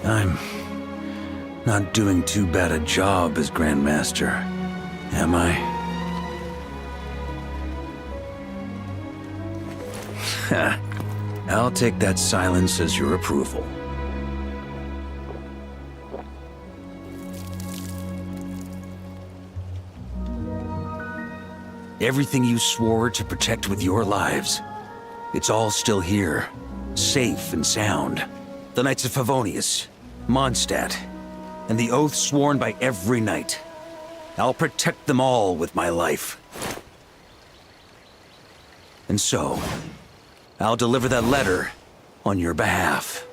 I'm not doing too bad a job as Grandmaster, am I? I'll take that silence as your approval. Everything you swore to protect with your lives, it's all still here, safe and sound. The Knights of Favonius, Mondstadt, and the oath sworn by every knight. I'll protect them all with my life. And so, I'll deliver that letter on your behalf.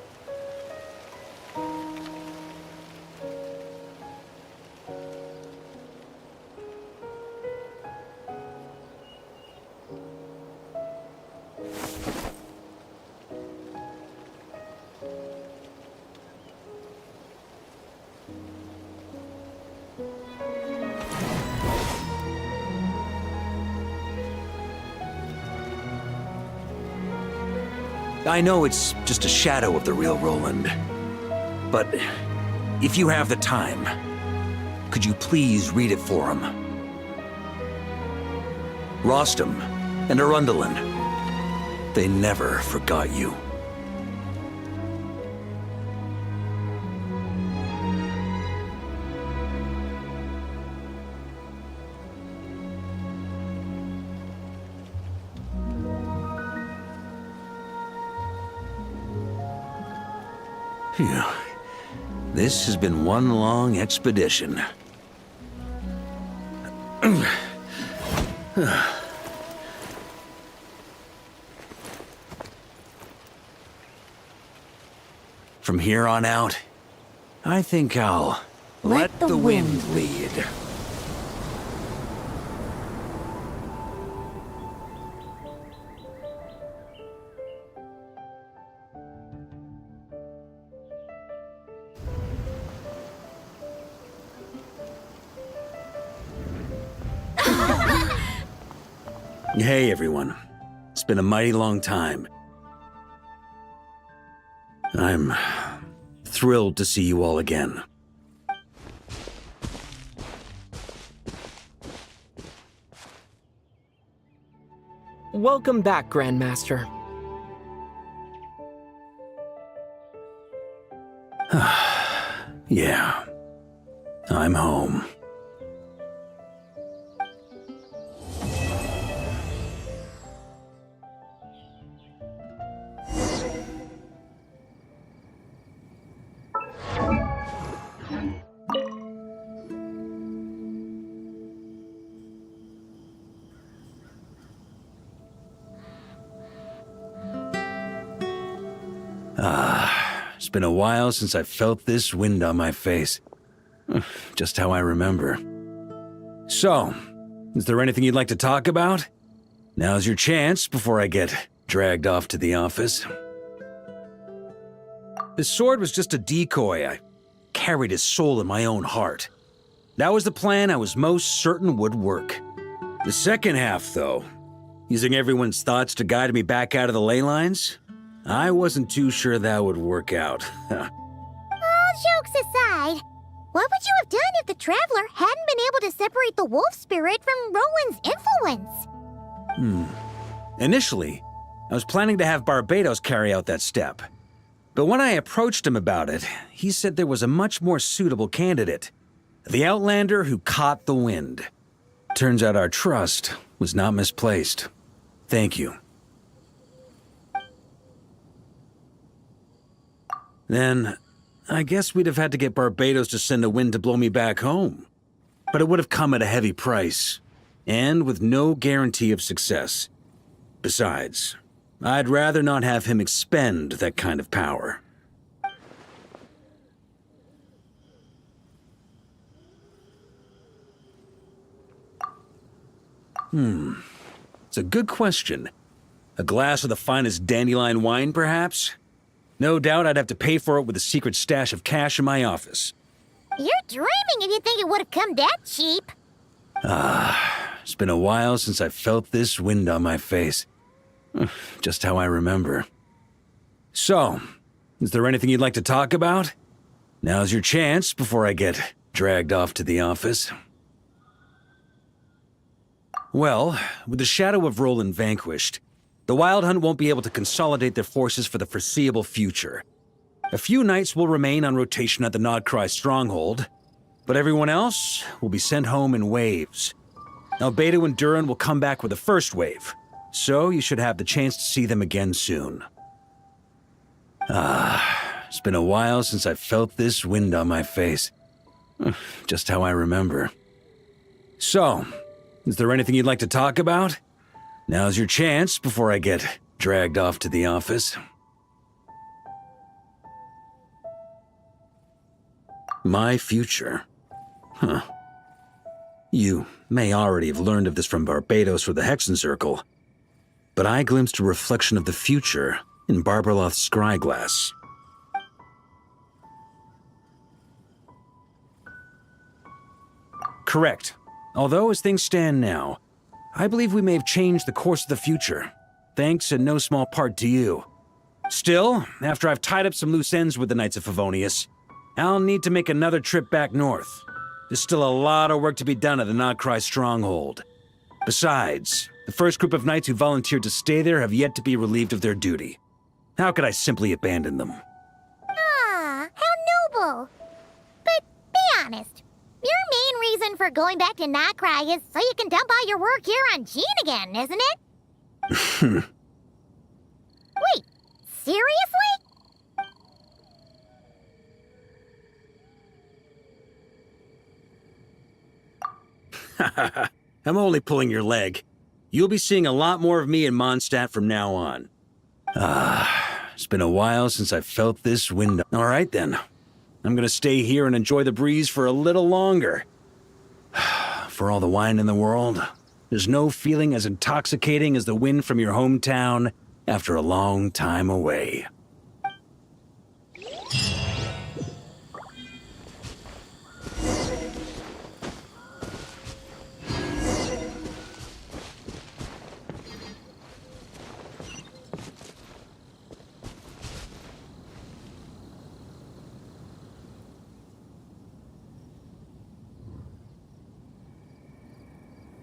I know it's just a shadow of the real Roland, but if you have the time, could you please read it for him? Rostam and Arundelen, they never forgot you. Phew. This has been one long expedition. From here on out, I think I'll let the wind lead. Hey everyone, it's been a mighty long time. I'm thrilled to see you all again. Welcome back, Grandmaster. Yeah, I'm home. It's been a while since I felt this wind on my face. Just how I remember. So, is there anything you'd like to talk about? Now's your chance before I get dragged off to the office. His sword was just a decoy. I carried his soul in my own heart. That was the plan I was most certain would work. The second half, though, using everyone's thoughts to guide me back out of the ley lines, I wasn't too sure that would work out. All jokes aside, what would you have done if the Traveler hadn't been able to separate the wolf spirit from Roland's influence? Initially, I was planning to have Barbatos carry out that step. But when I approached him about it, he said there was a much more suitable candidate. The Outlander who caught the wind. Turns out our trust was not misplaced. Thank you. Then, I guess we'd have had to get Barbatos to send a wind to blow me back home. But it would have come at a heavy price, and with no guarantee of success. Besides, I'd rather not have him expend that kind of power. It's a good question. A glass of the finest dandelion wine, perhaps? No doubt I'd have to pay for it with a secret stash of cash in my office. You're dreaming if you think it would have come that cheap. It's been a while since I felt this wind on my face. Just how I remember. So, is there anything you'd like to talk about? Now's your chance before I get dragged off to the office. Well, with the shadow of Roland vanquished, the Wild Hunt won't be able to consolidate their forces for the foreseeable future. A few knights will remain on rotation at the Nodcry stronghold, but everyone else will be sent home in waves. Albedo and Duran will come back with the first wave, so you should have the chance to see them again soon. It's been a while since I felt this wind on my face. Just how I remember. So, is there anything you'd like to talk about? Now's your chance before I get dragged off to the office. My future. Huh. You may already have learned of this from Barbados or the Hexen Circle, but I glimpsed a reflection of the future in Barbarloth's scryglass. Correct. Although as things stand now, I believe we may have changed the course of the future, thanks in no small part to you. Still, after I've tied up some loose ends with the Knights of Favonius, I'll need to make another trip back north. There's still a lot of work to be done at the Nodcry stronghold. Besides, the first group of knights who volunteered to stay there have yet to be relieved of their duty. How could I simply abandon them? Ah, how noble. But be honest, your main reason for going back to Nodcry is so you can dump all your work here on Jean again, isn't it? Wait, seriously? I'm only pulling your leg. You'll be seeing a lot more of me in Mondstadt from now on. It's been a while since I felt this wind. All right then. I'm gonna stay here and enjoy the breeze for a little longer. For all the wine in the world, there's no feeling as intoxicating as the wind from your hometown after a long time away.